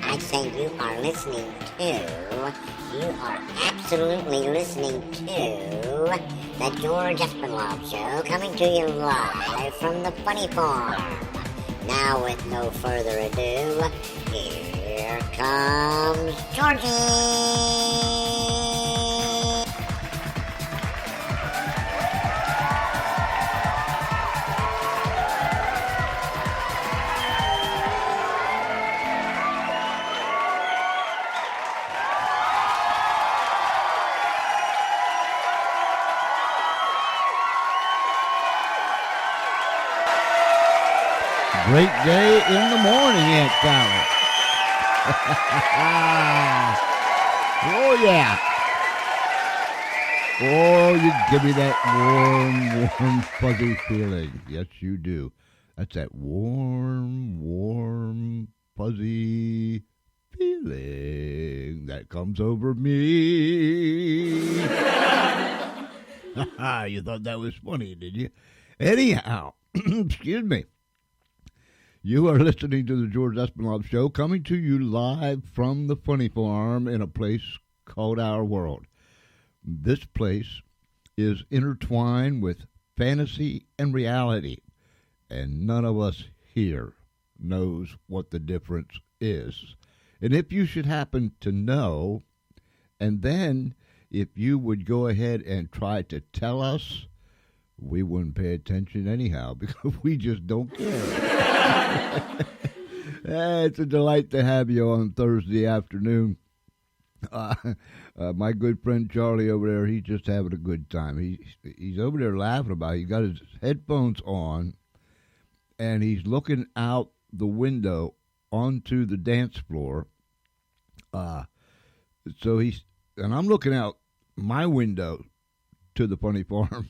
I say you are listening to, you are absolutely listening to the George Espenlaub Show, coming to you live from the Funny Farm. Now, with no further ado, here comes Georgie! Great day in the morning, Aunt Sally. Oh, yeah. Oh, you give me that warm, fuzzy feeling. Yes, you do. That's that warm, fuzzy feeling that comes over me. You thought that was funny, did you? Anyhow, excuse me. You are listening to the George Espenlaub Show, coming to you live from the Funny Farm in a place called Our World. This place is intertwined with fantasy and reality, and none of us here knows what the difference is. And if you should happen to know, and then if you would go ahead and try to tell us, we wouldn't pay attention anyhow because we just don't care. It's a delight to have you on Thursday afternoon. My good friend Charlie over there, he's just having a good time. He's over there laughing about it. He's got his headphones on, and he's looking out the window onto the dance floor. And I'm looking out my window to the Funny Farm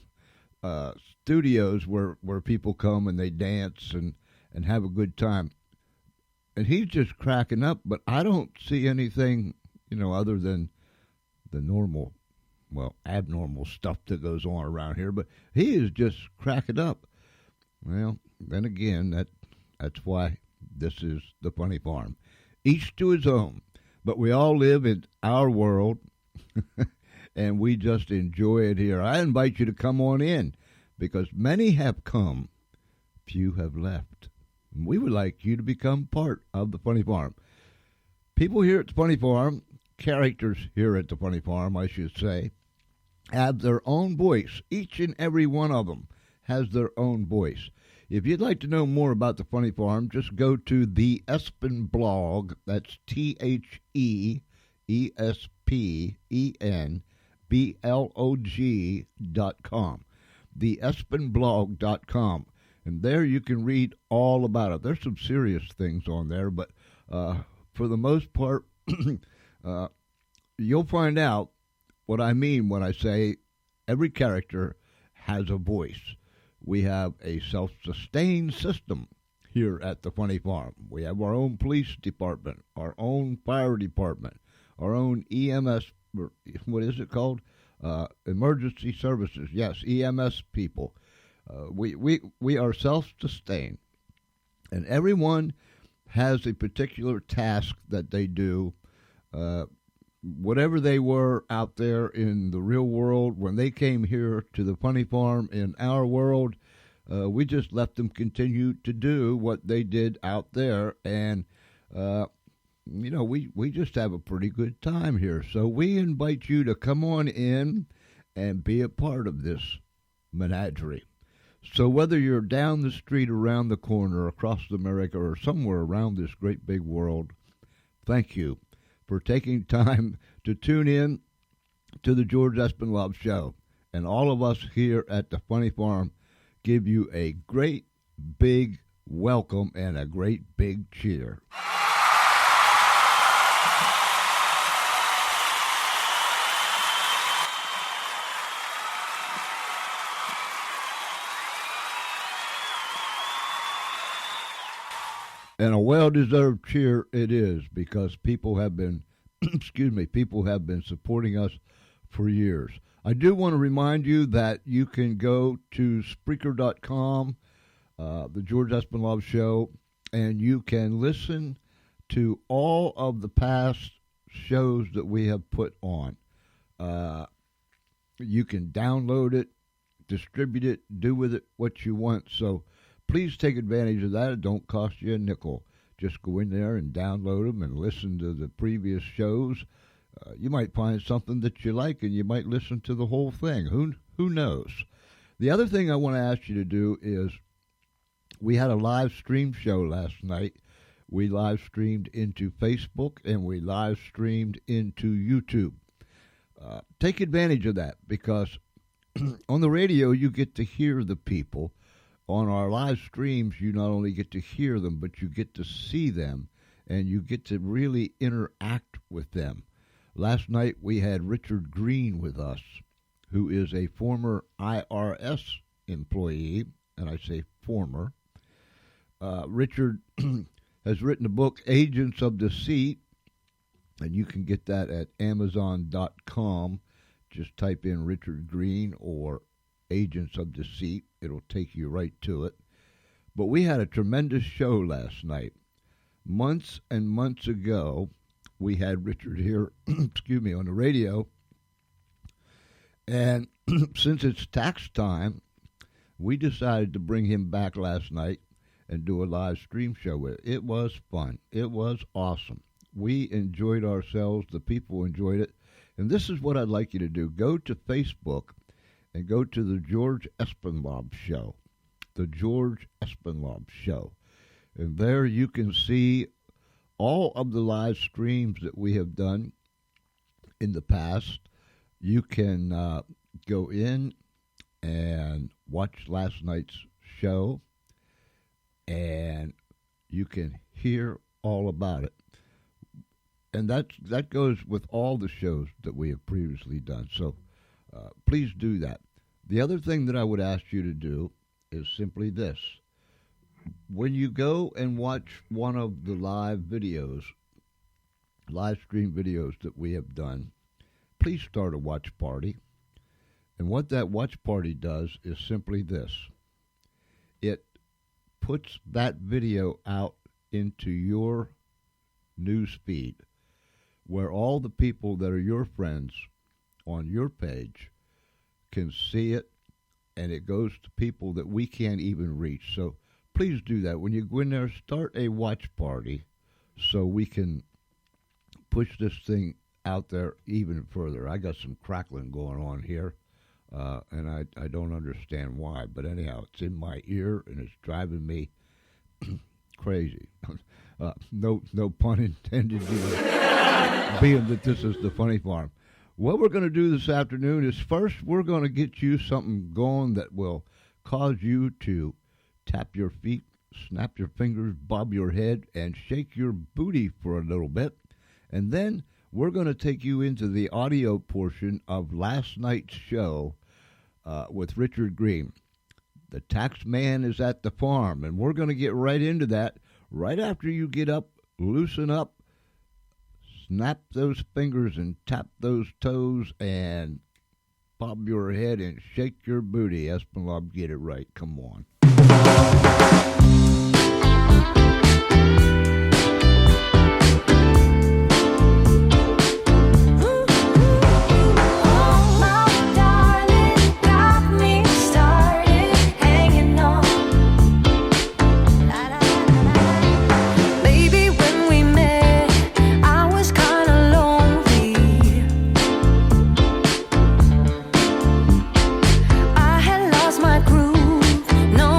studios where people come and they dance and have a good time. And he's just cracking up, but I don't see anything, other than the normal, abnormal stuff that goes on around here. But he is just cracking up. Well, then again, that's why this is the Funny Farm. Each to his own. But we all live in our world, and we just enjoy it here. I invite you to come on in, because many have come, few have left. And we would like you to become part of the Funny Farm. People here at the Funny Farm, characters here at the Funny Farm, I should say, have their own voice. Each and every one of them has their own voice. If you'd like to know more about the Funny Farm, just go to the Espenblog, that's TheEspenblog.com. theespenblog.com, and there you can read all about it. There's some serious things on there, but for the most part, you'll find out what I mean when I say every character has a voice. We have a self-sustained system here at the Funny Farm. We have our own police department, our own fire department, our own EMS, what is it called? Emergency services. Yes, EMS people. We are self-sustained, and everyone has a particular task that they do. Whatever they were out there in the real world, when they came here to the Funny Farm in our world, we just let them continue to do what they did out there, and we just have a pretty good time here. So we invite you to come on in and be a part of this menagerie. So whether you're down the street, around the corner, across America, or somewhere around this great big world, thank you for taking time to tune in to the George Espenlaub Show. And all of us here at the Funny Farm give you a great big welcome and a great big cheer. And a well-deserved cheer it is, because people have been, people have been supporting us for years. I do want to remind you that you can go to Spreaker.com, the George Espenlaub Show, and you can listen to all of the past shows that we have put on. You can download it, distribute it, do with it what you want. So please take advantage of that. It don't cost you a nickel. Just go in there and download them and listen to the previous shows. You might find something that you like, and you might listen to the whole thing. Who knows? The other thing I want to ask you to do is, we had a live stream show last night. We live streamed into Facebook, and we live streamed into YouTube. Take advantage of that, because on the radio you get to hear the people. On our live streams, you not only get to hear them, but you get to see them, and you get to really interact with them. Last night we had Richard Green with us, who is a former IRS employee, and I say former. Richard has written a book, Agents of Deceit, and you can get that at Amazon.com. Just type in Richard Green or Agents of Deceit. It'll take you right to it. But we had a tremendous show last night. Months and months ago, we had Richard here, on the radio. And since it's tax time, we decided to bring him back last night and do a live stream show with it. It was fun. It was awesome. We enjoyed ourselves. The people enjoyed it. And this is what I'd like you to do. Go to Facebook and go to the George Espenlaub Show. The George Espenlaub Show. And there you can see all of the live streams that we have done in the past. You can go in and watch last night's show, and you can hear all about it. And that goes with all the shows that we have previously done. So please do that. The other thing that I would ask you to do is simply this. When you go and watch one of the live stream videos that we have done, please start a watch party. And what that watch party does is simply this. It puts that video out into your news feed, where all the people that are your friends on your page can see it, and it goes to people that we can't even reach. So please do that. When you go in there, start a watch party so we can push this thing out there even further. I got some crackling going on here, and I don't understand why. But anyhow, it's in my ear, and it's driving me crazy. No pun intended, being that this is the funny farm. What we're going to do this afternoon is, first we're going to get you something going that will cause you to tap your feet, snap your fingers, bob your head, and shake your booty for a little bit. And then we're going to take you into the audio portion of last night's show with Richard Green. The tax man is at the farm, and we're going to get right into that right after you get up, loosen up, snap those fingers and tap those toes and bob your head and shake your booty. Espenlaub, get it right. Come on. No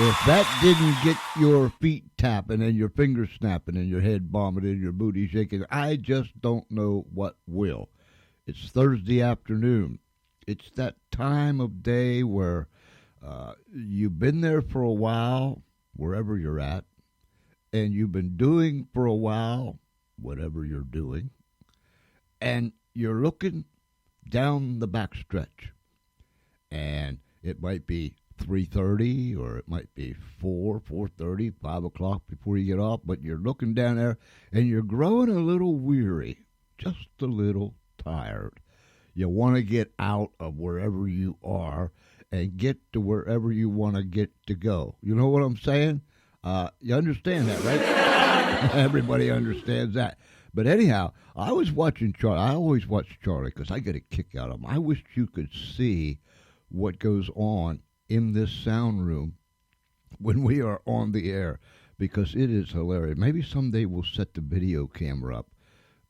If that didn't get your feet tapping and your fingers snapping and your head bobbing and your booty shaking, I just don't know what will. It's Thursday afternoon. It's that time of day where you've been there for a while, wherever you're at, and you've been doing for a while, whatever you're doing, and you're looking down the back stretch. And it might be 3:30, or it might be 4:30, 5 o'clock before you get off, but you're looking down there and you're growing a little weary, just a little tired. You want to get out of wherever you are and get to wherever you want to get to go. You know what I'm saying? You understand that, right? Everybody understands that. But anyhow, I was watching Charlie. I always watch Charlie because I get a kick out of him. I wish you could see what goes on in this sound room when we are on the air, because it is hilarious. Maybe someday we'll set the video camera up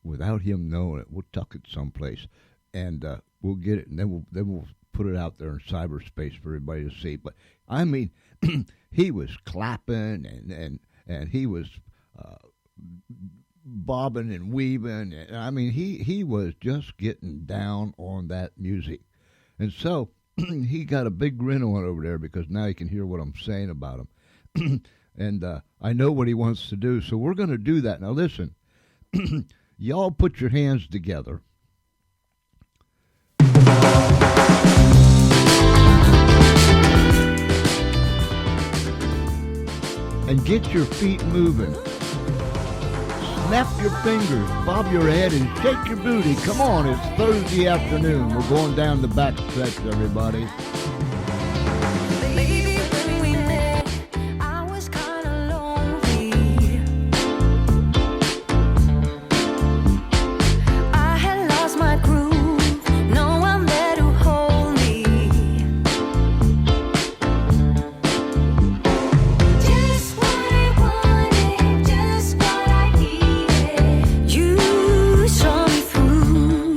without him knowing it. We'll tuck it someplace, and we'll get it, and then we'll put it out there in cyberspace for everybody to see. But I mean, he was clapping and he was bobbing and weaving. And, I mean, he was just getting down on that music, and so he got a big grin on over there because now he can hear what I'm saying about him. And I know what he wants to do, so we're going to do that. Now listen, y'all put your hands together. And get your feet moving. Snap your fingers, bob your head, and shake your booty. Come on, it's Thursday afternoon. We're going down the back stretch, everybody. Baby, when we met, I was kinda lonely. I had lost my groove, no one there to hold me. Just what I wanted, just what I needed. You saw me through.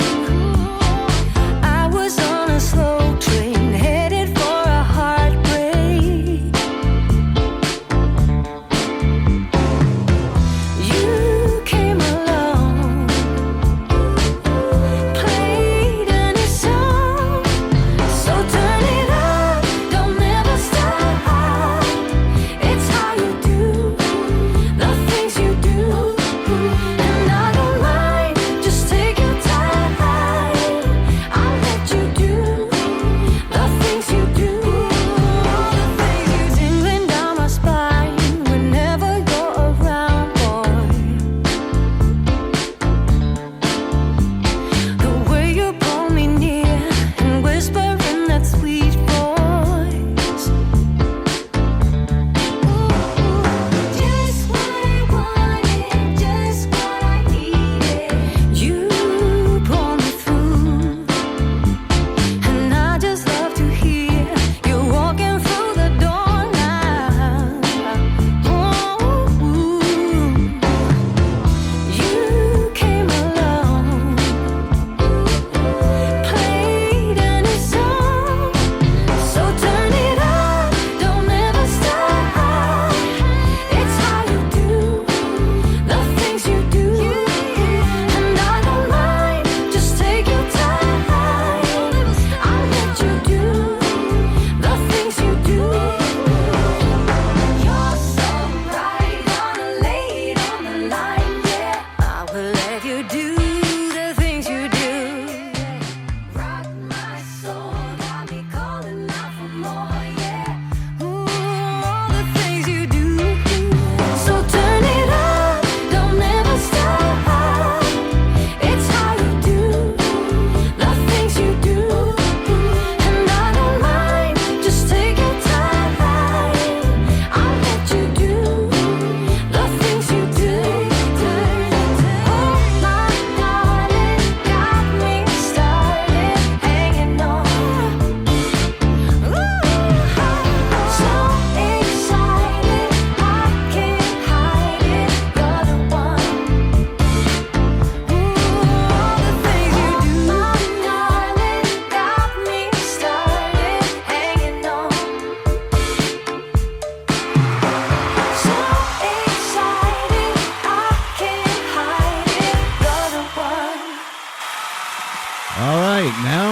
I was on a slow train.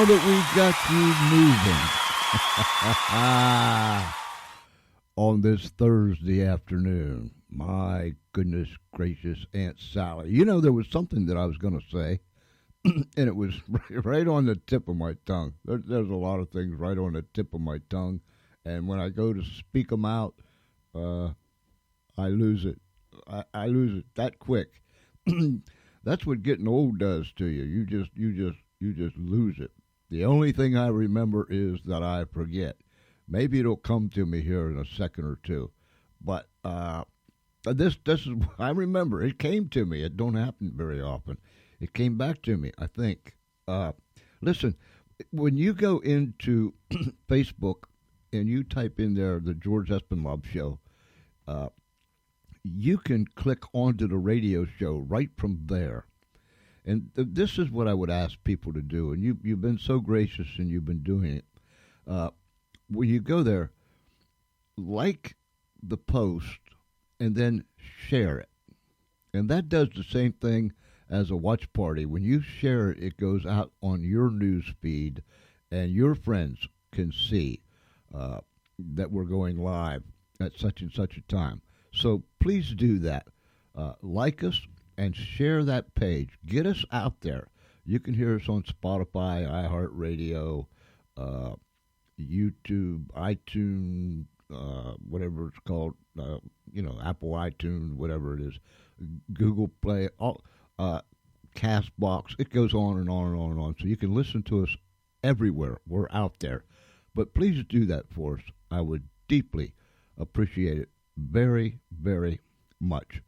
now that we got you moving on this Thursday afternoon, my goodness gracious, Aunt Sally. You know, there was something that I was going to say, and it was right on the tip of my tongue. There's a lot of things right on the tip of my tongue, and when I go to speak them out, I lose it. I lose it that quick. That's what getting old does to you. You just lose it. The only thing I remember is that I forget. Maybe it'll come to me here in a second or two, but this is I remember. It came to me. It don't happen very often. It came back to me, I think. Listen, when you go into Facebook and you type in there the George Espenlaub Show, you can click onto the radio show right from there. And this is what I would ask people to do. And you've been so gracious and you've been doing it. When you go there, like the post and then share it. And that does the same thing as a watch party. When you share it, it goes out on your news feed and your friends can see that we're going live at such and such a time. So please do that. Like us and share that page. Get us out there. You can hear us on Spotify, iHeartRadio, YouTube, iTunes, whatever it's called, Apple iTunes, whatever it is, Google Play, all, Castbox. It goes on and on and on and on. So you can listen to us everywhere. We're out there. But please do that for us. I would deeply appreciate it very, very much.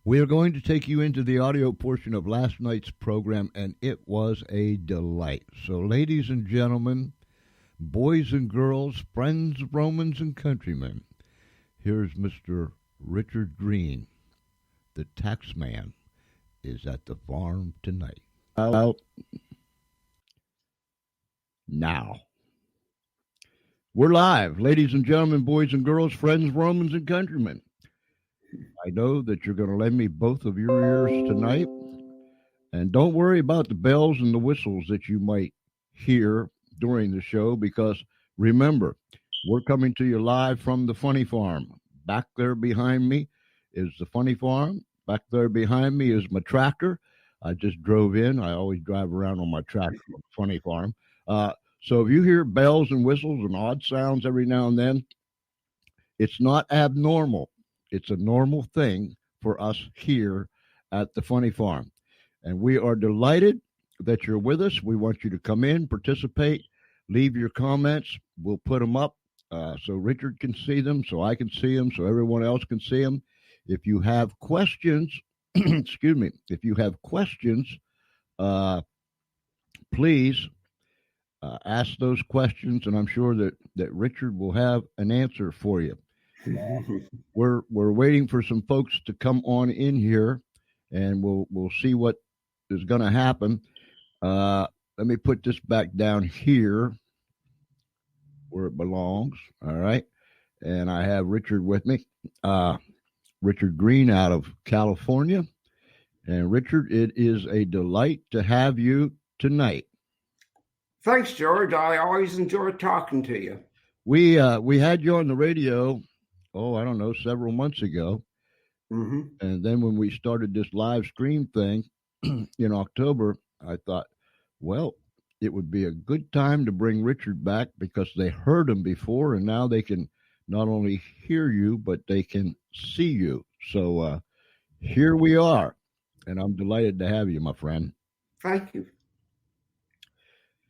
We are going to take you into the audio portion of last night's program, and it was a delight. So, ladies and gentlemen, boys and girls, friends, Romans, and countrymen, here's Mr. Richard Green. The tax man is at the farm tonight. Now. We're live, ladies and gentlemen, boys and girls, friends, Romans, and countrymen. I know that you're going to lend me both of your ears tonight. And don't worry about the bells and the whistles that you might hear during the show, because remember, we're coming to you live from the Funny Farm. Back there behind me is the Funny Farm. Back there behind me is my tractor. I just drove in. I always drive around on my tractor from the Funny Farm. So if you hear bells and whistles and odd sounds every now and then, it's not abnormal. It's a normal thing for us here at the Funny Farm. And we are delighted that you're with us. We want you to come in, participate, leave your comments. We'll put them up so Richard can see them, so I can see them, so everyone else can see them. If you have questions, excuse me, if you have questions, please ask those questions, and I'm sure that Richard will have an answer for you. We're waiting for some folks to come on in here, and we'll see what is going to happen. Let me put this back down here where it belongs. All right, and I have Richard with me, Richard Green out of California. And Richard, it is a delight to have you tonight. Thanks, George. I always enjoy talking to you. We had you on the radio, I don't know, several months ago. Mm-hmm. And then when we started this live stream thing in October, I thought, well, it would be a good time to bring Richard back because they heard him before, and now they can not only hear you, but they can see you. So here we are, and I'm delighted to have you, my friend. Thank you.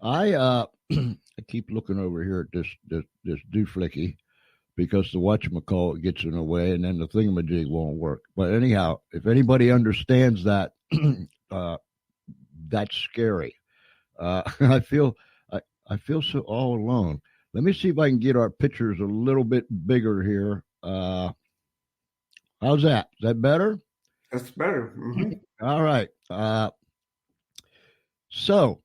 I keep looking over here at this dooflicky because the whatchamacallit gets in the way, and then the thingamajig won't work. But anyhow, if anybody understands that, that's scary. I feel so all alone. Let me see if I can get our pictures a little bit bigger here. How's that? Is that better? That's better. Mm-hmm. All right. So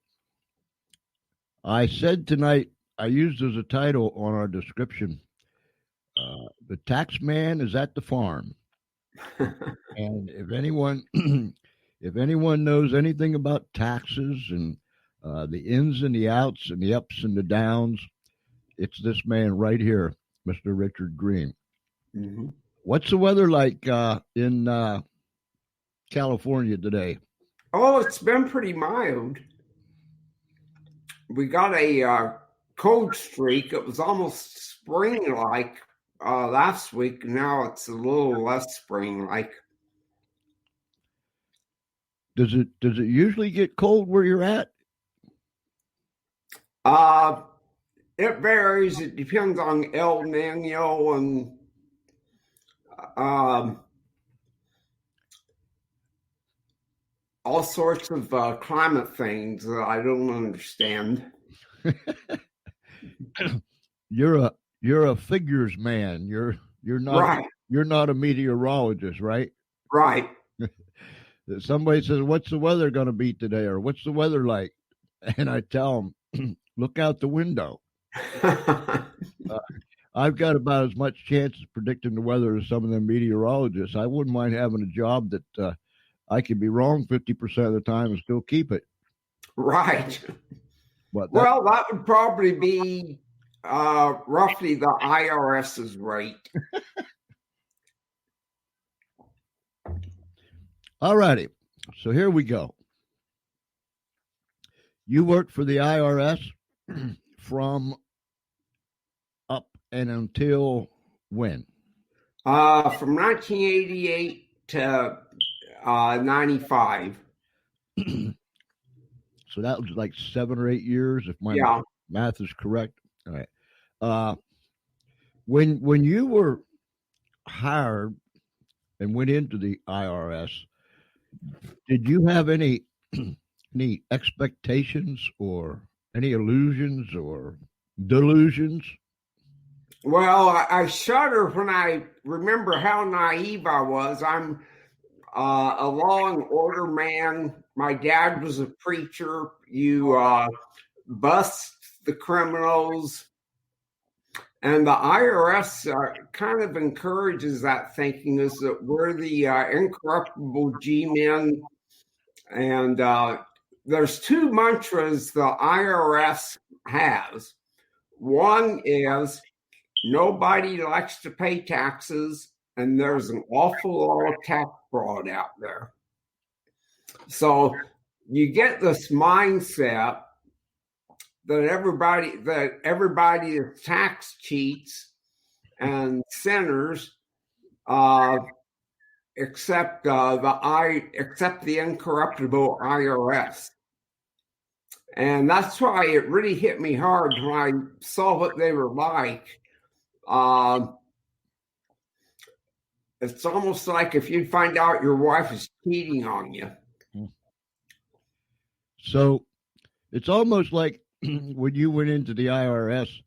I said tonight, I used as a title on our description, the tax man is at the farm. And if anyone knows anything about taxes and the ins and the outs and the ups and the downs. It's this man right here, Mr. Richard Green. Mm-hmm. What's the weather like in California today? Oh, it's been pretty mild. We got a cold streak. It was almost spring-like last week. Now it's a little less spring-like. Does it usually get cold where you're at? It varies. It depends on El Nino and all sorts of climate things that I don't understand. You're a figures man. You're not Right. You're not a meteorologist, right? Right. Somebody says, "What's the weather going to be today?" or "What's the weather like?" And I tell them, "Look out the window." I've got about as much chance of predicting the weather as some of them meteorologists. I wouldn't mind having a job that I could be wrong 50% of the time and still keep it. Right. But Well, that would probably be roughly the IRS's rate. all righty. So here we go. You worked for the IRS from up and until when? From 1988 to 95. So that was like 7 or 8 years, if my Yeah. math is correct. All right. When you were hired and went into the IRS, did you have any expectations or any illusions or delusions? Well, I shudder when I remember how naive I was. I'm a law and order man. My dad was a preacher. You bust the criminals. And the IRS kind of encourages that thinking, is that we're the incorruptible G-men. And there's two mantras the IRS has. One is nobody likes to pay taxes, and there's an awful lot of tax fraud out there. So you get this mindset that everybody is tax cheats and sinners, except the incorruptible IRS. And that's why it really hit me hard when I saw what they were like. It's almost like if you find out your wife is cheating on you. So it's almost like when you went into the IRS,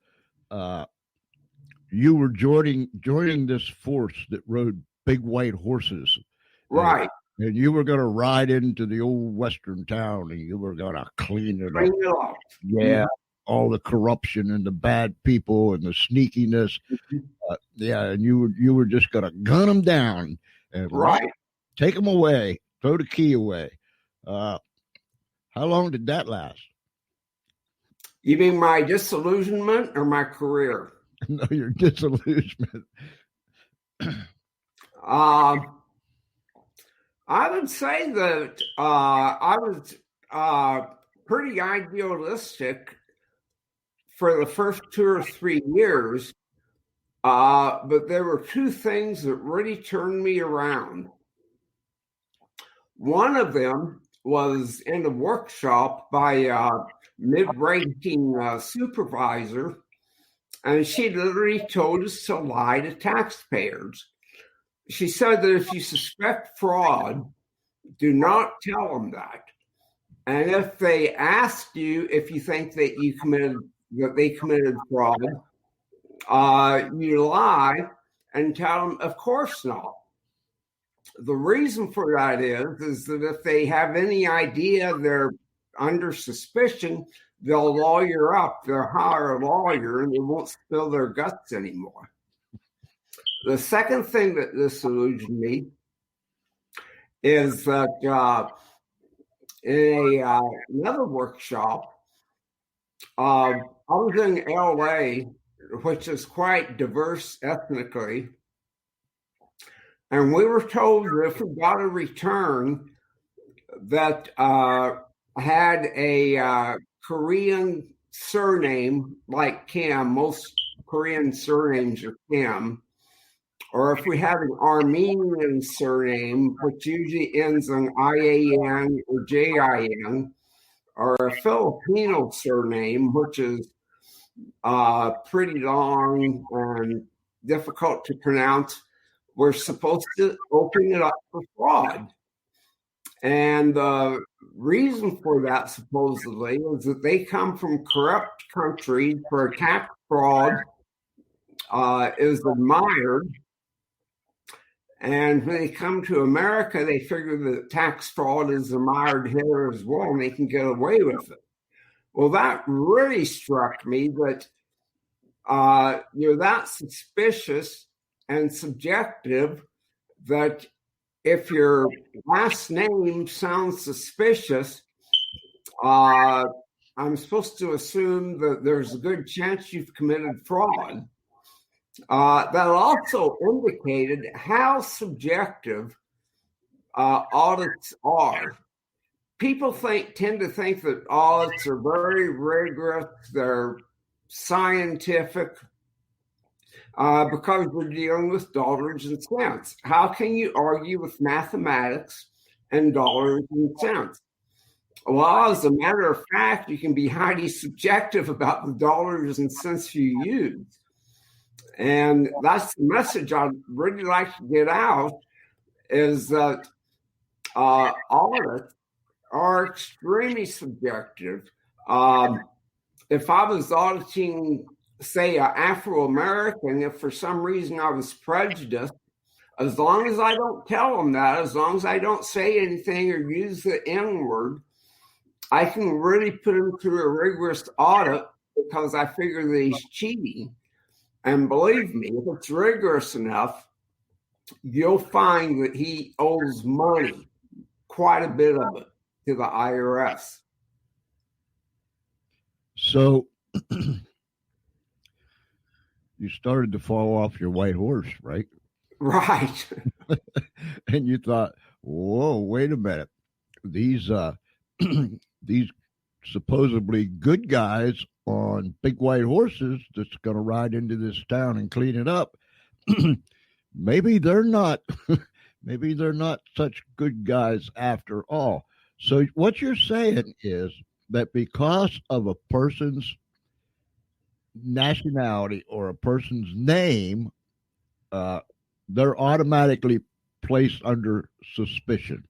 you were joining this force that rode big white horses. Right. And you were going to ride into the old western town and you were going to clean it Bring up. it up. Yeah. All the corruption and the bad people and the sneakiness. And you were just going to gun them down and Right. take them away, throw the key away. How long did that last? You mean my disillusionment or my career? No, your disillusionment. I would say that I was pretty idealistic for the first 2 or 3 years, but there were two things that really turned me around. One of them was in a workshop by a mid-ranking supervisor, and she literally told us to lie to taxpayers. She said that if you suspect fraud, do not tell them that. And if they ask you if you think that they committed fraud, you lie and tell them, of course not. The reason for that is that if they have any idea they're under suspicion, they'll lawyer up, they'll hire a lawyer, and they won't spill their guts anymore. The second thing that disillusioned me is that in another workshop. I was in LA, which is quite diverse ethnically, and we were told that if we got a return that had a Korean surname like Kim, most Korean surnames are Kim, or if we had an Armenian surname, which usually ends in IAN or JIN, or a Filipino surname, which is pretty long and difficult to pronounce, we're supposed to open it up for fraud. And the reason for that, supposedly, is that they come from corrupt countries where tax fraud is admired. And when they come to America, they figure that tax fraud is admired here as well, and they can get away with it. Well, that really struck me that you're that suspicious and subjective that if your last name sounds suspicious, I'm supposed to assume that there's a good chance you've committed fraud. That also indicated how subjective audits are. People tend to think that audits are very rigorous, they're scientific, because we're dealing with dollars and cents. How can you argue with mathematics and dollars and cents? Well, as a matter of fact, you can be highly subjective about the dollars and cents you use. And that's the message I'd really like to get out, is that audits are extremely subjective. If I was auditing, say, an Afro-American, if for some reason I was prejudiced, as long as I don't tell them that, as long as I don't say anything or use the N-word, I can really put him through a rigorous audit because I figure that he's cheating. And believe me, if it's rigorous enough, you'll find that he owes money, quite a bit of it, to the IRS. So you started to fall off your white horse, right? Right. And you thought, whoa, wait a minute. These these supposedly good guys on big white horses that's going to ride into this town and clean it up, maybe they're not maybe they're not such good guys after all. So what you're saying is that because of a person's nationality or a person's name, they're automatically placed under suspicion.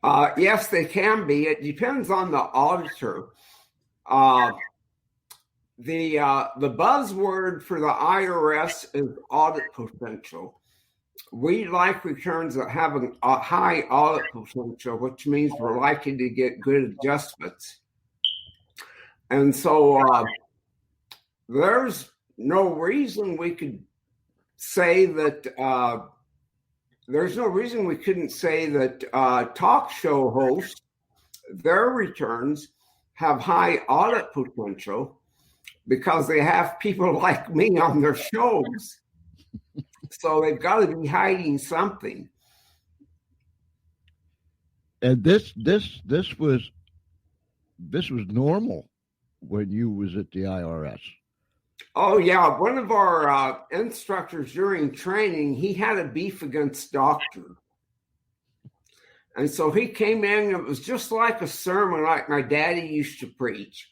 Yes, they can be. It depends on the auditor. The buzzword for the IRS is audit potential. We like returns that have a high audit potential, which means we're likely to get good adjustments. And so there's no reason we could say that there's no reason we couldn't say that talk show hosts, their returns have high audit potential because they have people like me on their shows. So they've got to be hiding something. And this was normal when you was at the IRS. Oh, yeah. One of our instructors during training, he had a beef against doctor. And so he came in, and it was just like a sermon like my daddy used to preach.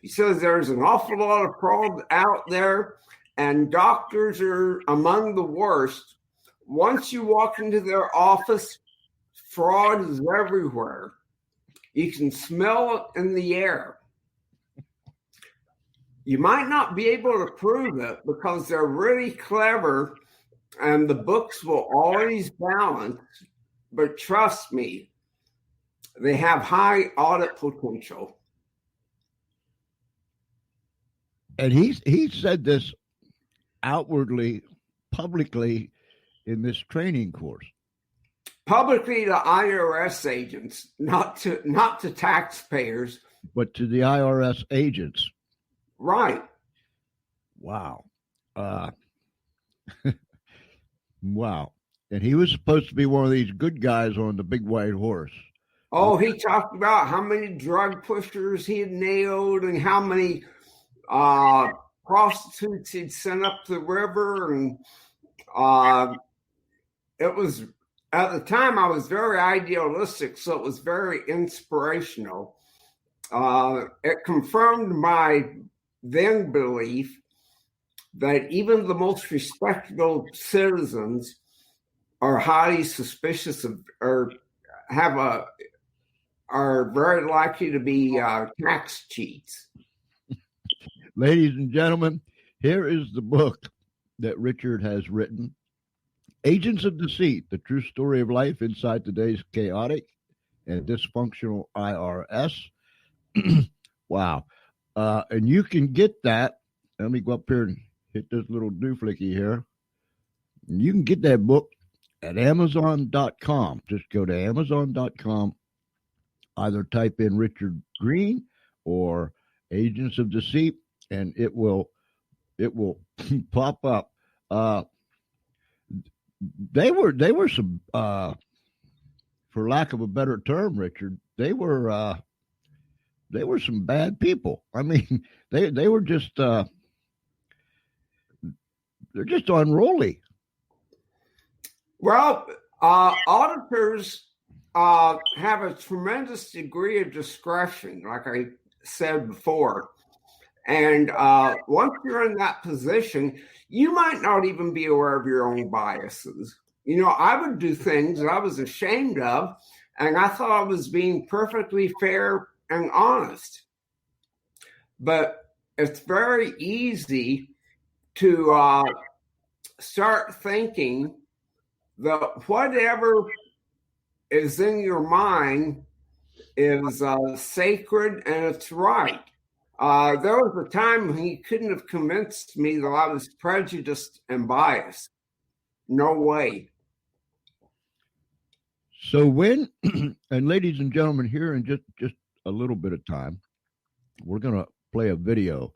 He says there's an awful lot of fraud out there, and doctors are among the worst. Once you walk into their office, fraud is everywhere. You can smell it in the air. You might not be able to prove it because they're really clever and the books will always balance. But trust me, they have high audit potential. And he said this outwardly, publicly in this training course. Publicly to IRS agents, not to taxpayers. But to the IRS agents. Right. Wow. Wow. And he was supposed to be one of these good guys on the big white horse. Oh, he talked about how many drug pushers he had nailed and how many prostitutes he'd sent up the river. And it was, at the time, I was very idealistic, so it was very inspirational. It confirmed my then belief that even the most respectable citizens are highly suspicious of, or are very likely to be tax cheats. Ladies and gentlemen, here is the book that Richard has written, Agents of Deceit, the true story of life inside today's chaotic and dysfunctional IRS. Wow. And you can get that. Let me go up here and hit this little dooflicky here. You can get that book at Amazon.com. Just go to Amazon.com. Either type in Richard Green or Agents of Deceit, and it will pop up. They were some, for lack of a better term, Richard, they were some bad people. I mean, they were just they're just unruly. Well, auditors have a tremendous degree of discretion, like I said before. And once you're in that position, you might not even be aware of your own biases. You know, I would do things that I was ashamed of, and I thought I was being perfectly fair and honest. But it's very easy to start thinking that whatever is in your mind is sacred and it's right. There was a time when he couldn't have convinced me that I was prejudiced and biased. No way. So when, and ladies and gentlemen, here in just a little bit of time, we're going to play a video.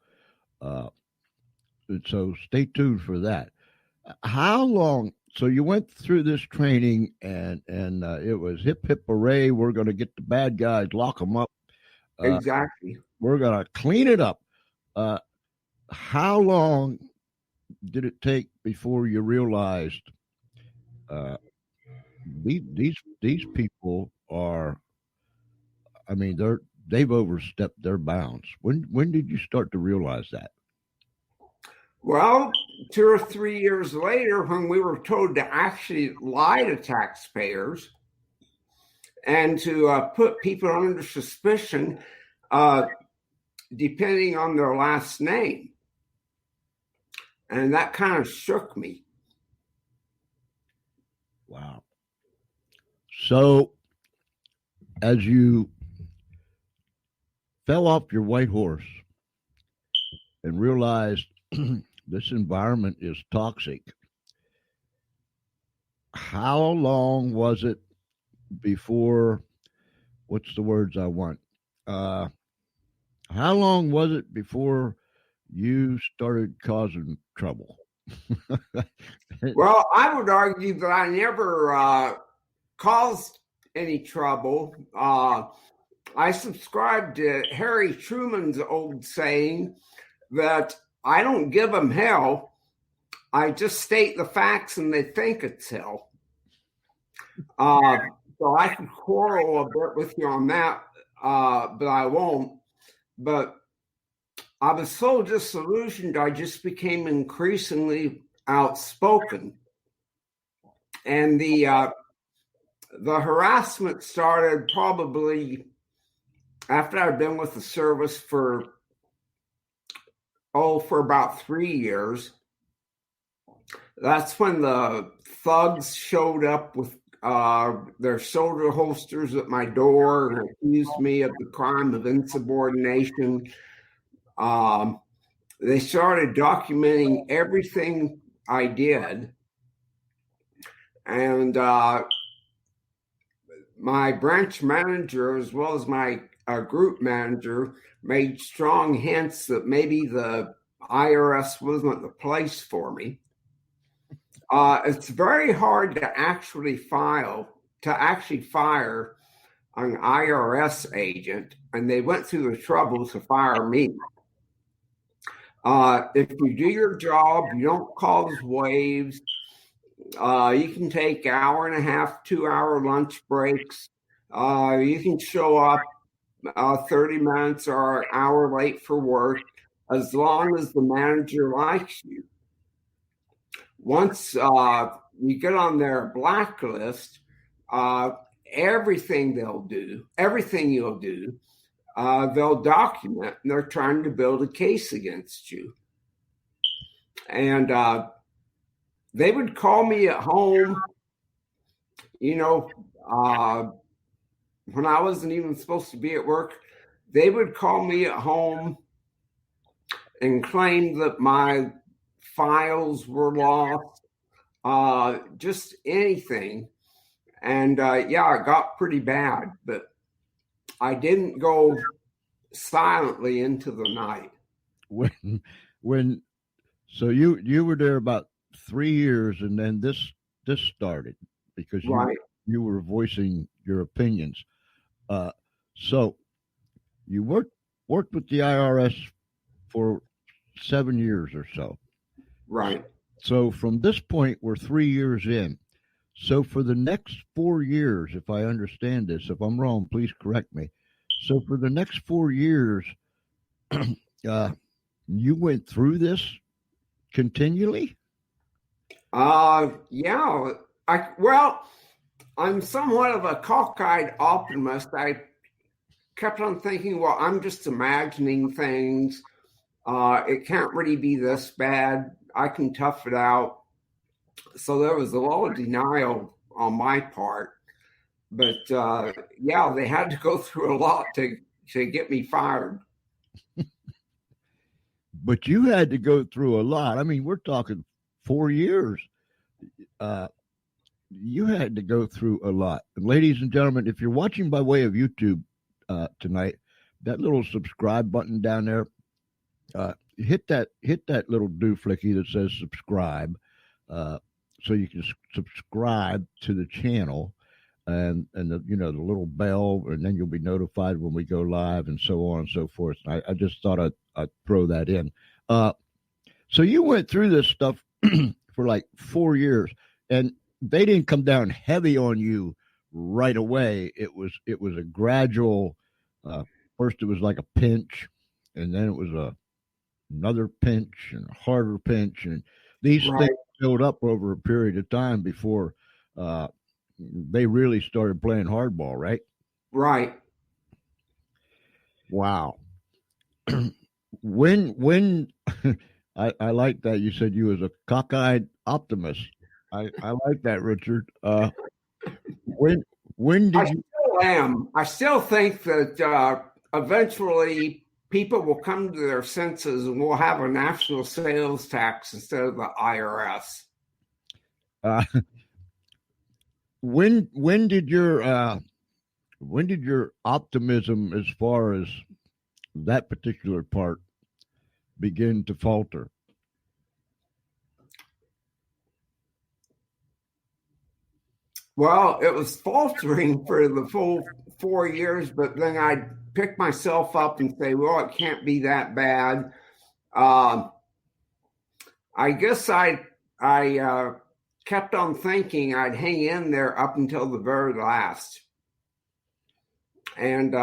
So stay tuned for that. How long? So you went through this training, and it was hip hip hooray. We're going to get the bad guys, lock them up. Exactly. We're going to clean it up. How long did it take before you realized these people are? I mean, they've overstepped their bounds. When did you start to realize that? Well, 2 or 3 years later, when we were told to actually lie to taxpayers and to put people under suspicion, depending on their last name. And that kind of shook me. Wow. So as you fell off your white horse and realized this environment is toxic, how long was it before, what's the words I want? How long was it before you started causing trouble? Well, I would argue that I never caused any trouble. I subscribe to Harry Truman's old saying that I don't give them hell. I just state the facts and they think it's hell. So I can quarrel a bit with you on that, but I won't. But I was so disillusioned, I just became increasingly outspoken. And the harassment started probably after I'd been with the service for about 3 years. That's when the thugs showed up with their shoulder holsters at my door and accused me of the crime of insubordination. They started documenting everything I did. And my branch manager, as well as my group manager, made strong hints that maybe the IRS wasn't the place for me. It's very hard to actually fire an IRS agent, and they went through the trouble to fire me. If you do your job, you don't cause waves. You can take 1.5, 2-hour lunch breaks. You can show up 30 minutes or an hour late for work, as long as the manager likes you. Once you get on their blacklist, everything you'll do, they'll document, and they're trying to build a case against you. And they would call me at home, when I wasn't even supposed to be at work. They would call me at home and claim that my files were lost, just anything. And it got pretty bad, but I didn't go silently into the night. So you were there about 3 years, and then this started because you were voicing your opinions. So you worked with the IRS for 7 years or so. Right. So from this point, we're 3 years in. So for the next 4 years, if I understand this, if I'm wrong, please correct me. So for the next 4 years, you went through this continually? Yeah. I'm somewhat of a cockeyed optimist. I kept on thinking, well, I'm just imagining things. It can't really be this bad. I can tough it out. So there was a lot of denial on my part. But they had to go through a lot to get me fired. But you had to go through a lot. I mean, we're talking 4 years. You had to go through a lot. And ladies and gentlemen, if you're watching by way of YouTube tonight, that little subscribe button down there, hit that little dooflicky that says subscribe, so you can subscribe to the channel, and the the little bell, and then you'll be notified when we go live, and so on and so forth. I just thought I'd throw that in. So you went through this stuff for like 4 years, and they didn't come down heavy on you right away. It was a gradual. First, it was like a pinch, and then it was another pinch and a harder pinch, and these things built up over a period of time before they really started playing hardball, right? Right. Wow. When I like that you said you was a cockeyed optimist. I like that, Richard. When did you? Still am. I still think that eventually people will come to their senses, and we'll have a national sales tax instead of the IRS. When did your optimism, as far as that particular part, begin to falter? Well, it was faltering for the full 4 years, but then I'd pick myself up and say, well, it can't be that bad. I guess I kept on thinking I'd hang in there up until the very last. And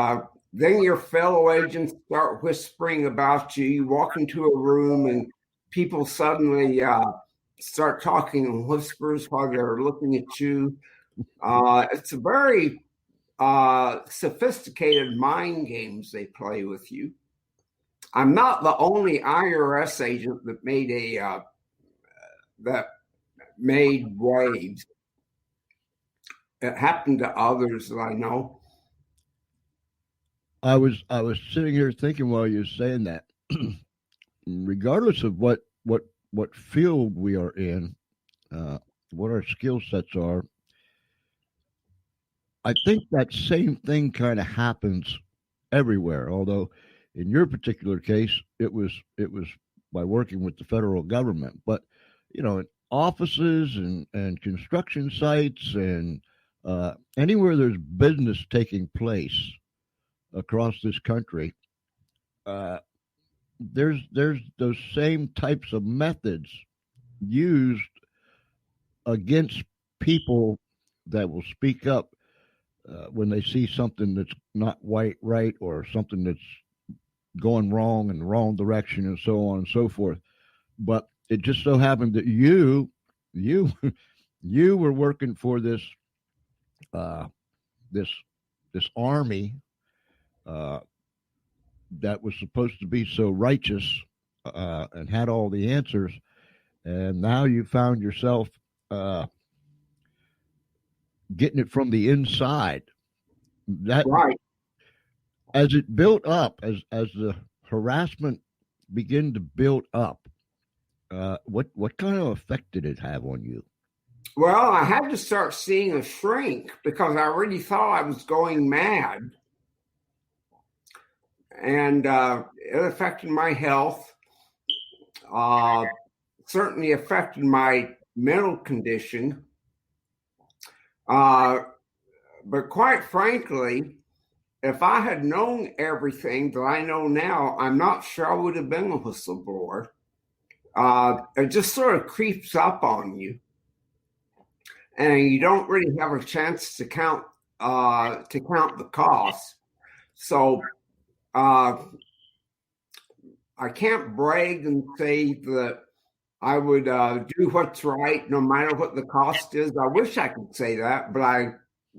then your fellow agents start whispering about you. You walk into a room and people suddenly start talking in whispers while they're looking at you. It's a very sophisticated mind games they play with you. I'm not the only IRS agent that made waves. It happened to others that I know. I was sitting here thinking while you were saying that, regardless of what field we are in, what our skill sets are, I think that same thing kind of happens everywhere. Although, in your particular case, it was by working with the federal government. But in offices and construction sites and anywhere there's business taking place across this country, uh, there's those same types of methods used against people that will speak up when they see something that's not right or something that's going wrong in the wrong direction and so on and so forth. But it just so happened that you you were working for uh, this this army uh, that was supposed to be so righteous and had all the answers, and now you found yourself uh, getting it from the inside. That Right. as it built up, as the harassment began to build up, what kind of effect did it have on you? Well, I had to start seeing a shrink because I really thought I was going mad. And it affected my health, uh, certainly affected my mental condition. Uh, but quite frankly, if I had known everything that I know now, I'm not sure I would have been a whistleblower. It just sort of creeps up on you, and you don't really have a chance to count the costs. So I can't brag and say that I would do what's right no matter what the cost is. I wish I could say that, but I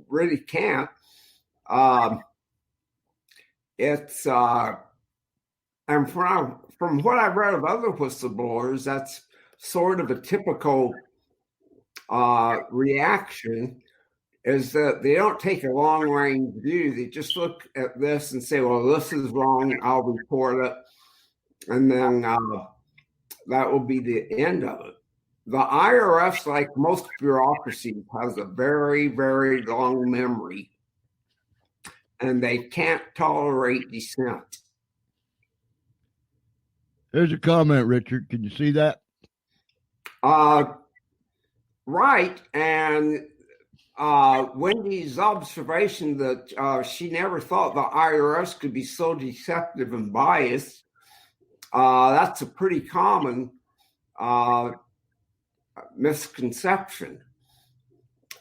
really can't. It's and from what I've read of other whistleblowers, that's sort of a typical reaction, is that they don't take a long range view. They just look at this and say, well, this is wrong, I'll report it. And then that will be the end of it. The IRS, like most bureaucracies, has a very, very long memory, and they can't tolerate dissent. There's a comment, Richard. Can you see that? Right. And Wendy's observation that she never thought the IRS could be so deceptive and biased, that's a pretty common misconception.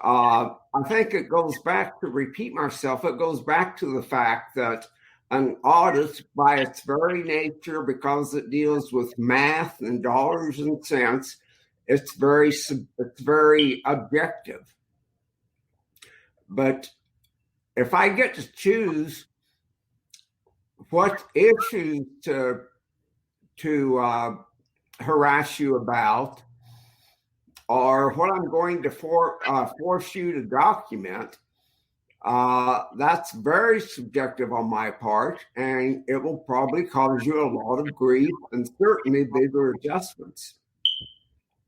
I think it goes back, to repeat myself, it goes back to the fact that an audit, by its very nature, because it deals with math and dollars and cents, it's very objective. But if I get to choose what issues to harass you about, or what I'm going to force you to document, that's very subjective on my part, and it will probably cause you a lot of grief and certainly bigger adjustments.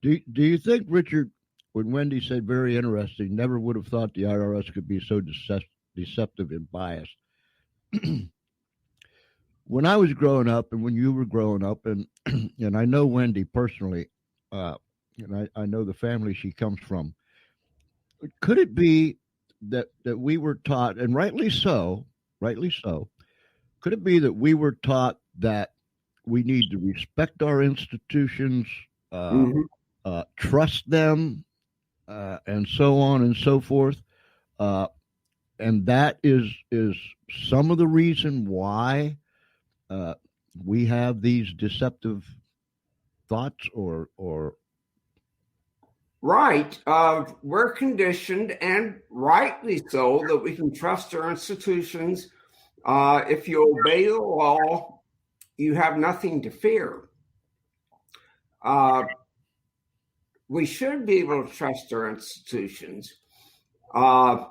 Do you think, Richard, when Wendy said very interesting, never would have thought the IRS could be so deceptive and biased? When I was growing up and when you were growing up, and and I know Wendy personally, and I know the family she comes from, could it be that we were taught, and rightly so, could it be that we were taught that we need to respect our institutions, trust them, and so on and so forth, and that is some of the reason why we have these deceptive thoughts, or Right. We're conditioned, and rightly so, that we can trust our institutions. If you obey the law, you have nothing to fear. We should be able to trust our institutions. And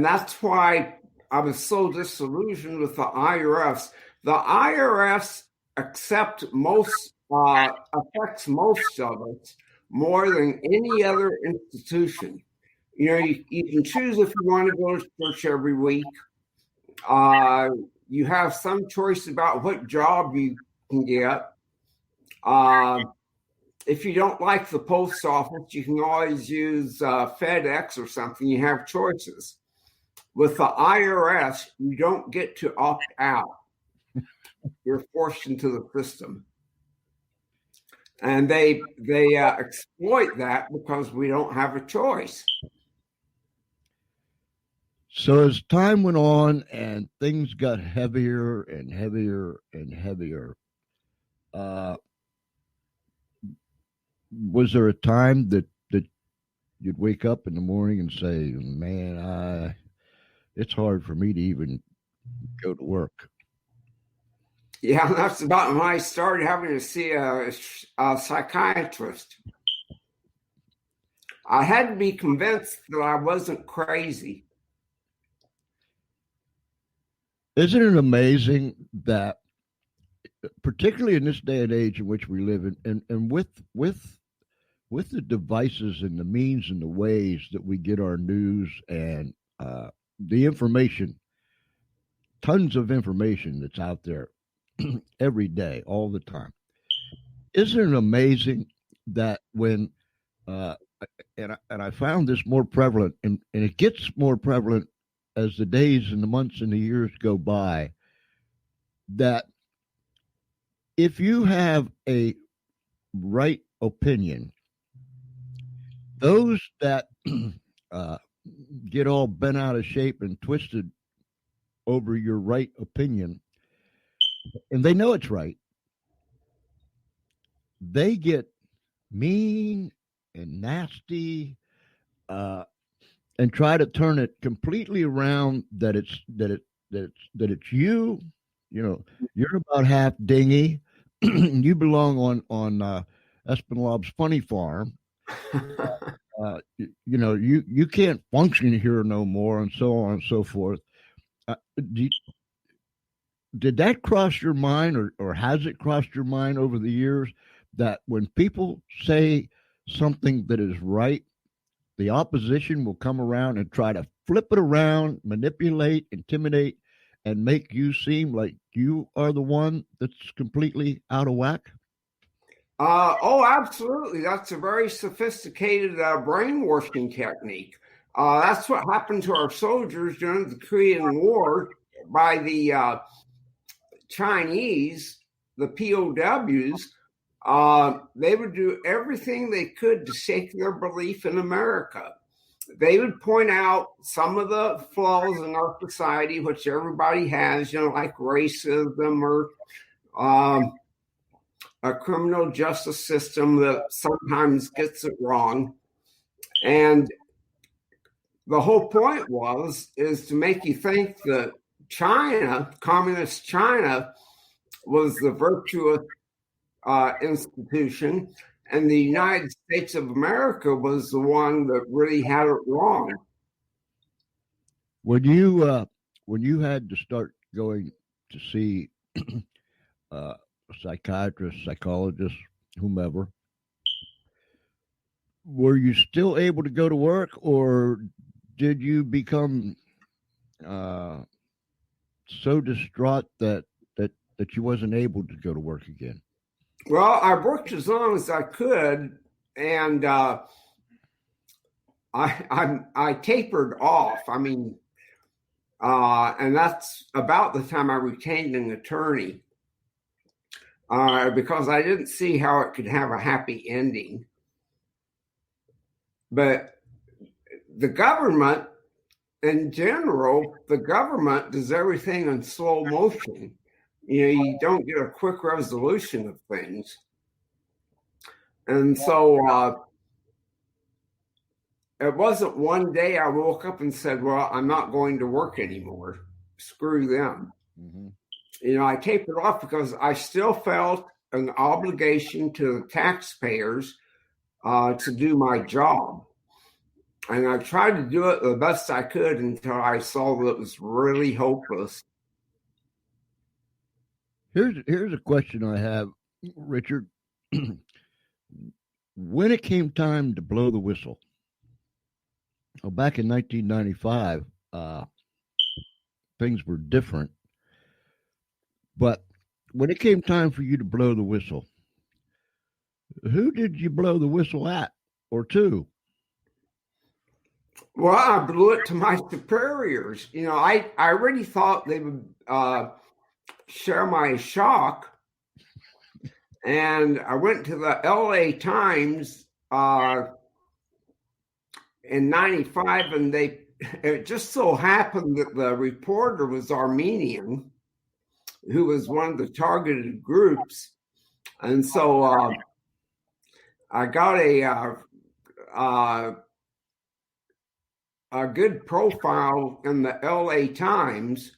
that's why I was so disillusioned with the IRS. The IRS affects most of us more than any other institution. You can choose if you want to go to church every week. You have some choice about what job you can get. If you don't like the post office, you can always use FedEx or something. You have choices. With the IRS, you don't get to opt out. You're forced into the system. And they exploit that because we don't have a choice. So as time went on and things got heavier and heavier and heavier, was there a time that you'd wake up in the morning and say, "Man, it's hard for me to even go to work"? Yeah, that's about when I started having to see a psychiatrist. I had to be convinced that I wasn't crazy. Isn't it amazing that, particularly in this day and age in which we live in, and with the devices and the means and the ways that we get our news and the information, tons of information that's out there every day, all the time. Isn't it amazing that when and I found this more prevalent, and it gets more prevalent as the days and the months and the years go by, that if you have a right opinion, those that get all bent out of shape and twisted over your right opinion, and they know it's right, they get mean and nasty, and try to turn it completely around that it's you. You're about half dingy. You belong on Espenlaub's funny farm. You can't function here no more, and so on and so forth. Did that cross your mind, or has it crossed your mind over the years, that when people say something that is right, the opposition will come around and try to flip it around, manipulate, intimidate, and make you seem like you are the one that's completely out of whack? Oh, absolutely. That's a very sophisticated brainwashing technique. That's what happened to our soldiers during the Korean War by the Chinese, the POWs. They would do everything they could to shake their belief in America. They would point out some of the flaws in our society, which everybody has, like racism or a criminal justice system that sometimes gets it wrong. And the whole point is to make you think that China, communist China, was the virtuous institution, and the United States of America was the one that really had it wrong. When you had to start going to see psychiatrists, psychologists, whomever, were you still able to go to work, or did you become so distraught that you wasn't able to go to work again? Well, I worked as long as I could, and I tapered off. I mean, and that's about the time I retained an attorney, because I didn't see how it could have a happy ending. But the government, in general, the government does everything in slow motion. You don't get a quick resolution of things. And so it wasn't one day I woke up and said, well, I'm not going to work anymore. Screw them. Mm-hmm. I tapered off because I still felt an obligation to the taxpayers to do my job. And I tried to do it the best I could until I saw that it was really hopeless. Here's a question I have, Richard. When it came time to blow the whistle, Well, back in 1995, things were different. But when it came time for you to blow the whistle, who did you blow the whistle at or to? Well, I blew it to my superiors. I already thought they would share my shock. And I went to the LA Times in 95, and it just so happened that the reporter was Armenian, who was one of the targeted groups. And so I got a good profile in the LA Times,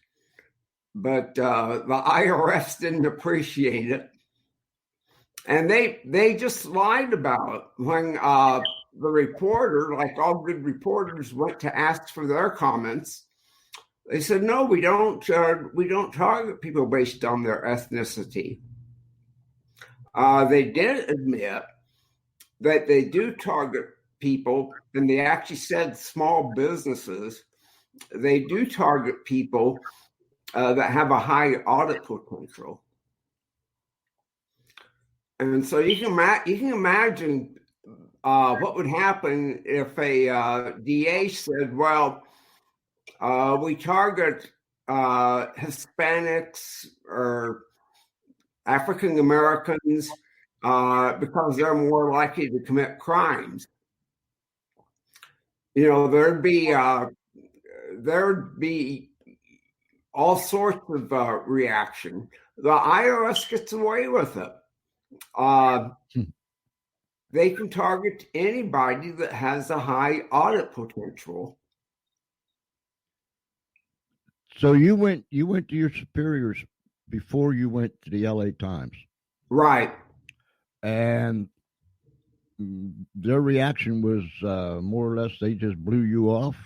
but the IRS didn't appreciate it. And they just lied about it when the reporter, like all good reporters, went to ask for their comments. They said, "No, we don't target people based on their ethnicity." They did admit that they do target people, and they actually said small businesses. They do target people that have a high audit potential. And so you can imagine what would happen if a DA said, "Well, we target Hispanics or African Americans because they're more likely to commit crimes." There'd be all sorts of reaction. The IRS gets away with it. They can target anybody that has a high audit potential. So you went to your superiors before you went to the LA Times. Right. And their reaction was more or less they just blew you off.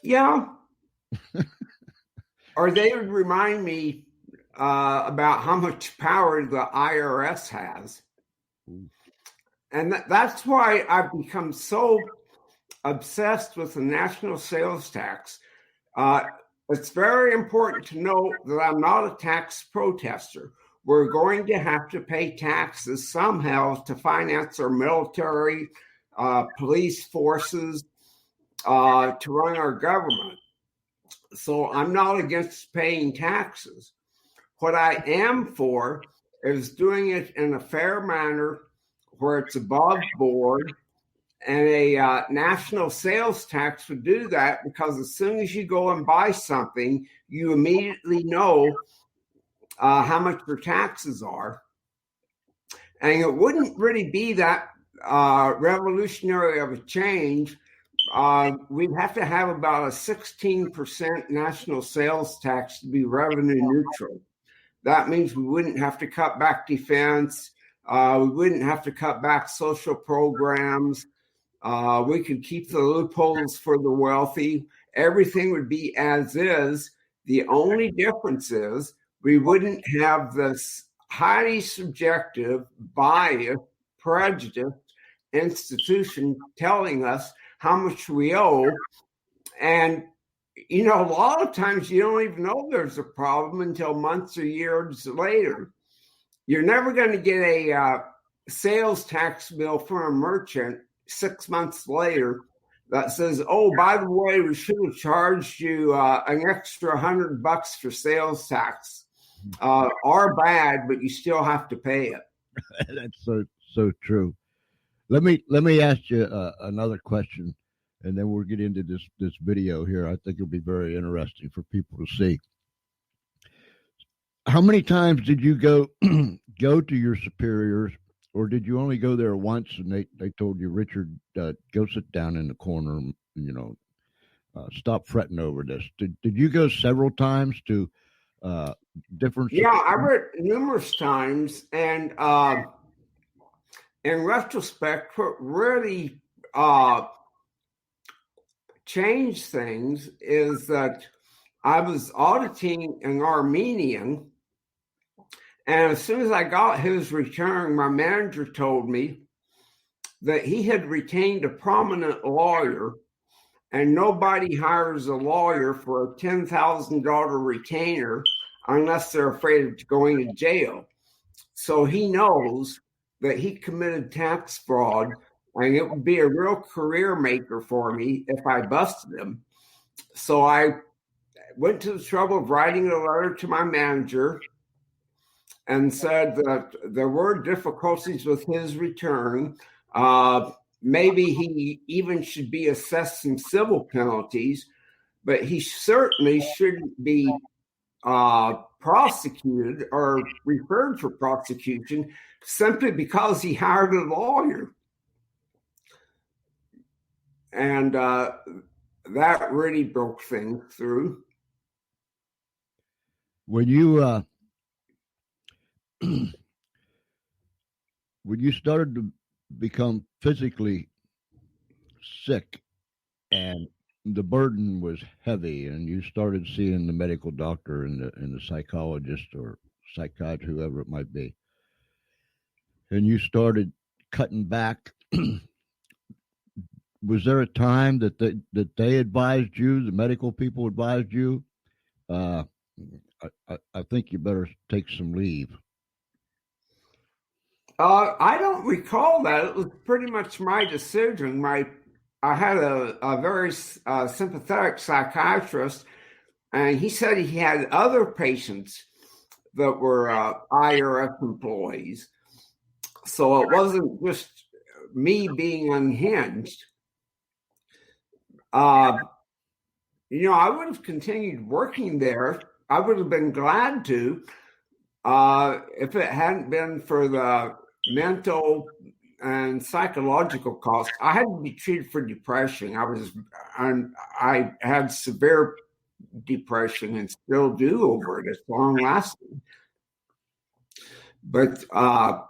Yeah. Or they would remind me about how much power the IRS has. And that's why I've become so obsessed with the national sales tax. It's very important to know that I'm not a tax protester. We're going to have to pay taxes somehow to finance our military, police forces, to run our government. So I'm not against paying taxes. What I am for is doing it in a fair manner where it's above board, and a national sales tax would do that, because as soon as you go and buy something, you immediately know how much your taxes are. And it wouldn't really be that revolutionary of a change. We'd have to have about a 16% national sales tax to be revenue neutral. That means we wouldn't have to cut back defense. We wouldn't have to cut back social programs. We could keep the loopholes for the wealthy. Everything would be as is. The only difference is we wouldn't have this highly subjective, biased, prejudiced institution telling us how much we owe. And, a lot of times you don't even know there's a problem until months or years later. You're never going to get a sales tax bill from a merchant 6 months later that says, "Oh, by the way, we should have charged you an extra $100 for sales tax. Our bad, but you still have to pay it." That's so true. Let me ask you another question, and then we'll get into this video here. I think it'll be very interesting for people to see. How many times did you go to your superiors, or did you only go there once and they told you, "Richard, go sit down in the corner, and, stop fretting over this"? Did you go several times to different? Yeah, I went numerous times, and in retrospect, what really changed things is that I was auditing an Armenian, and as soon as I got his return, my manager told me that he had retained a prominent lawyer and nobody hires a lawyer for a $10,000 retainer unless they're afraid of going to jail. So he knows that he committed tax fraud, and it would be a real career maker for me if I busted him. So I went to the trouble of writing a letter to my manager and said that there were difficulties with his return. Maybe he even should be assessed some civil penalties, but he certainly shouldn't be prosecuted or referred for prosecution simply because he hired a lawyer. And that really broke things through. When you when you started to become physically sick and the burden was heavy, and you started seeing the medical doctor and the psychologist or psychiatrist, whoever it might be, and you started cutting back, was there a time that they advised you, the medical people advised you, I think you better take some leave? I don't recall that. It was pretty much my decision. I had a very sympathetic psychiatrist, and he said he had other patients that were IRS employees. So it wasn't just me being unhinged. I would have continued working there. I would have been glad to if it hadn't been for the mental and psychological costs. I had to be treated for depression. I had severe depression and still do over it. It's long lasting. But I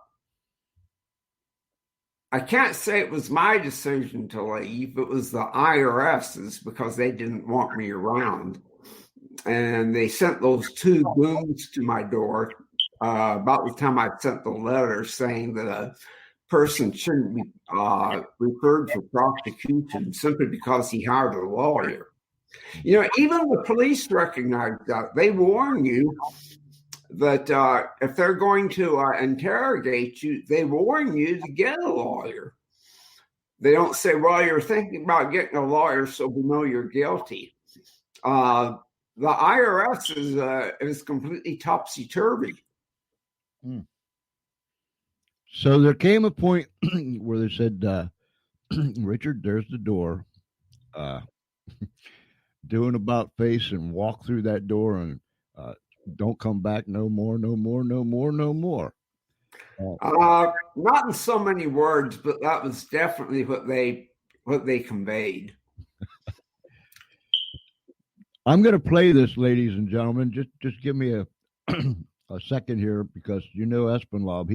can't say it was my decision to leave. It was the IRS's, because they didn't want me around. And they sent those 2 goons to my door about the time I sent the letter saying that a person shouldn't be referred for prosecution simply because he hired a lawyer. Even the police recognize that. They warn you that if they're going to interrogate you, they warn you to get a lawyer. They don't say, well, you're thinking about getting a lawyer, so we know you're guilty. The IRS is completely topsy-turvy. So there came a point where they said, Richard, there's the door. Do an about face and walk through that door, and don't come back no more, no more, no more, no more. Not in so many words, but that was definitely what they conveyed. I'm going to play this, ladies and gentlemen. Just give me a second here, because Espenlaub,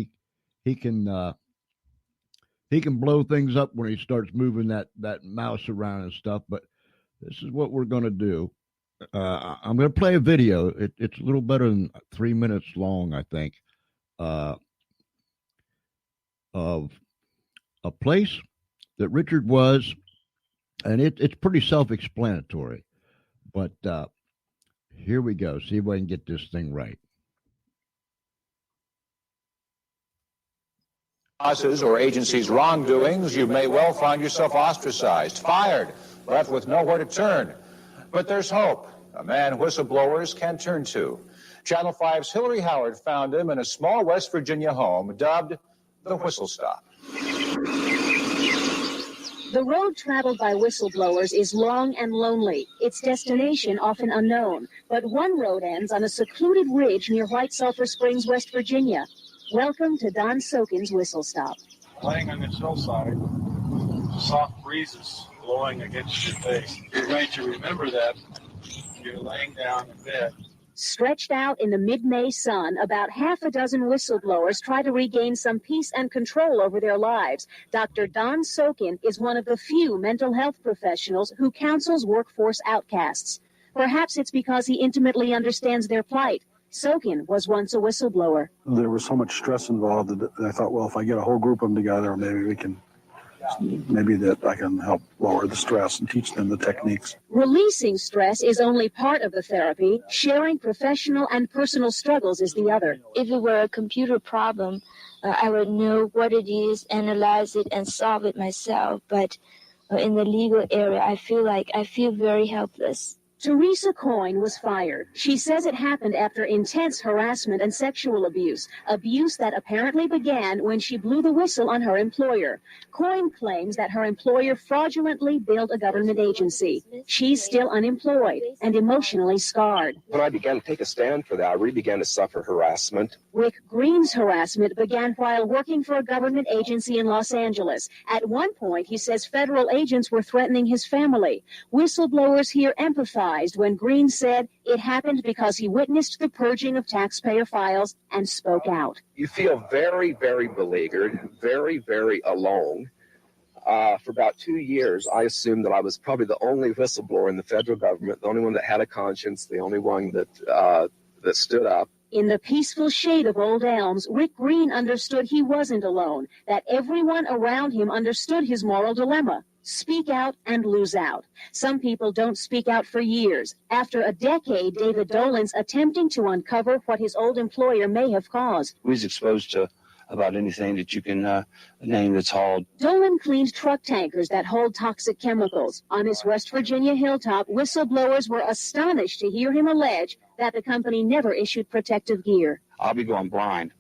he can blow things up when he starts moving that mouse around and stuff. But this is what we're going to do. I'm going to play a video. It's a little better than 3 minutes long, I think, of a place that Richard was, and it's pretty self-explanatory. But here we go. See if I can get this thing right. Bosses or agencies' wrongdoings, you may well find yourself ostracized, fired, left with nowhere to turn. But there's hope. A man whistleblowers can turn to. Channel 5's Hillary Howard found him in a small West Virginia home dubbed the Whistle Stop. The road traveled by whistleblowers is long and lonely, its destination often unknown. But one road ends on a secluded ridge near White Sulphur Springs, West Virginia. Welcome to Don Sokin's Whistle Stop. Laying on this hillside, soft breezes blowing against your face. You're going to remember that you're laying down in bed. Stretched out in the mid-May sun, about half a dozen whistleblowers try to regain some peace and control over their lives. Dr. Don Sokin is one of the few mental health professionals who counsels workforce outcasts. Perhaps it's because he intimately understands their plight. Sokin was once a whistleblower. There was so much stress involved that I thought, well, if I get a whole group of them together, maybe we can maybe that I can help lower the stress and teach them the techniques. Releasing stress is only part of the therapy. Sharing professional and personal struggles is the other. If it were a computer problem, I would know what it is, analyze it, and solve it myself. But in the legal area, I feel very helpless. Teresa Coyne was fired. She says it happened after intense harassment and sexual abuse that apparently began when she blew the whistle on her employer. Coyne claims that her employer fraudulently billed a government agency. She's still unemployed and emotionally scarred. When I began to take a stand for that, I really began to suffer harassment. Rick Green's harassment began while working for a government agency in Los Angeles. At one point, he says federal agents were threatening his family. Whistleblowers here empathized when Green said it happened because he witnessed the purging of taxpayer files and spoke out. You feel very, very beleaguered, very, very alone. For about 2 years, I assumed that I was probably the only whistleblower in the federal government, the only one that had a conscience, the only one that stood up. In the peaceful shade of old elms, Rick Green understood he wasn't alone, that everyone around him understood his moral dilemma. Speak out and lose out. Some people don't speak out for years. After a decade, David Dolan's attempting to uncover what his old employer may have caused. We was exposed to about anything that you can name that's hauled. Dolan cleaned truck tankers that hold toxic chemicals. On his West Virginia hilltop, whistleblowers were astonished to hear him allege that the company never issued protective gear. I'll be going blind.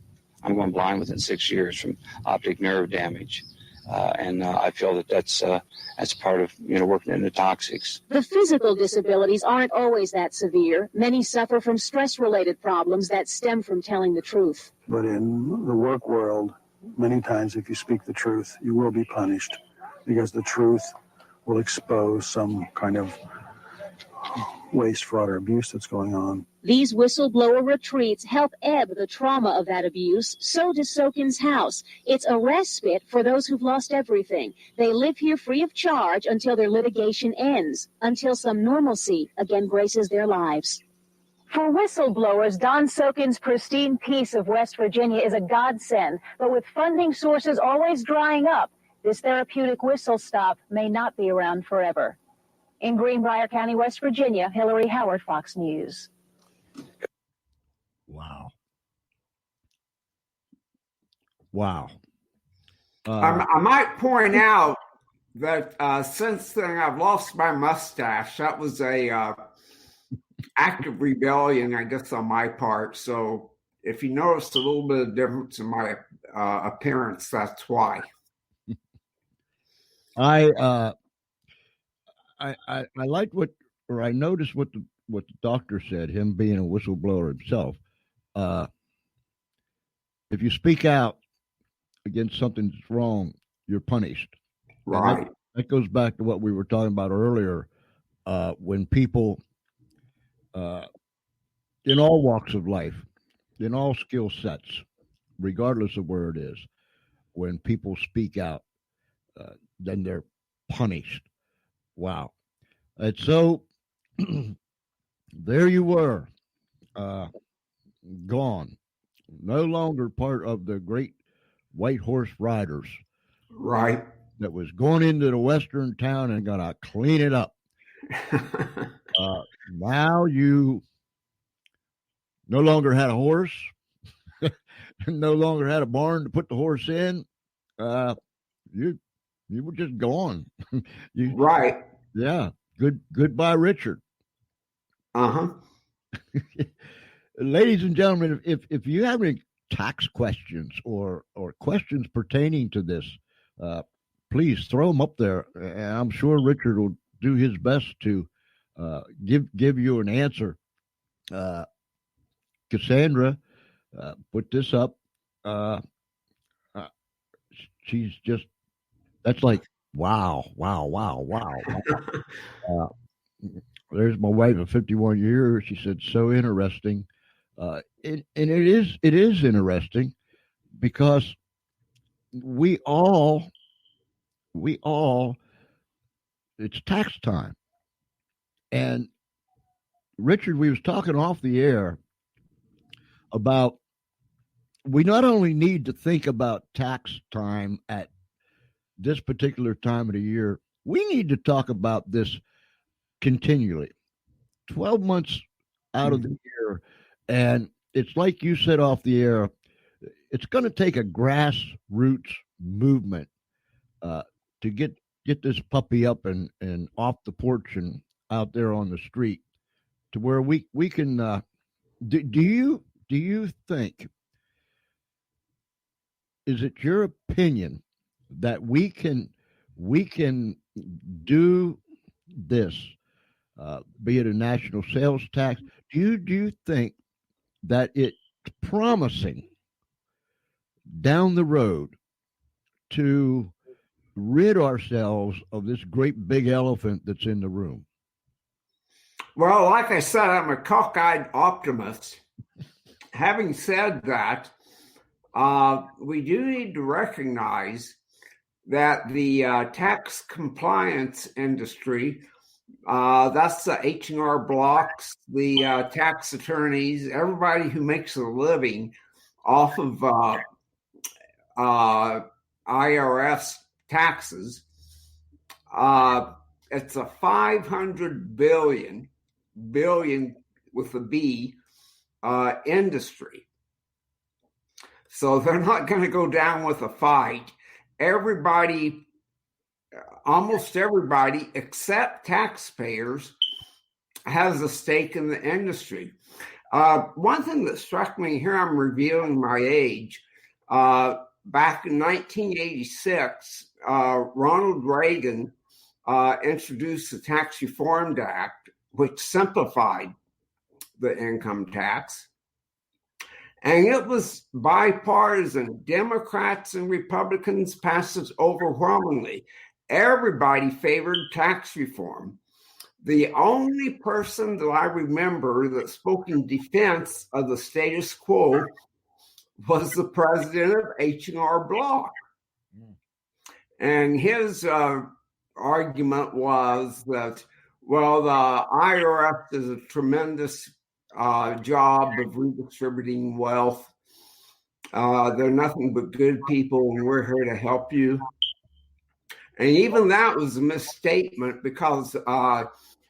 I'm going blind within 6 years from optic nerve damage. And I feel that that's part of, working in the toxics. The physical disabilities aren't always that severe. Many suffer from stress-related problems that stem from telling the truth. But in the work world, many times if you speak the truth, you will be punished because the truth will expose some kind of waste, fraud, or abuse that's going on. These whistleblower retreats help ebb the trauma of that abuse. So does Sokin's house. It's a respite for those who've lost everything. They live here free of charge until their litigation ends, until some normalcy again graces their lives. For whistleblowers, Don Sokin's pristine piece of West Virginia is a godsend, but with funding sources always drying up, this therapeutic whistle stop may not be around forever. In Greenbrier County, West Virginia, Hillary Howard, Fox News. Wow. Wow. I might point out that since then I've lost my mustache. That was a act of rebellion, I guess, on my part. So if you noticed a little bit of difference in my appearance, that's why. I liked I noticed what the doctor said, him being a whistleblower himself. If you speak out against something that's wrong, you're punished. Right. That goes back to what we were talking about earlier, when people, in all walks of life, in all skill sets, regardless of where it is, when people speak out, then they're punished. Wow. And so there you were, gone, no longer part of the great white horse riders. Right. That was going into the western town and going to clean it up. Now you no longer had a horse, no longer had a barn to put the horse in. You were just gone. Right. Yeah. Goodbye, Richard. Uh-huh. Ladies and gentlemen, if you have any tax questions or questions pertaining to this, please throw them up there. And I'm sure Richard will do his best to give you an answer. Cassandra put this up. She's just, that's like, wow. There's my wife of 51 years. She said, so interesting. And it is interesting because we all, it's tax time. And Richard, we was talking off the air about, we not only need to think about tax time at this particular time of the year, we need to talk about this continually. 12 months out of the year, and it's like you said off the air, it's going to take a grassroots movement to get this puppy up and off the porch and out there on the street to where we can do you think, is it your opinion that we can do this, be it a national sales tax? Do you think that it's promising down the road to rid ourselves of this great big elephant that's in the room? Well, like I said, I'm a cockeyed optimist. Having said that, we do need to recognize that the tax compliance industry, that's the H&R Blocks, the tax attorneys, everybody who makes a living off of IRS taxes, it's a 500 billion with a B industry. So they're not going to go down with a fight. Everybody, almost everybody except taxpayers, has a stake in the industry. One thing that struck me here, I'm revealing my age. Back in 1986, Ronald Reagan introduced the Tax Reform Act, which simplified the income tax. And it was bipartisan. Democrats and Republicans passed it overwhelmingly. Everybody favored tax reform. The only person that I remember that spoke in defense of the status quo was the president of H&R Block. And his argument was that, well, the IRS does a tremendous job of redistributing wealth. They're nothing but good people, and we're here to help you. And even that was a misstatement because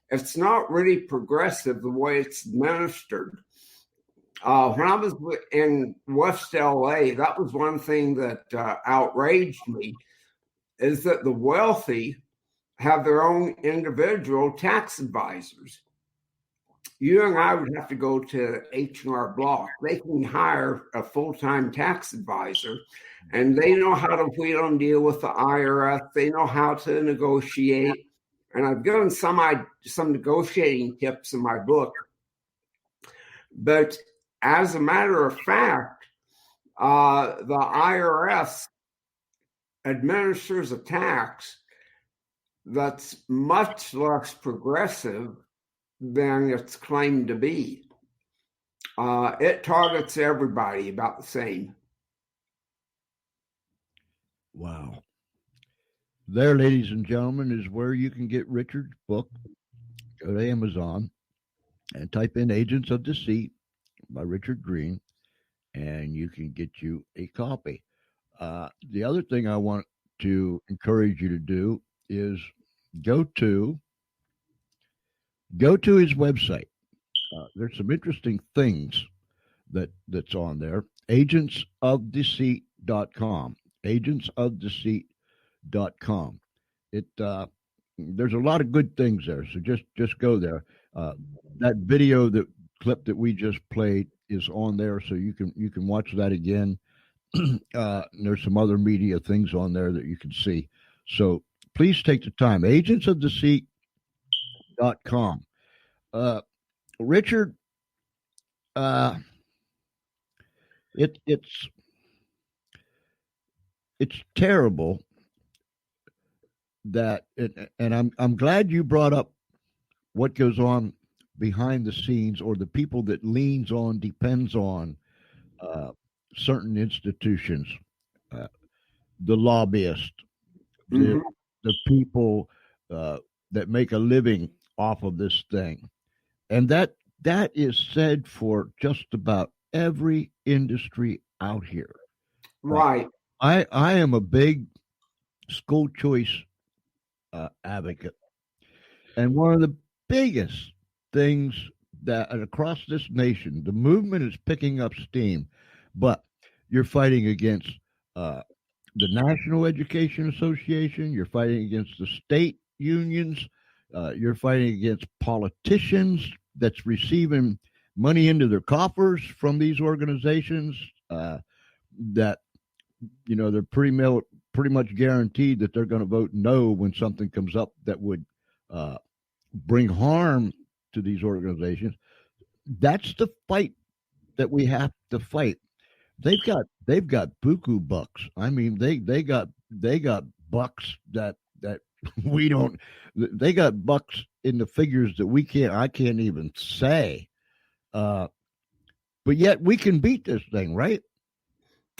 it's not really progressive the way it's administered. When I was in West LA, that was one thing that outraged me, is that the wealthy have their own individual tax advisors. You and I would have to go to H&R Block. They can hire a full-time tax advisor, and they know how to wheel and deal with the IRS. They know how to negotiate. And I've given some negotiating tips in my book. But as a matter of fact, the IRS administers a tax that's much less progressive than it's claimed to be. It targets everybody about the same. Wow. There, ladies and gentlemen, is where you can get Richard's book. Go to Amazon and type in Agents of Deceit by Richard Green, and you can get you a copy. The other thing I want to encourage you to do is go to his website. There's some interesting things that's on there. agentsofdeceit.com. agentsofdeceit.com. There's a lot of good things there, so just go there. That video clip that we just played is on there, so you can watch that again. There's some other media things on there that you can see. So please take the time. agentsofdeceit.com. Richard, it's terrible that, and I'm glad you brought up what goes on behind the scenes, or the people that depends on certain institutions, the lobbyists, the people that make a living off of this thing. And that is said for just about every industry out here. Right. I am a big school choice advocate. And one of the biggest things that across this nation, the movement is picking up steam, but you're fighting against the National Education Association, you're fighting against the state unions, you're fighting against politicians that's receiving money into their coffers from these organizations that they're pretty much guaranteed that they're going to vote no when something comes up that would bring harm to these organizations. That's the fight that we have to fight. They've got buku bucks. I mean, they got bucks that we don't. They got bucks in the figures that I can't even say. But yet we can beat this thing, right?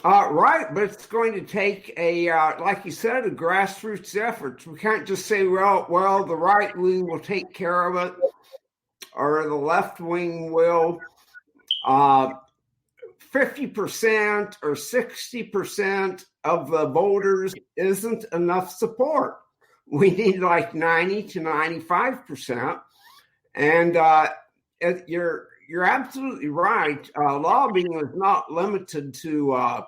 Right, but it's going to take like you said, a grassroots effort. We can't just say, well, the right wing will take care of it, or the left wing will. 50% or 60% of the voters isn't enough support. We need like 90 to 95%. And you're absolutely right. Lobbying is not limited to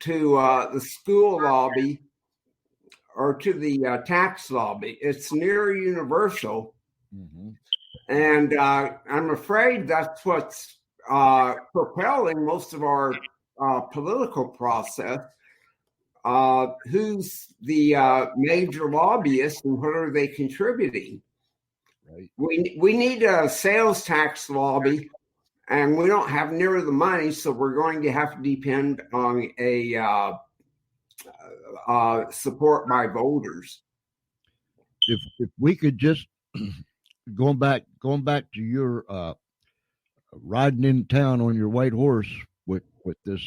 the school lobby or to the tax lobby. It's near universal. Mm-hmm. And I'm afraid that's what's propelling most of our political process. Who's the major lobbyist and what are they contributing? Right. We need a sales tax lobby, and we don't have near the money, so we're going to have to depend on a support by voters. If we could just going back to your riding in town on your white horse with this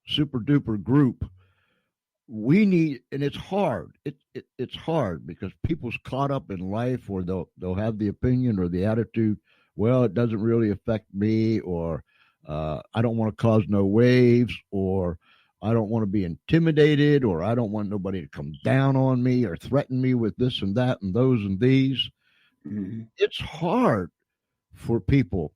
super duper group, we need, and it's hard. It's hard because people's caught up in life, or they'll have the opinion or the attitude, well, it doesn't really affect me, or I don't want to cause no waves, or I don't want to be intimidated, or I don't want nobody to come down on me or threaten me with this and that and those and these. Mm-hmm. It's hard for people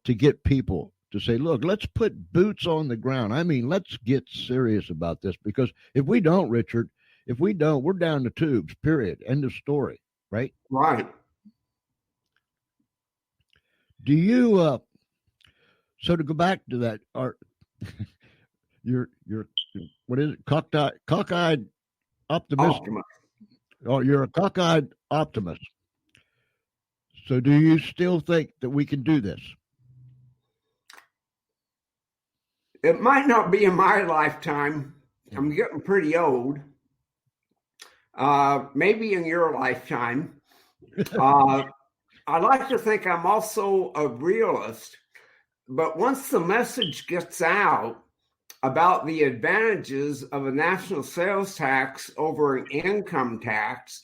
to get people to say, look, let's put boots on the ground. I mean, let's get serious about this, because if we don't, Richard, we're down the tubes, period. End of story. Right? Right. Do you, so to go back to that, you're what is it? Cockeyed optimist. Oh, you're a cockeyed optimist. So do you still think that we can do this? It might not be in my lifetime. I'm getting pretty old. Maybe in your lifetime. I like to think I'm also a realist. But once the message gets out about the advantages of a national sales tax over an income tax,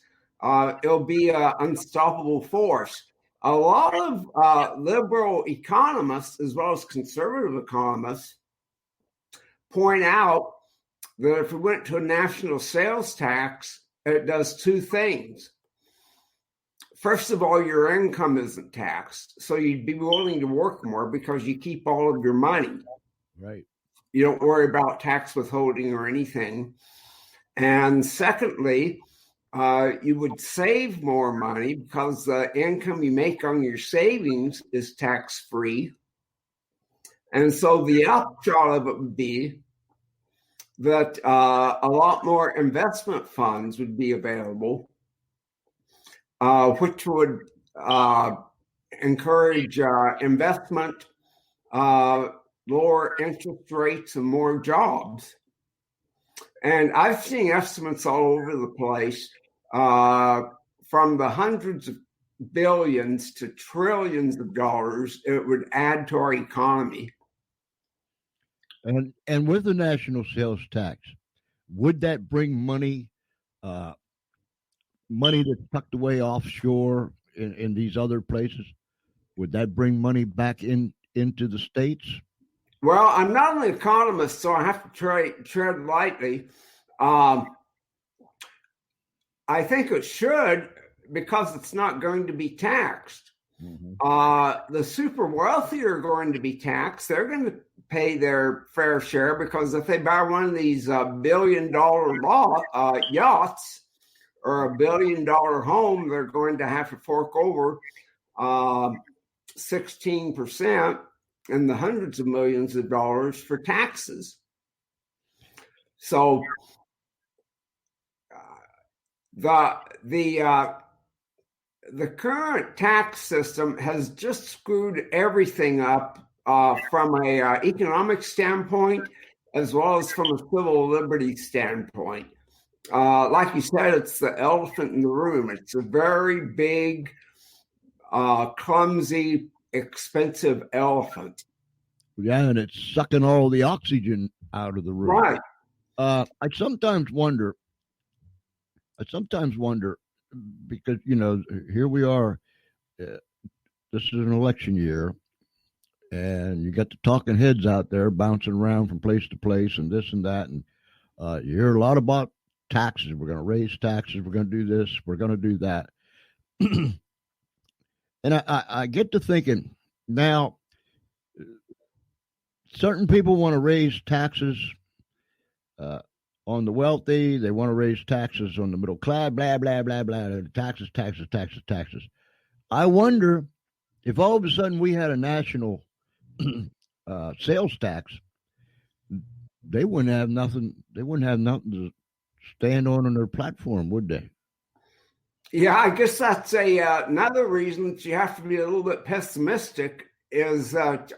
it'll be an unstoppable force. A lot of liberal economists, as well as conservative economists, point out that if we went to a national sales tax, it does two things. First of all, your income isn't taxed, so you'd be willing to work more because you keep all of your money. Right. You don't worry about tax withholding or anything. And secondly, you would save more money because the income you make on your savings is tax-free. And so the upshot of it would be that a lot more investment funds would be available, which would encourage investment, lower interest rates, and more jobs. And I've seen estimates all over the place, from the hundreds of billions to trillions of dollars it would add to our economy. And with the national sales tax, would that bring money that's tucked away offshore in these other places? Would that bring money back into the states? Well, I'm not an economist, so I have to tread lightly. I think it should, because it's not going to be taxed. The super wealthy are going to be taxed. They're going to pay their fair share, because if they buy one of these $1 billion yachts or $1 billion home, they're going to have to fork over 16% and the hundreds of millions of dollars for taxes. So the current tax system has just screwed everything up from a economic standpoint, as well as from a civil liberty standpoint. Like you said, it's the elephant in the room. It's a very big, clumsy, expensive elephant. Yeah, and it's sucking all the oxygen out of the room. Right. I sometimes wonder, because, you know, here we are. This is an election year, and you got the talking heads out there bouncing around from place to place and this and that. And you hear a lot about taxes. We're going to raise taxes. We're going to do this. We're going to do that. And I get to thinking now, certain people want to raise taxes on the wealthy. They want to raise taxes on the middle class, blah, blah, blah, blah. Taxes. I wonder if all of a sudden we had a national sales tax, they wouldn't have nothing. They wouldn't have nothing to stand on their platform, would they? Yeah, I guess that's another reason that you have to be a little bit pessimistic, is that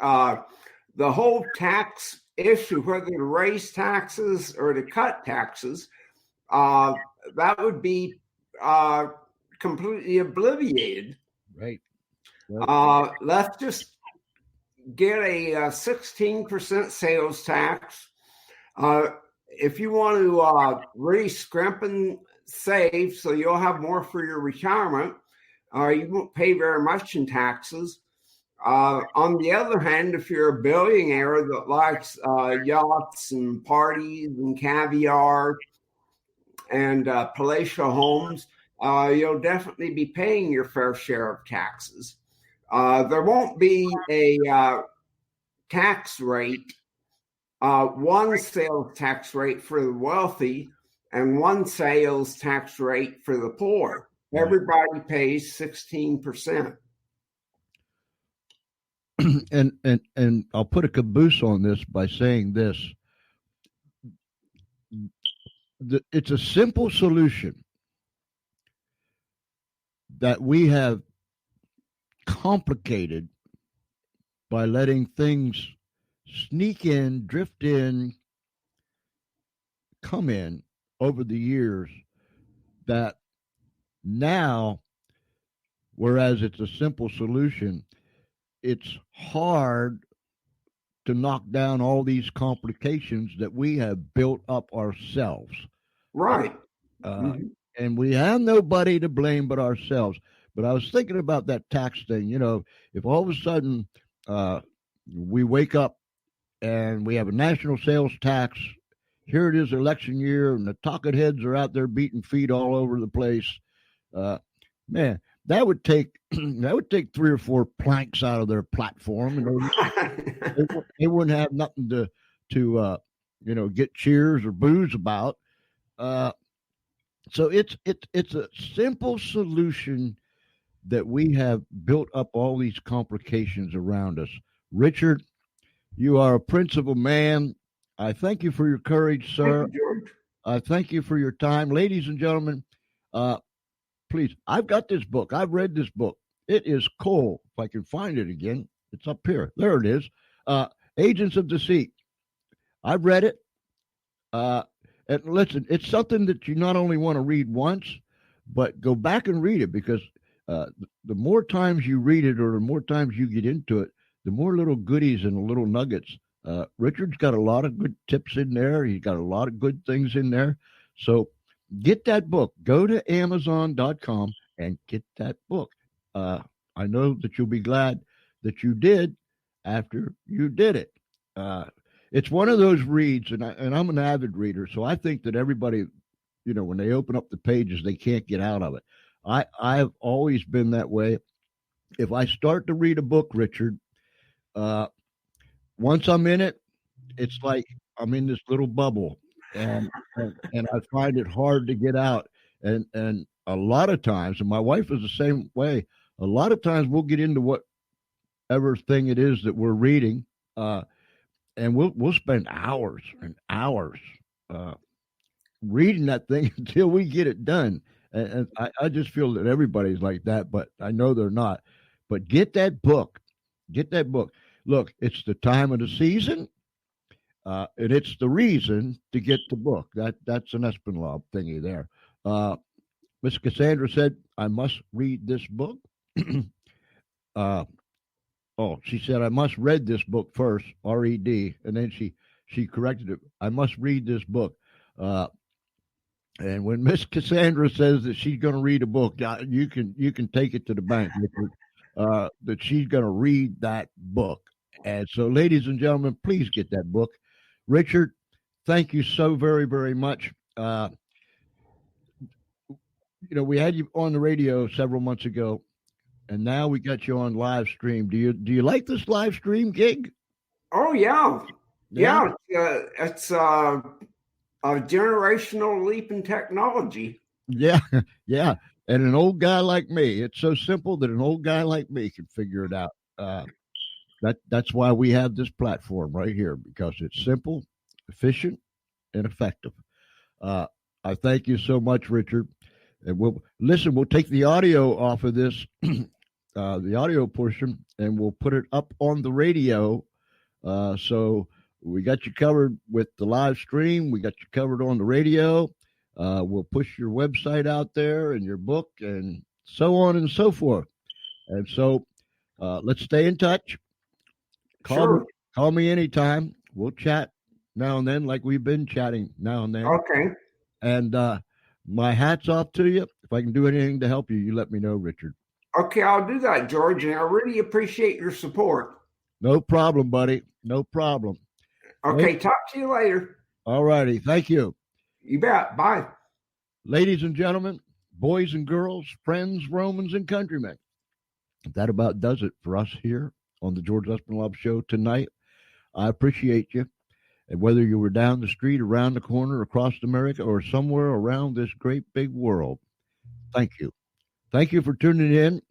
the whole tax issue, whether to raise taxes or to cut taxes, that would be completely obliterated. Right. Let's just get a 16% sales tax. If you want to really scrimp and save so you'll have more for your retirement, you won't pay very much in taxes. On the other hand, if you're a billionaire that likes yachts and parties and caviar and palatial homes, you'll definitely be paying your fair share of taxes. There won't be a tax rate, one sales tax rate for the wealthy and one sales tax rate for the poor. Everybody pays 16%. And I'll put a caboose on this by saying this. It's a simple solution that we have complicated by letting things sneak in, drift in, come in over the years, that now, whereas it's a simple solution, it's hard to knock down all these complications that we have built up ourselves. Right. And we have nobody to blame but ourselves. But I was thinking about that tax thing. You know, if all of a sudden we wake up and we have a national sales tax, here it is election year, and the talking heads are out there beating feet all over the place. Man, that would take 3 or 4 planks out of their platform, and they wouldn't have nothing to get cheers or boos about. So it's a simple solution that we have built up all these complications around us. Richard, you are a principled man. I thank you for your courage, sir. Thank you, George. I thank you for your time. Ladies and gentlemen, please, I've got this book. I've read this book. It is cool. If I can find it again, it's up here. There it is. Agents of Deceit. I've read it. And listen, it's something that you not only want to read once, but go back and read it, because the more times you read it or the more times you get into it, the more little goodies and little nuggets. Richard's got a lot of good tips in there. He's got a lot of good things in there. So get that book. Go to Amazon.com and get that book. I know that you'll be glad that you did after you did it. it's one of those reads, and I'm an avid reader, so I think that everybody, when they open up the pages, they can't get out of it. I've always been that way. If I start to read a book, Richard, once I'm in it, it's like I'm in this little bubble, and I find it hard to get out. And a lot of times, and my wife is the same way. A lot of times, we'll get into whatever thing it is that we're reading, and we'll spend hours and hours reading that thing until we get it done. And I just feel that everybody's like that, but I know they're not. But get that book. Get that book. Look, it's the time of the season, and it's the reason to get the book. That's an Espenlaub thingy there. Miss Cassandra said, I must read this book. She said, I must read this book first, R-E-D, and then she corrected it. I must read this book. And when Miss Cassandra says that she's going to read a book, you can take it to the bank, Richard, that she's going to read that book. And so, ladies and gentlemen, please get that book. Richard, thank you so very, very much. We had you on the radio several months ago, and now we got you on live stream. Do you like this live stream gig? Oh yeah. It's a generational leap in technology. Yeah, yeah. And an old guy like me, it's so simple that an old guy like me can figure it out. That's why we have this platform right here, because it's simple, efficient, and effective. I thank you so much, Richard. And we'll take the audio off of this, the audio portion, and we'll put it up on the radio. So we got you covered with the live stream. We got you covered on the radio. We'll push your website out there and your book and so on and so forth. And so let's stay in touch. Call me anytime. We'll chat now and then like we've been chatting now and then. Okay. And my hat's off to you. If I can do anything to help you, you let me know, Richard. Okay, I'll do that, George, and I really appreciate your support. No problem, buddy. No problem. Okay, talk to you later. All righty. Thank you. You bet. Bye. Ladies and gentlemen, boys and girls, friends, Romans, and countrymen, that about does it for us here on the George Espenlaub Show tonight. I appreciate you. And whether you were down the street, around the corner, across America, or somewhere around this great big world, thank you. Thank you for tuning in.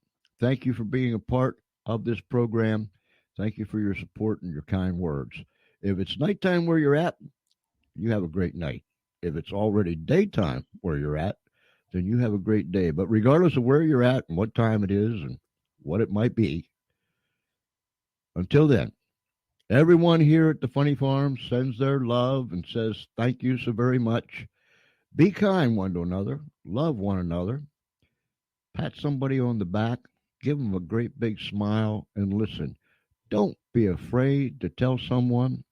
Thank you for being a part of this program. Thank you for your support and your kind words. If it's nighttime where you're at, you have a great night. If it's already daytime where you're at, then you have a great day. But regardless of where you're at and what time it is and what it might be, until then, everyone here at the Funny Farm sends their love and says thank you so very much. Be kind one to another. Love one another. Pat somebody on the back. Give them a great big smile and listen. Don't be afraid to tell someone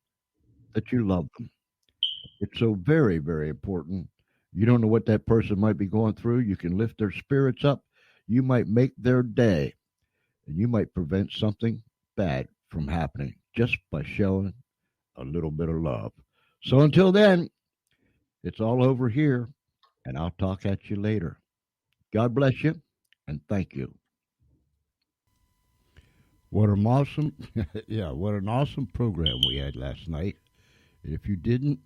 that you love them. It's so very, very important. You don't know what that person might be going through. You can lift their spirits up. You might make their day. And you might prevent something bad from happening just by showing a little bit of love. So until then, it's all over here, and I'll talk at you later. God bless you, and thank you. What an awesome, what an awesome program we had last night. If you didn't,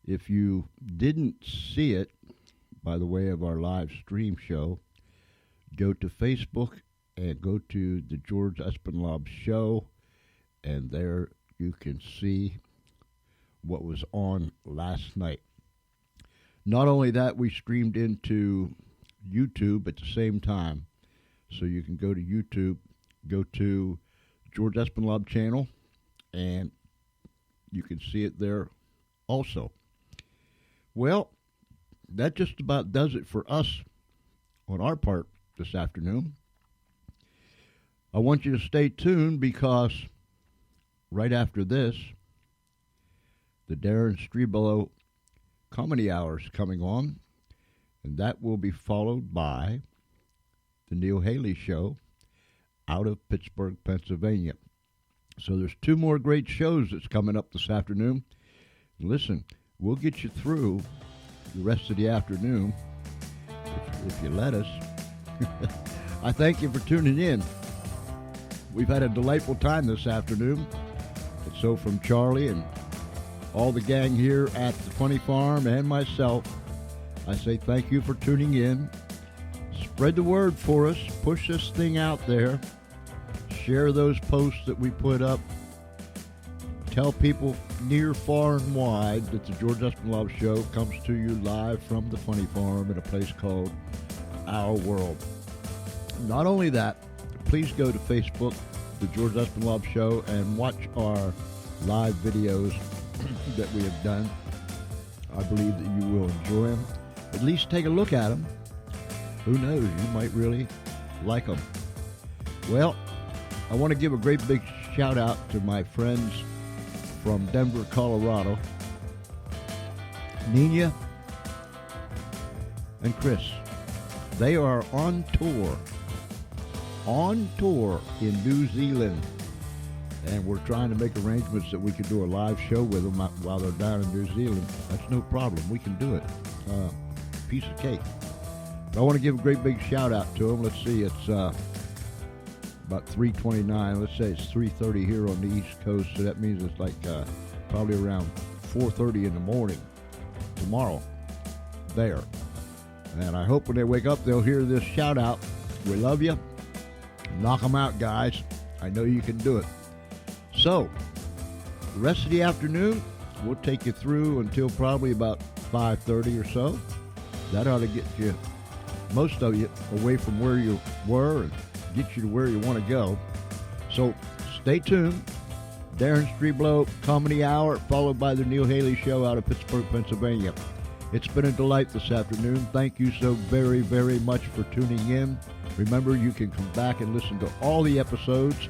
if you didn't see it by the way of our live stream show, go to Facebook and go to the George Espenlaub Show, and there you can see what was on last night. Not only that, we streamed into YouTube at the same time. So you can go to YouTube, go to George Espenlaub channel, and you can see it there also. Well, that just about does it for us on our part this afternoon. I want you to stay tuned because right after this, the Daren Streblow Comedy Hour is coming on, and that will be followed by the Neil Haley Show out of Pittsburgh, Pennsylvania. So there's 2 more great shows that's coming up this afternoon. Listen, we'll get you through the rest of the afternoon if you let us. I thank you for tuning in. We've had a delightful time this afternoon. And so from Charlie and all the gang here at the Funny Farm and myself, I say thank you for tuning in. Spread the word for us. Push this thing out there. Share those posts that we put up. Tell people near, far, and wide that the George Espenlaub Show comes to you live from the Funny Farm in a place called Our World. Not only that, please go to Facebook, the George Espenlaub Show, and watch our live videos that we have done. I believe that you will enjoy them. At least take a look at them. Who knows, you might really like them. Well, I want to give a great big shout out to my friends from Denver, Colorado, Nina and Chris. They are on tour in New Zealand, and we're trying to make arrangements that we can do a live show with them while they're down in New Zealand. That's no problem. We can do it. Piece of cake. But I want to give a great big shout out to them. Let's see, it's about 3:29. Let's say it's 3:30 here on the East Coast, so that means it's like probably around 4:30 in the morning tomorrow there. And I hope when they wake up, they'll hear this shout out. We love you. Knock them out, guys. I know you can do it. So, the rest of the afternoon, we'll take you through until probably about 5:30 or so. That ought to get you, most of you, away from where you were and get you to where you want to go. So, stay tuned. Daren Streblow Comedy Hour, followed by the Neil Haley Show out of Pittsburgh, Pennsylvania. It's been a delight this afternoon. Thank you so very, very much for tuning in. Remember, you can come back and listen to all the episodes,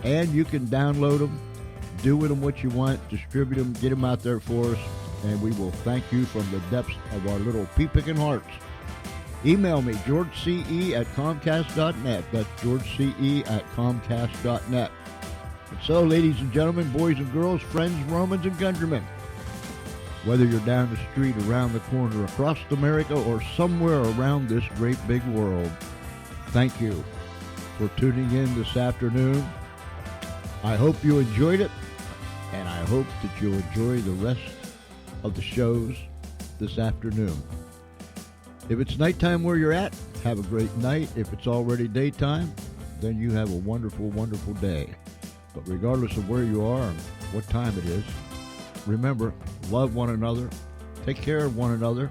and you can download them, do with them what you want, distribute them, get them out there for us, and we will thank you from the depths of our little pea-picking hearts. Email me, georgece@comcast.net. That's georgece@comcast.net. And so, ladies and gentlemen, boys and girls, friends, Romans, and countrymen, whether you're down the street, around the corner, across America, or somewhere around this great big world, thank you for tuning in this afternoon. I hope you enjoyed it, and I hope that you'll enjoy the rest of the shows this afternoon. If it's nighttime where you're at, have a great night. If it's already daytime, then you have a wonderful, wonderful day. But regardless of where you are and what time it is, remember, love one another, take care of one another,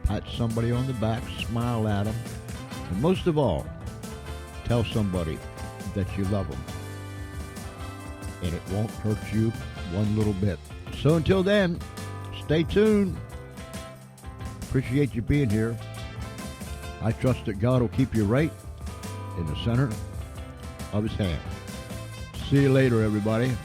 pat somebody on the back, smile at them, and most of all, tell somebody that you love them. And it won't hurt you one little bit. So until then, stay tuned. Appreciate you being here. I trust that God will keep you right in the center of His hand. See you later, everybody.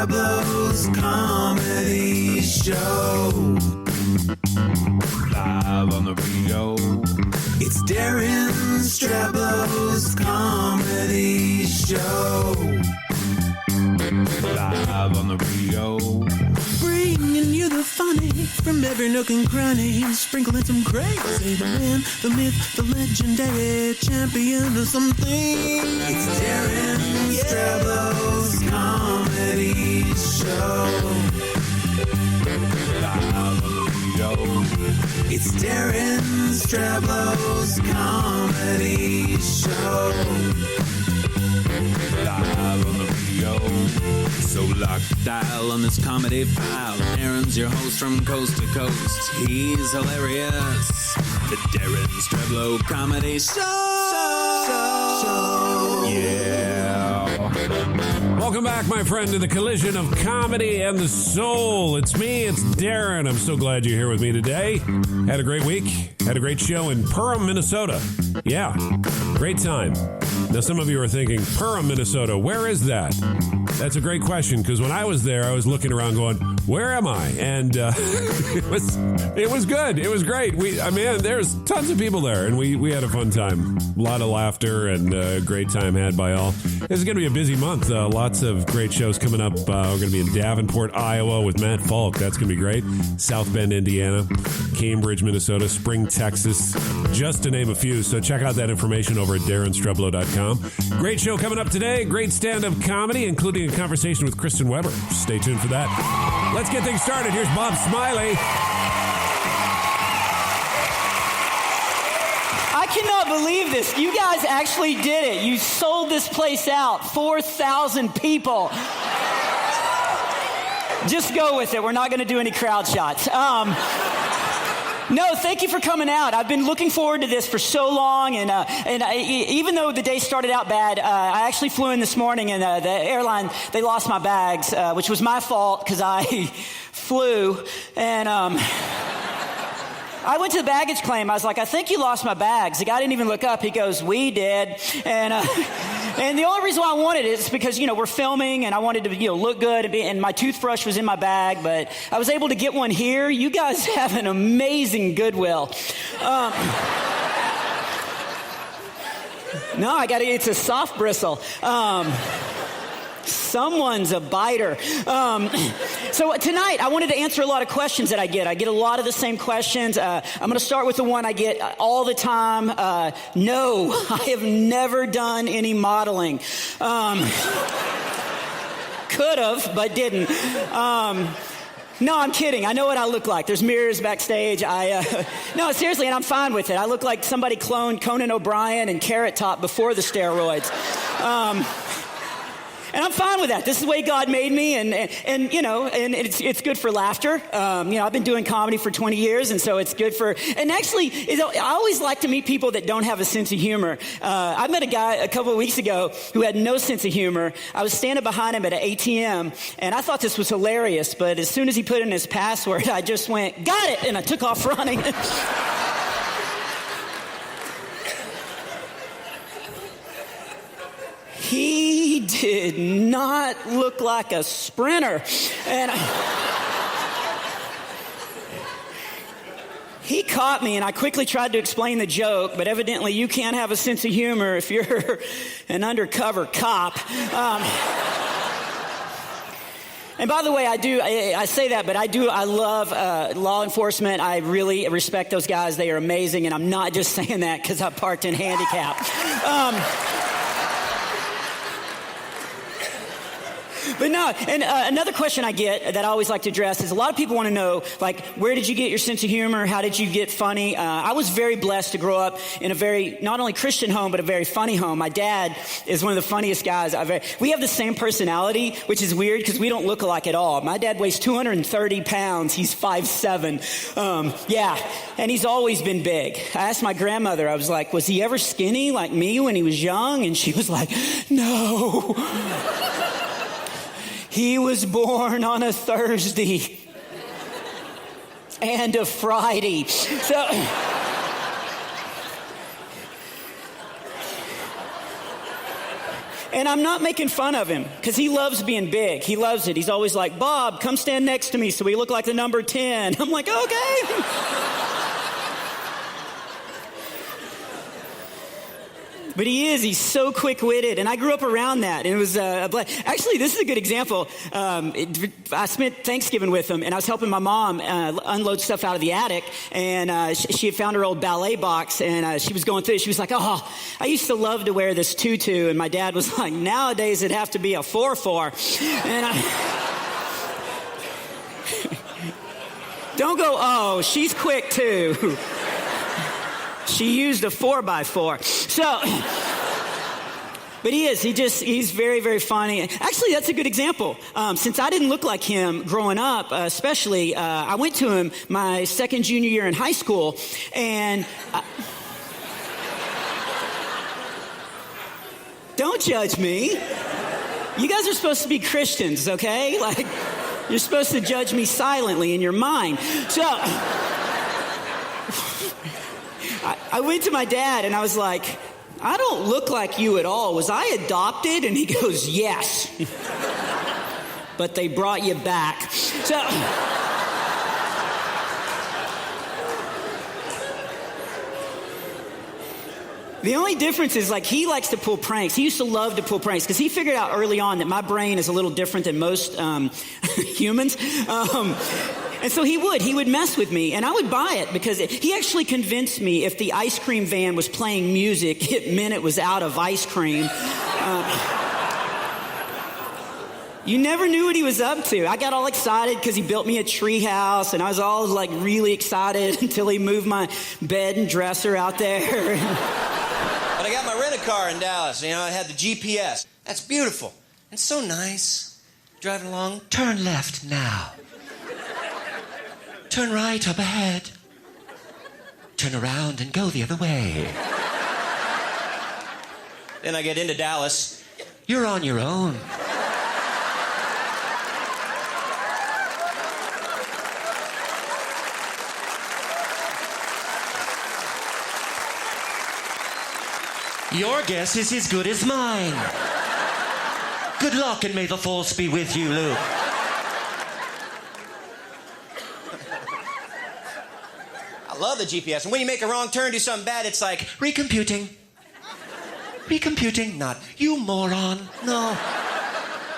Streblow's Comedy Show. Live on the radio. It's Daren Streblow's Comedy Show. Live on the radio. Bringing you the funny from every nook and cranny. Sprinkling some crazy. The man, the myth, the legendary champion of something. It's Daren Streblow's Comedy Show. Live on the radio. It's Daren Streblow's Comedy Show. Live on the radio. So lock dial on this comedy file. Darren's your host from coast to coast. He's hilarious. The Daren Streblow Comedy Show. Yeah. Welcome back, my friend, to the collision of comedy and the soul. It's me, it's Daren. I'm so glad you're here with me today. Had a great week. Had a great show in Perham, Minnesota. Yeah, great time. Now, some of you are thinking, Perham, Minnesota, where is that? That's a great question, because when I was there, I was looking around going, where am I? And it was good. It was great. There's tons of people there, and we had a fun time. A lot of laughter and a great time had by all. This is going to be a busy month. Lots of great shows coming up. We're going to be in Davenport, Iowa with Matt Falk. That's going to be great. South Bend, Indiana. Cambridge, Minnesota. Spring, Texas. Just to name a few. So check out that information over at DarenStreblow.com. Great show coming up today. Great stand-up comedy, including a conversation with Kristen Weber. Stay tuned for that. Let's get things started. Here's Bob Smiley. I cannot believe this. You guys actually did it. You sold this place out. 4,000 people. Just go with it. We're not going to do any crowd shots. No, thank you for coming out. I've been looking forward to this for so long, and even though the day started out bad, I actually flew in this morning, and the airline, they lost my bags, which was my fault because I flew, and I went to the baggage claim. I was like, I think you lost my bags. The guy didn't even look up. He goes, we did, and the only reason why I wanted it is because, we're filming and I wanted to, look good and my toothbrush was in my bag, but I was able to get one here. You guys have an amazing Goodwill. No, it's a soft bristle. Someone's a biter. So tonight, I wanted to answer a lot of questions that I get. I get a lot of the same questions. I'm going to start with the one I get all the time. No, I have never done any modeling. Could have, but didn't. No, I'm kidding. I know what I look like. There's mirrors backstage. No, seriously, and I'm fine with it. I look like somebody cloned Conan O'Brien and Carrot Top before the steroids. And I'm fine with that. This is the way God made me, and it's good for laughter. I've been doing comedy for 20 years, and so it's good for. And actually, I always like to meet people that don't have a sense of humor. I met a guy a couple of weeks ago who had no sense of humor. I was standing behind him at an ATM, and I thought this was hilarious. But as soon as he put in his password, I just went, "Got it!" and I took off running. He did not look like a sprinter. And he caught me, and I quickly tried to explain the joke, but evidently you can't have a sense of humor if you're an undercover cop. And by the way, I say that, but I love law enforcement. I really respect those guys. They are amazing, and I'm not just saying that because I parked in handicap. But no, and another question I get that I always like to address is a lot of people want to know, like, where did you get your sense of humor? How did you get funny? I was very blessed to grow up in a very, not only Christian home, but a very funny home. My dad is one of the funniest guys I've ever. We have the same personality, which is weird because we don't look alike at all. My dad weighs 230 pounds. He's 5'7". Yeah, and he's always been big. I asked my grandmother, I was like, was he ever skinny like me when he was young? And she was like, no. He was born on a Thursday and a Friday. So And I'm not making fun of him because he loves being big. He loves it. He's always like, Bob, come stand next to me so we look like the number 10. I'm like, okay. But he's so quick-witted, and I grew up around that, and it was actually, this is a good example. I spent Thanksgiving with him, and I was helping my mom unload stuff out of the attic, and she had found her old ballet box, and she was going through it. She was like, oh, I used to love to wear this tutu, and my dad was like, nowadays it'd have to be a 4-4. And don't go, oh, she's quick too. She used a 4x4. So, but he's very, very funny. Actually, that's a good example. Since I didn't look like him growing up, especially, I went to him my second junior year in high school, and don't judge me. You guys are supposed to be Christians, okay? Like, you're supposed to judge me silently in your mind. So I went to my dad and I was like, I don't look like you at all. Was I adopted? And he goes, yes. But they brought you back. So the only difference is, like, he likes to pull pranks. He used to love to pull pranks because he figured out early on that my brain is a little different than most humans. And so he would mess with me, and I would buy it because he actually convinced me if the ice cream van was playing music, it meant it was out of ice cream. You never knew what he was up to. I got all excited because he built me a tree house, and I was all like really excited until he moved my bed and dresser out there. But I got my rent-a-car in Dallas. You know, I had the GPS. That's beautiful. And so nice. Driving along, turn left now. Turn right up ahead. Turn around and go the other way. Then I get into Dallas. You're on your own. Your guess is as good as mine. Good luck and may the force be with you, Luke. I love the GPS. And when you make a wrong turn, do something bad, it's like, recomputing. Recomputing. Not, you moron. No.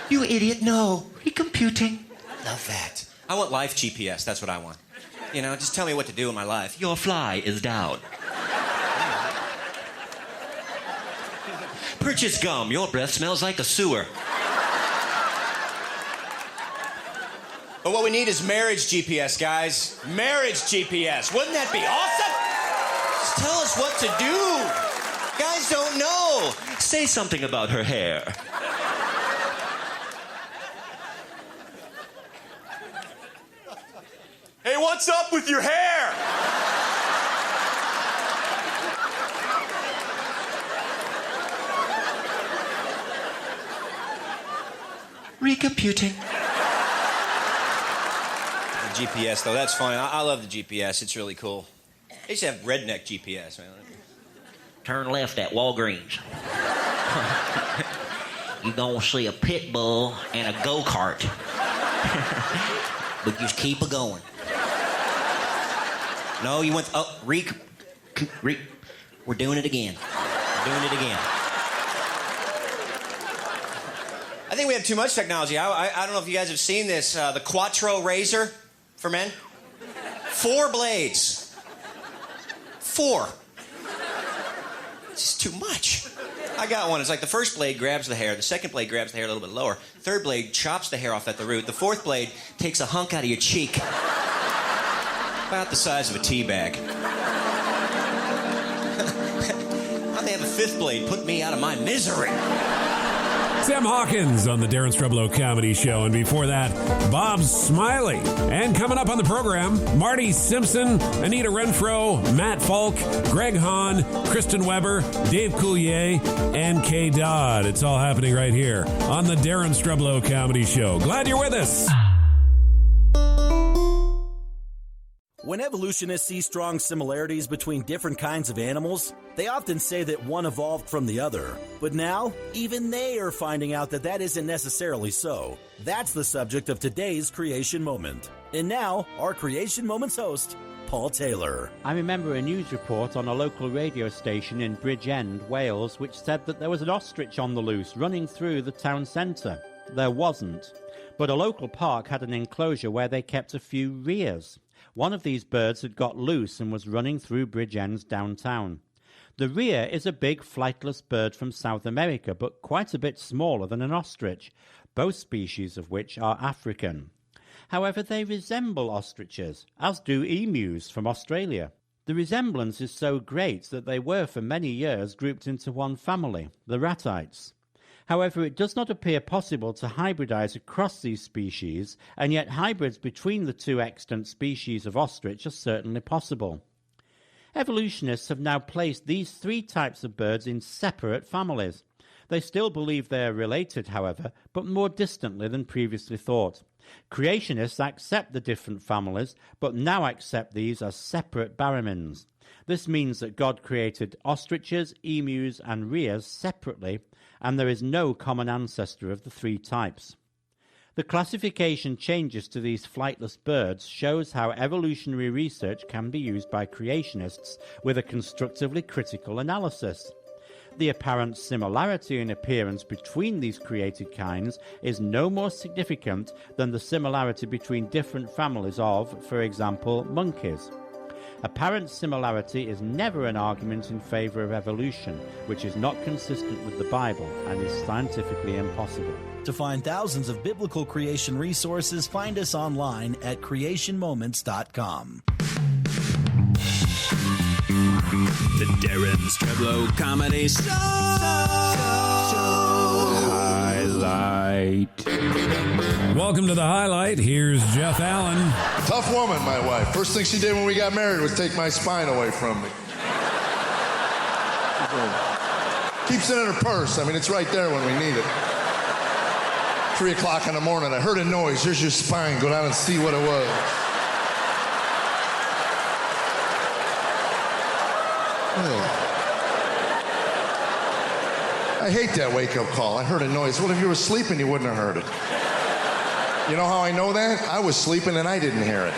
You idiot. No. Recomputing. Love that. I want life GPS. That's what I want. You know, just tell me what to do in my life. Your fly is down. Purchase gum. Your breath smells like a sewer. But what we need is marriage GPS, guys. Marriage GPS. Wouldn't that be awesome? Just tell us what to do. Guys don't know. Say something about her hair. Hey, what's up with your hair? Recomputing. The GPS, though, that's fine. I love the GPS. It's really cool. They used to have redneck GPS, man. Turn left at Walgreens. You're going to see a pit bull and a go-kart. But just keep it going. No, you went... Oh, we're doing it again. We're doing it again. I think we have too much technology. I don't know if you guys have seen this. The Quattro razor for men. 4 blades. 4. It's just too much. I got one. It's like the first blade grabs the hair. The second blade grabs the hair a little bit lower. Third blade chops the hair off at the root. The fourth blade takes a hunk out of your cheek. About the size of a tea bag. How'd they have a fifth blade put me out of my misery? Sam Hawkins on the Daren Streblow Comedy Show. And before that, Bob Smiley. And coming up on the program, Marty Simpson, Anita Renfro, Matt Falk, Greg Hahn, Kristen Weber, Dave Coulier, and Kay Dodd. It's all happening right here on the Daren Streblow Comedy Show. Glad you're with us. When evolutionists see strong similarities between different kinds of animals, they often say that one evolved from the other. But now, even they are finding out that isn't necessarily so. That's the subject of today's Creation Moment. And now, our Creation Moments host, Paul Taylor. I remember a news report on a local radio station in Bridgend, Wales, which said that there was an ostrich on the loose running through the town centre. There wasn't. But a local park had an enclosure where they kept a few rheas. One of these birds had got loose and was running through Bridgend's downtown. The rhea is a big flightless bird from South America, but quite a bit smaller than an ostrich, both species of which are African. However, they resemble ostriches, as do emus from Australia. The resemblance is so great that they were for many years grouped into one family, the ratites. However, it does not appear possible to hybridize across these species, and yet hybrids between the two extant species of ostrich are certainly possible. Evolutionists have now placed these three types of birds in separate families. They still believe they are related, however, but more distantly than previously thought. Creationists accept the different families, but now accept these as separate baramins. This means that God created ostriches, emus, and rheas separately, and there is no common ancestor of the three types. The classification changes to these flightless birds shows how evolutionary research can be used by creationists with a constructively critical analysis. The apparent similarity in appearance between these created kinds is no more significant than the similarity between different families of, for example, monkeys. Apparent similarity is never an argument in favor of evolution, which is not consistent with the Bible and is scientifically impossible. To find thousands of biblical creation resources, find us online at creationmoments.com. The Daren Streblow Comedy Show. Highlight. Welcome to the highlight. Here's Jeff Allen. Tough woman, my wife. First thing she did when we got married was take my spine away from me. Keeps it in her purse. I mean, it's right there when we need it. 3 o'clock in the morning, I heard a noise. Here's your spine. Go down and see what it was. I hate that wake-up call. I heard a noise. Well, if you were sleeping, you wouldn't have heard it. You know how I know that? I was sleeping and I didn't hear it.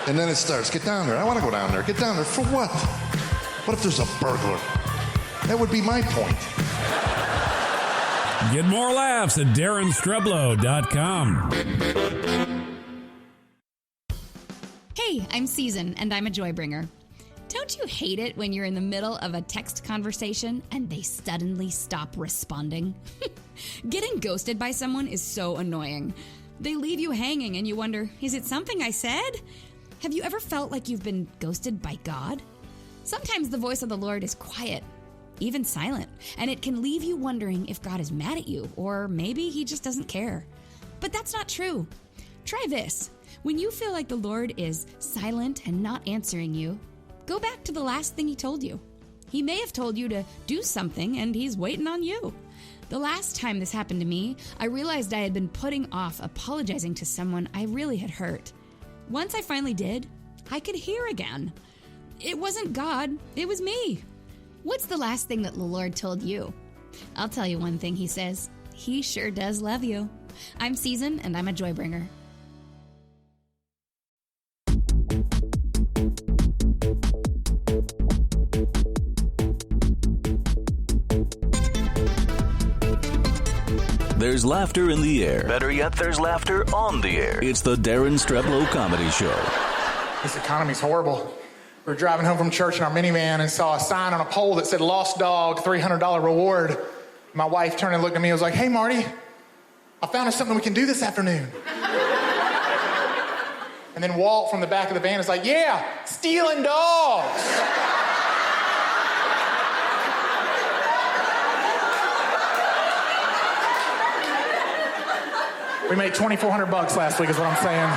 And then it starts. Get down there. I want to go down there. Get down there. For what? What if there's a burglar? That would be my point. Get more laughs at DarenStreblow.com. Hey, I'm Season, and I'm a joy bringer. Don't you hate it when you're in the middle of a text conversation and they suddenly stop responding? Getting ghosted by someone is so annoying. They leave you hanging and you wonder, is it something I said? Have you ever felt like you've been ghosted by God? Sometimes the voice of the Lord is quiet, even silent, and it can leave you wondering if God is mad at you, or maybe he just doesn't care. But that's not true. Try this. When you feel like the Lord is silent and not answering you, go back to the last thing he told you. He may have told you to do something, and he's waiting on you. The last time this happened to me, I realized I had been putting off apologizing to someone I really had hurt. Once I finally did, I could hear again. It wasn't God, it was me. What's the last thing that the Lord told you? I'll tell you one thing he says. He sure does love you. I'm Season, and I'm a joy bringer. There's laughter in the air. Better yet, there's laughter on the air. It's the Daren Streblow Comedy Show. This economy's horrible. We were driving home from church in our minivan and saw a sign on a pole that said, "Lost dog, $300 reward." My wife turned and looked at me and was like, "Hey, Marty, I found us something we can do this afternoon." And then Walt from the back of the van is like, "Yeah, stealing dogs." We made $2,400 last week is what I'm saying.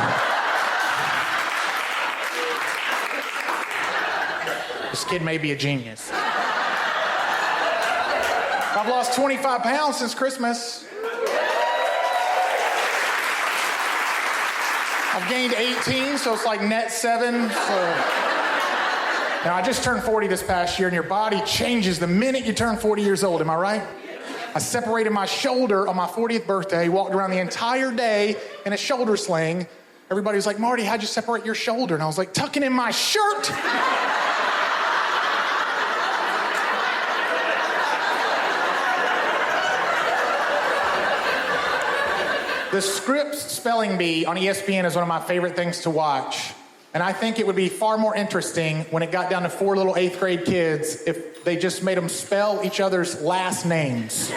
This kid may be a genius. I've lost 25 pounds since Christmas. I've gained 18, so it's like net 7. So. Now, I just turned 40 this past year, and your body changes the minute you turn 40 years old. Am I right? I separated my shoulder on my 40th birthday, walked around the entire day in a shoulder sling. Everybody was like, Marty, how'd you separate your shoulder? And I was like, tucking in my shirt. The Scripps Spelling Bee on ESPN is one of my favorite things to watch. And I think it would be far more interesting when it got down to 4 little 8th grade kids if they just made them spell each other's last names.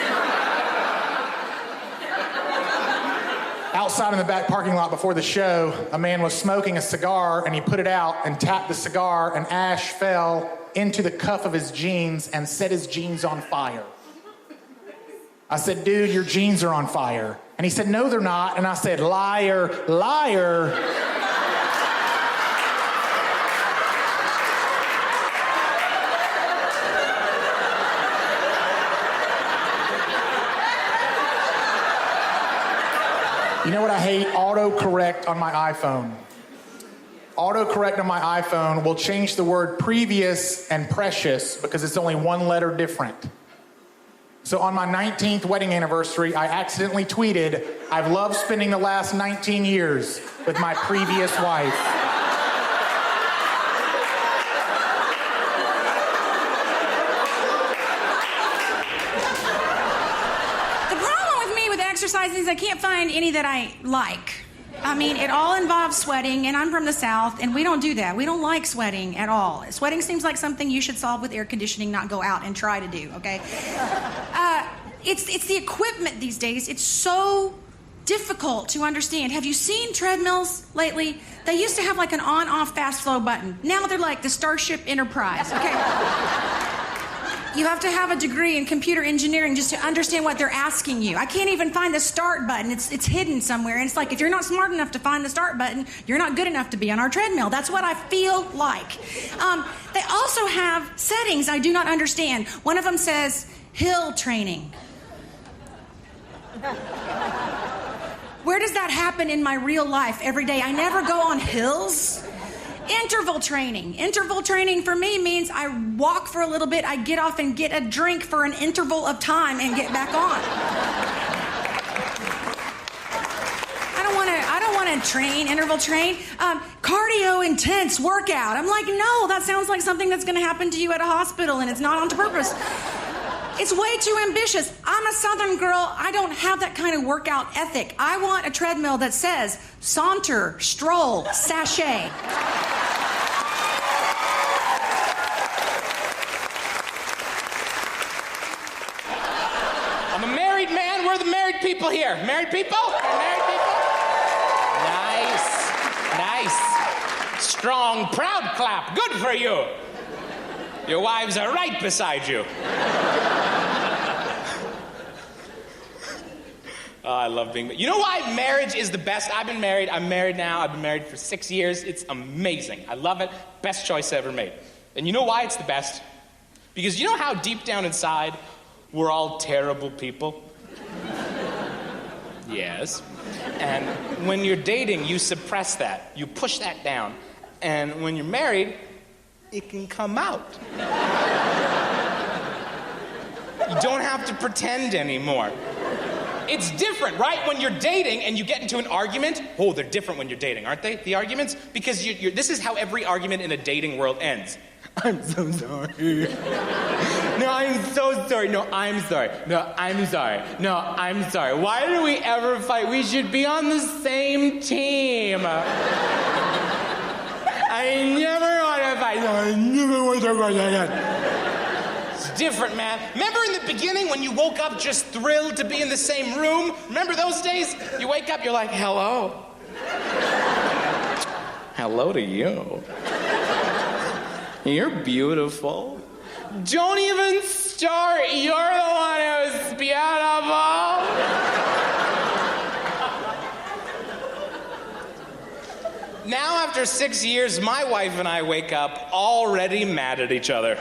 Outside in the back parking lot before the show, a man was smoking a cigar and he put it out and tapped the cigar and ash fell into the cuff of his jeans and set his jeans on fire. I said, dude, your jeans are on fire. And he said, no, they're not. And I said, liar, liar. You know what I hate? Autocorrect on my iPhone. Autocorrect on my iPhone will change the word previous and precious because it's only one letter different. So on my 19th wedding anniversary, I accidentally tweeted, I've loved spending the last 19 years with my previous wife. Exercises, I can't find any that I like. I mean, it all involves sweating, and I'm from the South, and we don't do that. We don't like sweating at all. Sweating seems like something you should solve with air conditioning, not go out and try to do, okay? It's the equipment these days. It's so difficult to understand. Have you seen treadmills lately? They used to have like an on-off fast flow button. Now they're like the Starship Enterprise, okay? You have to have a degree in computer engineering just to understand what they're asking you. I can't even find the start button. It's hidden somewhere. And it's like, if you're not smart enough to find the start button, you're not good enough to be on our treadmill. That's what I feel like. They also have settings I do not understand. One of them says, hill training. Where does that happen in my real life every day? I never go on hills. Interval training. Interval training for me means I walk for a little bit, I get off and get a drink for an interval of time and get back on. I don't want to train, interval train. Cardio intense workout. I'm like, no, that sounds like something that's going to happen to you at a hospital and it's not on purpose. It's way too ambitious. I'm a Southern girl. I don't have that kind of workout ethic. I want a treadmill that says saunter, stroll, sachet. I'm a married man. We're the married people here. Married people? Married people? Nice. Nice. Strong, proud clap. Good for you. Your wives are right beside you. Oh, I love being married. You know why marriage is the best? I've been married. I'm married now. I've been married for 6 years. It's amazing. I love it. Best choice I ever made. And you know why it's the best? Because you know how deep down inside we're all terrible people? Yes. And when you're dating, you suppress that. You push that down. And when you're married, it can come out. You don't have to pretend anymore. It's different, right? When you're dating and you get into an argument, oh, they're different when you're dating, aren't they? The arguments? Because this is how every argument in the dating world ends. I'm so sorry. No, I'm so sorry. No, I'm sorry. No, I'm sorry. No, I'm sorry. Why do we ever fight? We should be on the same team. I never want to fight. I never want to fight again. It's different, man. Remember in the beginning when you woke up just thrilled to be in the same room? Remember those days? You wake up, you're like, hello. Hello to you. You're beautiful. Don't even start. You're the one who's beautiful. Now, after 6 years, my wife and I wake up already mad at each other.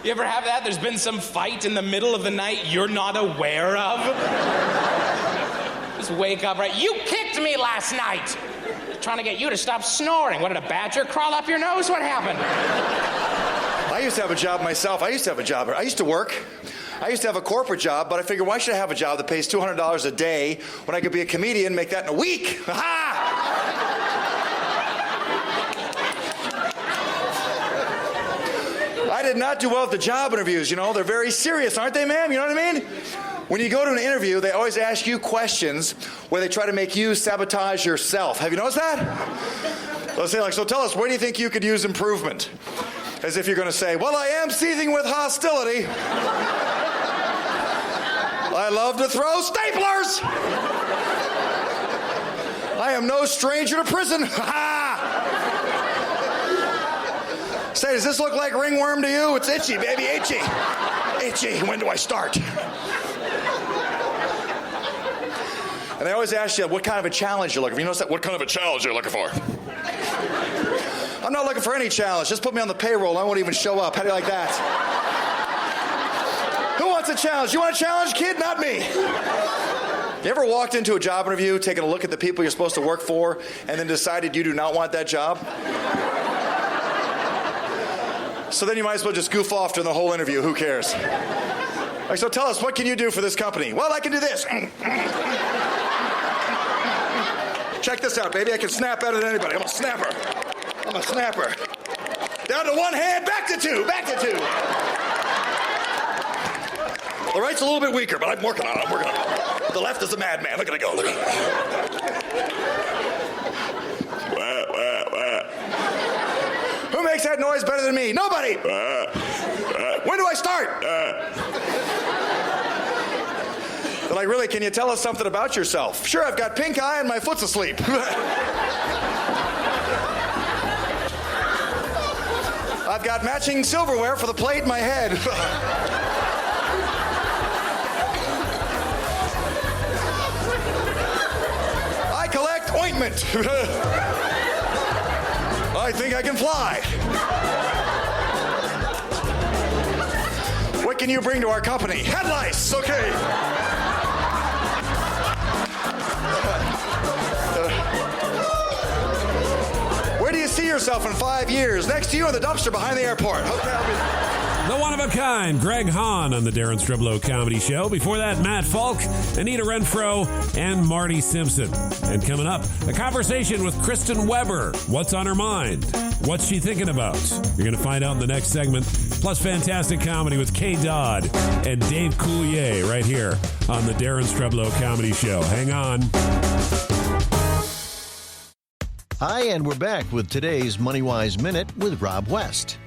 You ever have that? There's been some fight in the middle of the night you're not aware of? Just wake up right. You kicked me last night. Trying to get you to stop snoring. What, did a badger crawl up your nose? What happened? I used to have a job myself. I used to work. I used to have a corporate job, but I figured, why should I have a job that pays $200 a day when I could be a comedian and make that in a week? I did not do well at the job interviews, you know. They're very serious, aren't they, ma'am? You know what I mean? When you go to an interview, they always ask you questions where they try to make you sabotage yourself. Have you noticed that? They'll say, like, so tell us, where do you think you could use improvement? As if you're going to say, well, I am seething with hostility. I love to throw staplers. I am no stranger to prison. Say, does this look like ringworm to you? It's itchy, baby, itchy. Itchy. When do I start? And they always ask you what kind of a challenge you're looking for. You notice that? What kind of a challenge you're looking for? I'm not looking for any challenge. Just put me on the payroll. I won't even show up. How do you like that? Who wants a challenge? You want a challenge, kid? Not me. You ever walked into a job interview, taking a look at the people you're supposed to work for, and then decided you do not want that job? So then you might as well just goof off during the whole interview. Who cares? Like, so tell us, what can you do for this company? Well, I can do this. Check this out, baby. I can snap out at anybody. I'm a snapper. I'm a snapper. Down to one hand, back to two, back to two. The right's a little bit weaker, but I'm working on it. The left is a madman. Look at it go. Look at it. Who makes that noise better than me? Nobody. When do I start? They're like, really, can you tell us something about yourself? Sure, I've got pink eye and my foot's asleep. I've got matching silverware for the plate in my head. I collect ointment. I think I can fly. What can you bring to our company? Head lice, okay. Where do you see yourself in 5 years? Next to you in the dumpster behind the airport. Okay, the one-of-a-kind Greg Hahn on the Daren Streblow Comedy Show. Before that, Matt Falk, Anita Renfro, and Marty Simpson. And coming up, a conversation with Kristen Weber. What's on her mind? What's she thinking about? You're going to find out in the next segment. Plus, fantastic comedy with Kay Dodd and Dave Coulier right here on the Daren Streblow Comedy Show. Hang on. Hi, and we're back with today's MoneyWise Minute with Rob West.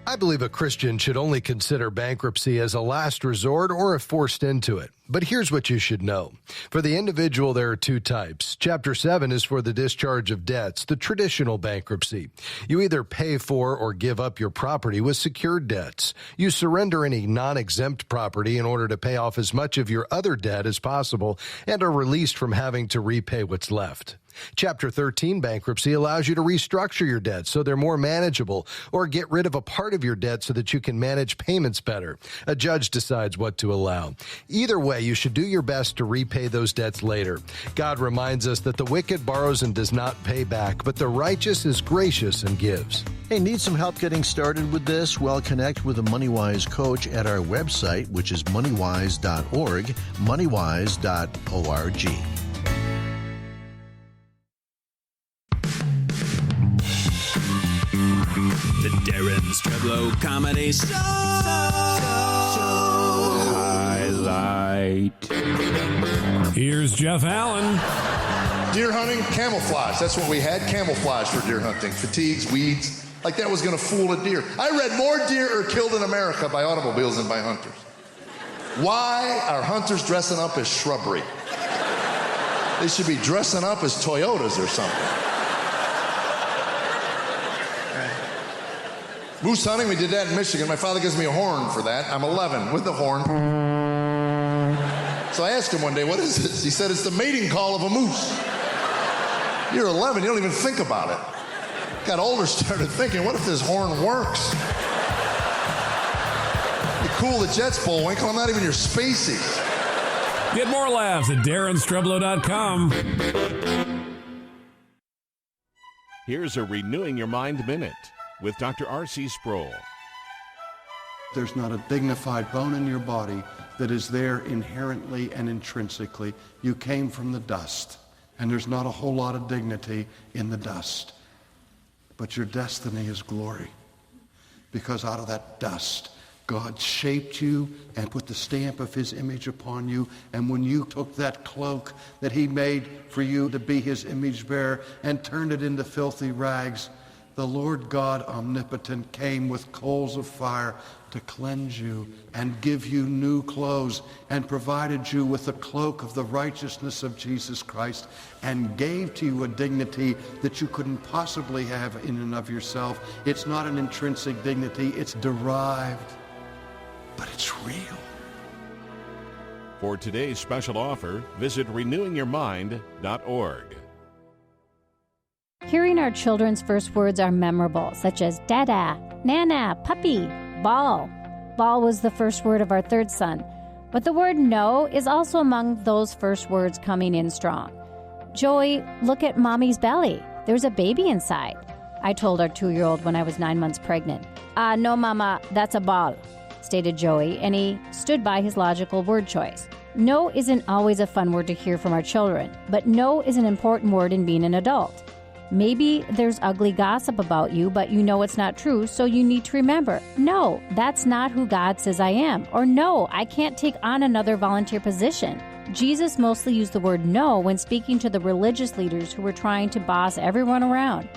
I believe a Christian should only consider bankruptcy as a last resort or if forced into it. But here's what you should know. For the individual, there are two types. Chapter 7 is for the discharge of debts, the traditional bankruptcy. You either pay for or give up your property with secured debts. You surrender any non-exempt property in order to pay off as much of your other debt as possible and are released from having to repay what's left. Chapter 13 bankruptcy allows you to restructure your debts so they're more manageable or get rid of a part of your debt so that you can manage payments better. A judge decides what to allow. Either way, you should do your best to repay those debts later. God reminds us that the wicked borrows and does not pay back, but the righteous is gracious and gives. Hey, need some help getting started with this? Well, connect with a MoneyWise coach at our website, which is moneywise.org, moneywise.org. The Daren Streblow Comedy Show. Highlight. Here's Jeff Allen. Deer hunting, camouflage. That's what we had, camouflage for deer hunting. Fatigues, weeds. Like that was going to fool a deer. I read more deer are killed in America by automobiles than by hunters. Why are hunters dressing up as shrubbery? They should be dressing up as Toyotas or something. Moose hunting, we did that in Michigan. My father gives me a horn for that. I'm 11 with the horn. So I asked him one day, what is this? He said, it's the mating call of a moose. You're 11, you don't even think about it. Got older, started thinking, what if this horn works? You cool the Jets, Bullwinkle, I'm not even your Spacey. Get more laughs at DarenStreblow.com. Here's a Renewing Your Mind Minute with Dr. R.C. Sproul. There's not a dignified bone in your body that is there inherently and intrinsically. You came from the dust, and there's not a whole lot of dignity in the dust. But your destiny is glory, because out of that dust, God shaped you and put the stamp of his image upon you. And when you took that cloak that he made for you to be his image bearer and turned it into filthy rags, the Lord God omnipotent came with coals of fire to cleanse you and give you new clothes, and provided you with the cloak of the righteousness of Jesus Christ, and gave to you a dignity that you couldn't possibly have in and of yourself. It's not an intrinsic dignity, it's derived, but it's real. For today's special offer, visit renewingyourmind.org. Hearing our children's first words are memorable, such as dada, nana, puppy, ball. Ball was the first word of our third son. But the word no is also among those first words coming in strong. Joey, look at mommy's belly. There's a baby inside, I told our 2-year-old when I was 9 months pregnant. No, mama, that's a ball, stated Joey, and he stood by his logical word choice. No isn't always a fun word to hear from our children, but no is an important word in being an adult. Maybe there's ugly gossip about you, but you know it's not true, so you need to remember, no, that's not who God says I am. Or no, I can't take on another volunteer position. Jesus mostly used the word no when speaking to the religious leaders who were trying to boss everyone around.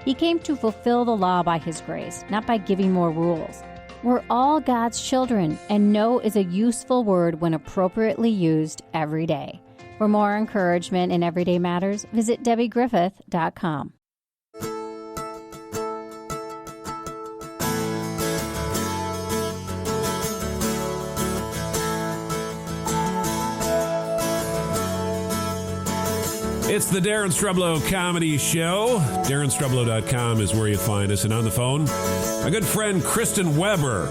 He came to fulfill the law by his grace, not by giving more rules. We're all God's children, and no is a useful word when appropriately used every day. For more encouragement in everyday matters, visit DebbieGriffith.com. It's the Daren Streblow Comedy Show. DarenStreblow.com is where you find us. And on the phone, my good friend Kristen Weber.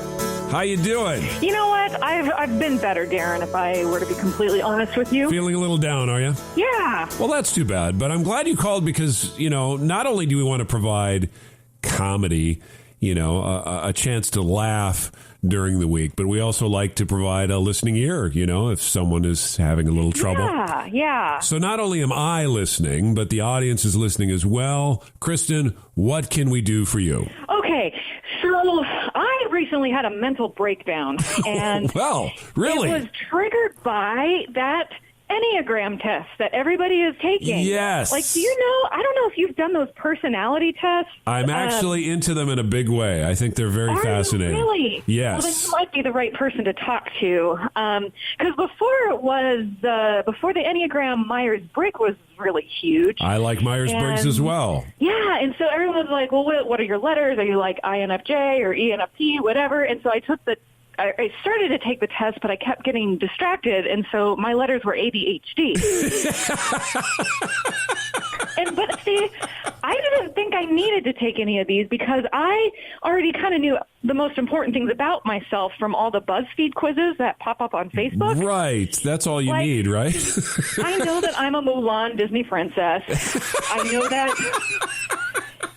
How you doing? You know what? I've been better, Daren, if I were to be completely honest with you. Feeling a little down, are you? Yeah. Well, that's too bad. But I'm glad you called because, not only do we want to provide comedy, a chance to laugh during the week, but we also like to provide a listening ear, if someone is having a little trouble. Yeah. So not only am I listening, but the audience is listening as well. Kristen, what can we do for you? Okay. So I recently had a mental breakdown, and well, really? It was triggered by that Enneagram test that everybody is taking. Yes. Like, do you know, I don't know if you've done those personality tests. I'm actually into them in a big way. I think they're very fascinating. Really? Yes. Well, then you might be the right person to talk to. Because before the Enneagram Myers-Briggs was really huge. I like Myers-Briggs as well. Yeah, and so everyone's like, well, what are your letters? Are you like INFJ or ENFP, whatever? And so I started to take the test, but I kept getting distracted, and so my letters were ADHD. But see, I didn't think I needed to take any of these because I already kind of knew the most important things about myself from all the BuzzFeed quizzes that pop up on Facebook. Right. That's all you need, right? I know that I'm a Mulan Disney princess. I know that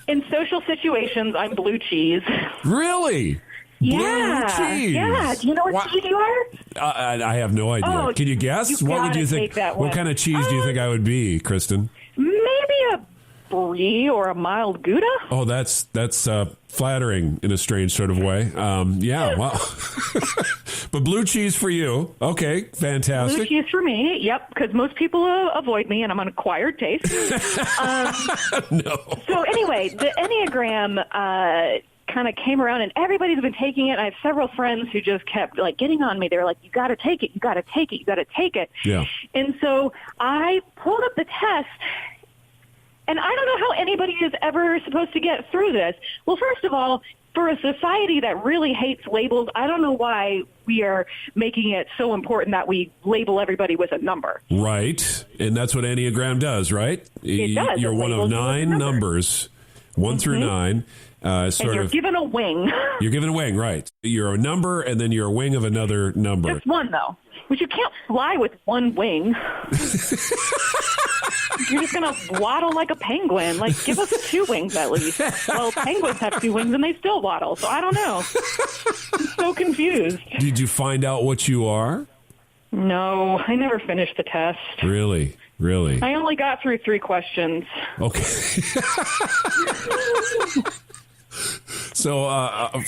in social situations, I'm blue cheese. Really? Yeah. Blue cheese. Yeah. Do you know what cheese you are? I have no idea. Oh, can you guess? You what would you think? What kind of cheese do you think I would be, Kristen? Maybe a brie or a mild Gouda. Oh, that's flattering in a strange sort of way. Yeah. Wow. But blue cheese for you. Okay. Fantastic. Blue cheese for me. Yep. Because most people avoid me, and I'm an acquired taste. No. So anyway, the Enneagram kind of came around, and everybody's been taking it. I have several friends who just kept getting on me. They were like, you got to take it. You got to take it. You got to take it. Yeah. And so I pulled up the test, and I don't know how anybody is ever supposed to get through this. Well, first of all, for a society that really hates labels, I don't know why we are making it so important that we label everybody with a number. Right. And that's what Enneagram does, right? It does. You're one of 9 numbers, 1 through 9. And you're given a wing. You're given a wing, right. You're a number, and then you're a wing of another number. Just one, though. which you can't fly with one wing. You're just going to waddle like a penguin. Like, give us 2 wings at least. Well, penguins have 2 wings and they still waddle, so I don't know. I'm so confused. Did you find out what you are? No, I never finished the test. Really? Really? I only got through 3 questions. Okay. So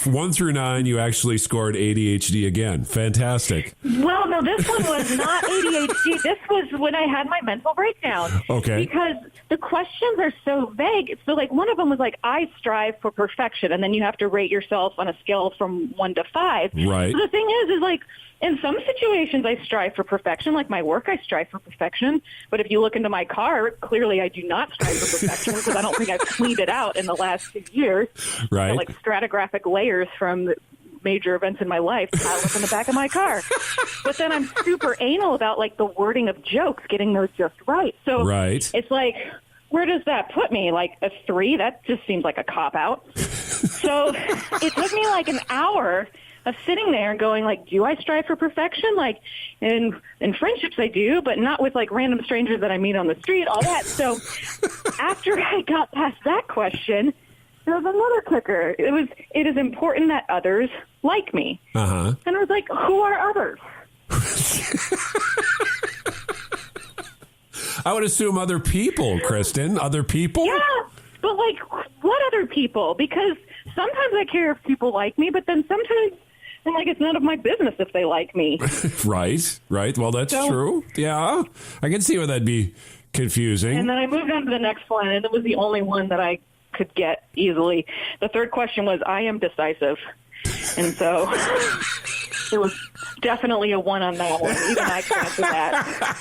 1 through 9, you actually scored ADHD again. Fantastic. Well, no, this one was not ADHD. This was when I had my mental breakdown. Okay. Because the questions are so vague. So, like, one of them was like, I strive for perfection. And then you have to rate yourself on a scale from 1 to 5. Right. So the thing is like, in some situations, I strive for perfection. Like my work, I strive for perfection. But if you look into my car, clearly I do not strive for perfection because I don't think I've cleaned it out in the last 2 years. Right. So, like stratigraphic layers from the major events in my life piled up in the back of my car. But then I'm super anal about like the wording of jokes, getting those just right. So right. It's like, where does that put me? Like a 3? That just seems like a cop-out. So it took me like an hour of sitting there and going like, do I strive for perfection? Like in friendships I do, but not with like random strangers that I meet on the street, all that. So after I got past that question, there was another kicker. It is important that others like me. Uh-huh. And I was like, who are others? I would assume other people, Kristen. Other people? Yeah, but like, what other people? Because sometimes I care if people like me, but then sometimes I'm like, it's none of my business if they like me. Right. Well, that's true. Yeah. I can see why that'd be confusing. And then I moved on to the next one, and it was the only one that I could get easily. The third question was, I am decisive. And so it was definitely a 1 on that one. Even I can answer that.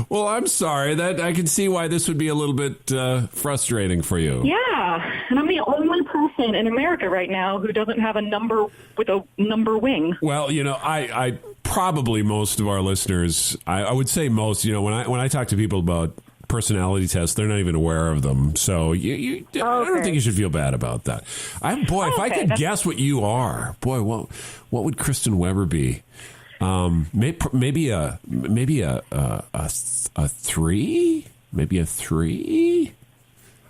Well, I'm sorry. That I can see why this would be a little bit frustrating for you. Yeah, and I'm the only person in America right now who doesn't have a number with a number wing. Well, you know, I probably most of our listeners, I would say most, you know, when I talk to people about personality tests, they're not even aware of them. So I don't think you should feel bad about that. If I could guess what you are, boy, what would Kristen Weber be? Maybe a 3? Maybe a 3?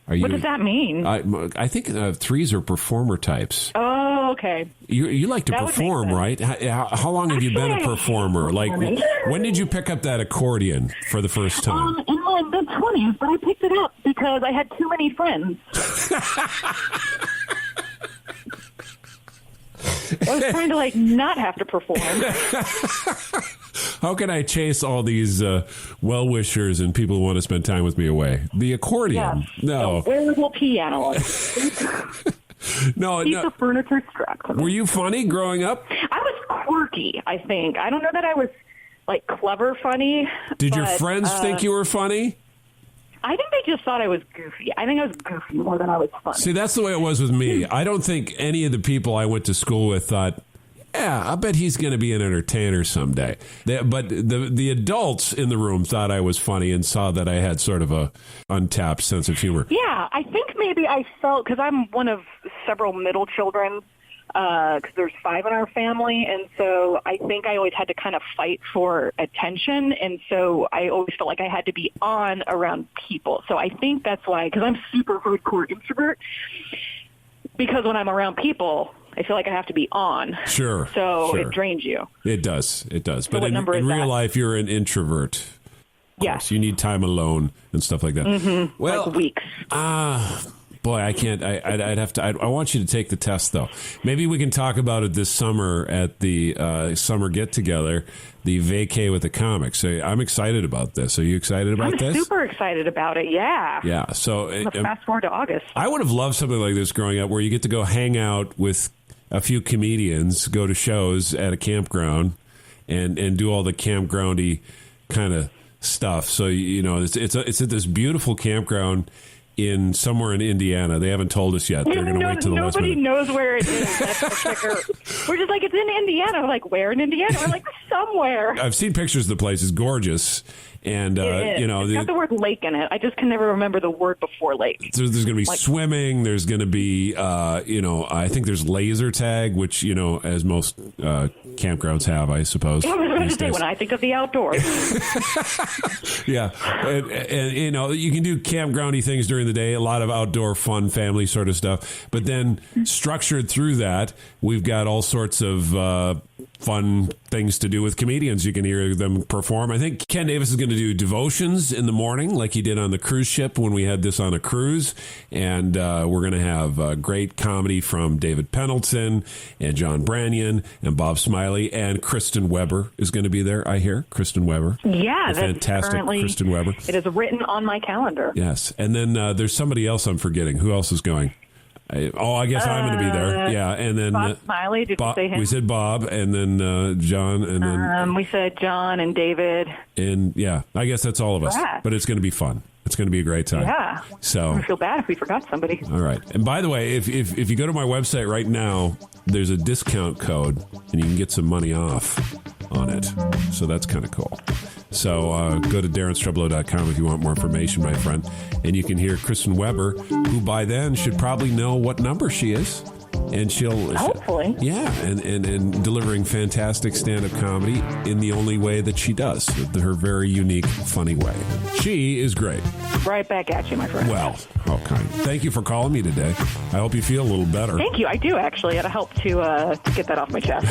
What does that mean? I think 3s are performer types. Oh, okay. You like to perform, right? How long have you been a performer? Like, when did you pick up that accordion for the first time? In my mid-20s, but I picked it up because I had too many friends. I was trying to, like, not have to perform. How can I chase all these well-wishers and people who want to spend time with me away? The accordion. Yeah. No. The wearable piano. No. Keep the furniture strapped. Were you funny growing up? I was quirky, I think. I don't know that I was, like, clever funny. Did your friends think you were funny? I think they just thought I was goofy. I think I was goofy more than I was funny. See, that's the way it was with me. I don't think any of the people I went to school with thought, yeah, I bet he's going to be an entertainer someday. But the adults in the room thought I was funny and saw that I had sort of a untapped sense of humor. Yeah, I think maybe I felt, because I'm one of several middle children, because there's 5 in our family, and so I think I always had to kind of fight for attention, and so I always felt like I had to be on around people. So I think that's why, because I'm super hardcore introvert, because when I'm around people, I feel like I have to be on. Sure. So it drains you. It does. But what in number is real that? life, you're an introvert. Yes. You need time alone and stuff like that. Mm-hmm. Well, like weeks. Boy, I can't. I'd have to. I want you to take the test, though. Maybe we can talk about it this summer at the summer get together, the vacay with the comics. So I'm excited about this. Are you excited about this? I'm super excited about it. Yeah. Yeah. So Let's fast forward to August. I would have loved something like this growing up, where you get to go hang out with a few comedians, go to shows at a campground, and do all the campgroundy kind of stuff. So you know, it's at this beautiful campground somewhere in Indiana. They haven't told us yet. They're going to wait till the last minute. Nobody knows where it is. That's the kicker. We're just like, it's in Indiana. We're like, where in Indiana? We're like, the somewhere. I've seen pictures of the place. It's gorgeous. And, It's got the word lake in it. I just can never remember the word before lake. So there's going to be swimming. There's going to be, I think there's laser tag, which, as most campgrounds have, I suppose. I was going to say, when I think of the outdoors. Yeah. And, you can do campgroundy things during the day, a lot of outdoor fun, family sort of stuff. But then structured through that, we've got all sorts of fun things to do with comedians. You can hear them perform. I think Ken Davis is going to do devotions in the morning like he did on the cruise ship when we had this on a cruise. And we're going to have great comedy from David Pendleton and John Branyan and Bob Smiley, and Kristen Weber is going to be there, I hear. Kristen Weber. Yeah, the fantastic Kristen Weber. It is written on my calendar. Yes. And then there's somebody else I'm forgetting. Who else is going? I guess I'm going to be there. Yeah, and then Bob Smiley. Did we say him? We said Bob, and then John, and then we said John and David. And yeah, I guess that's all of us. Brad. But it's going to be fun. It's going to be a great time. Yeah. So I feel bad if we forgot somebody. All right. And by the way, if you go to my website right now, there's a discount code, and you can get some money off on it. So that's kind of cool. So go to DarenStreblow.com if you want more information, my friend. And you can hear Kristen Weber, who by then should probably know what number she is. And she'll hopefully, and delivering fantastic stand-up comedy in the only way that she does, her very unique, funny way. She is great. Right back at you, my friend. Well, okay. Thank you for calling me today. I hope you feel a little better. Thank you. I do actually. It'll help to get that off my chest.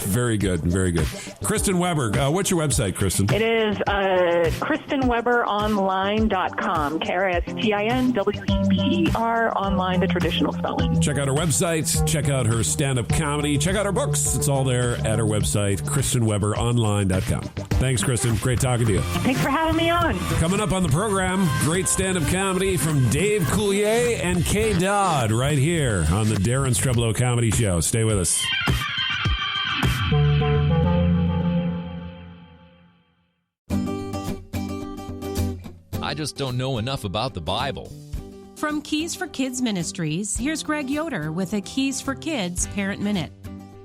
Very good, very good. Kristen Weber, what's your website, Kristen? It is KristenWeberOnline.com. KristenWeber online, the traditional spelling. Check out her website. Check out her stand-up comedy. Check out her books. It's all there at her website, KristenWeberOnline.com. Thanks, Kristen. Great talking to you. Thanks for having me on. Coming up on the program, great stand-up comedy from Dave Coulier and Kay Dodd right here on the Daren Streblow Comedy Show. Stay with us. I just don't know enough about the Bible. From Keys for Kids Ministries, here's Greg Yoder with a Keys for Kids Parent Minute.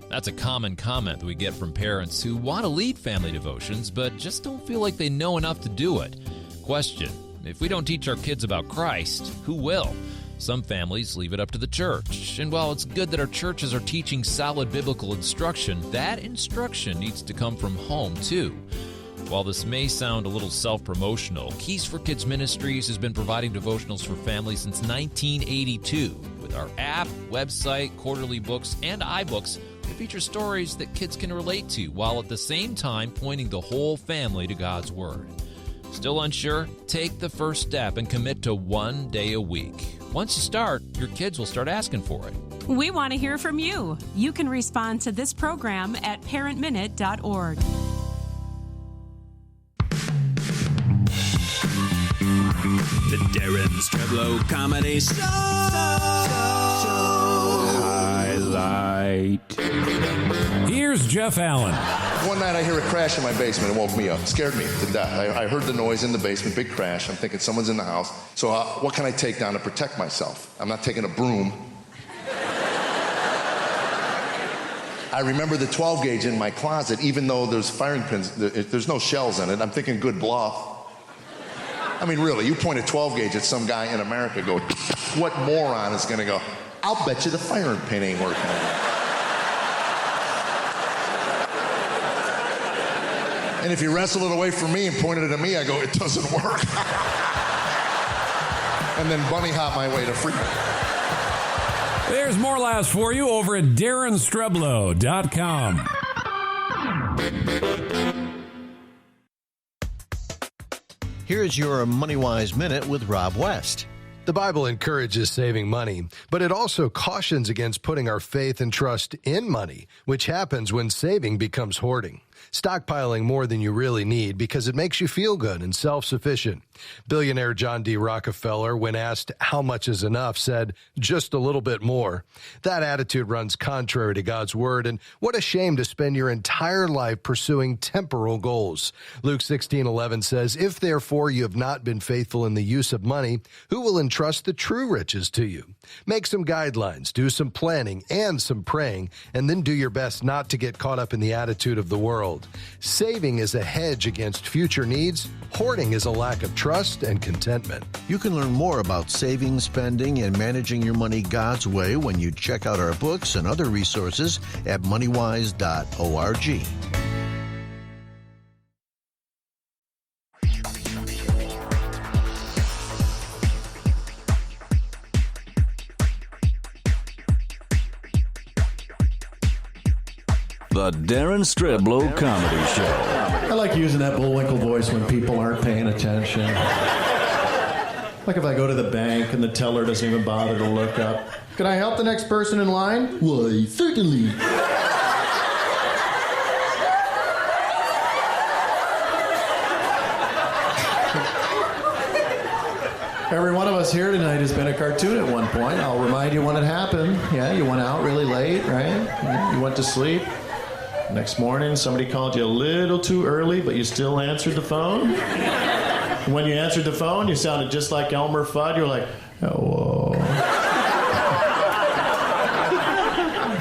That's a common comment that we get from parents who want to lead family devotions, but just don't feel like they know enough to do it. Question: if we don't teach our kids about Christ, who will? Some families leave it up to the church. And while it's good that our churches are teaching solid biblical instruction, that instruction needs to come from home, too. While this may sound a little self-promotional, Keys for Kids Ministries has been providing devotionals for families since 1982. With our app, website, quarterly books, and iBooks, that feature stories that kids can relate to, while at the same time pointing the whole family to God's Word. Still unsure? Take the first step and commit to 1 day a week. Once you start, your kids will start asking for it. We want to hear from you. You can respond to this program at parentminute.org. The Daren Streblow Comedy Show. Highlight. Here's Jeff Allen. One night I hear a crash in my basement. It woke me up. It scared me to death. I heard the noise in the basement, big crash. I'm thinking someone's in the house. So what can I take down to protect myself? I'm not taking a broom. I remember the 12 gauge in my closet, even though there's firing pins, there's no shells in it. I'm thinking good bluff. I mean, really, you point a 12 gauge at some guy in America, go, what moron is going to go, I'll bet you the firing pin ain't working. And if you wrestled it away from me and pointed it at me, I go, it doesn't work. And then bunny hop my way to freedom. There's more laughs for you over at DarenStreblow.com. Here's your MoneyWise Minute with Rob West. The Bible encourages saving money, but it also cautions against putting our faith and trust in money, which happens when saving becomes hoarding. Stockpiling more than you really need because it makes you feel good and self-sufficient. Billionaire John D. Rockefeller, when asked how much is enough, said, just a little bit more. That attitude runs contrary to God's word, and what a shame to spend your entire life pursuing temporal goals. Luke 16:11 says, if therefore you have not been faithful in the use of money, who will entrust the true riches to you? Make some guidelines, do some planning and some praying, and then do your best not to get caught up in the attitude of the world. world. Saving is a hedge against future needs. Hoarding is a lack of trust and contentment. You can learn more about saving, spending, and managing your money God's way when you check out our books and other resources at moneywise.org. The Daren Streblow Comedy Show. I like using that Bullwinkle voice when people aren't paying attention. Like if I go to the bank and the teller doesn't even bother to look up. Can I help the next person in line? Why, certainly. Every one of us here tonight has been a cartoon at one point. I'll remind you when it happened. Yeah, you went out really late, right? You went to sleep. Next morning, somebody called you a little too early, but you still answered the phone. When you answered the phone, you sounded just like Elmer Fudd. You were like, hello.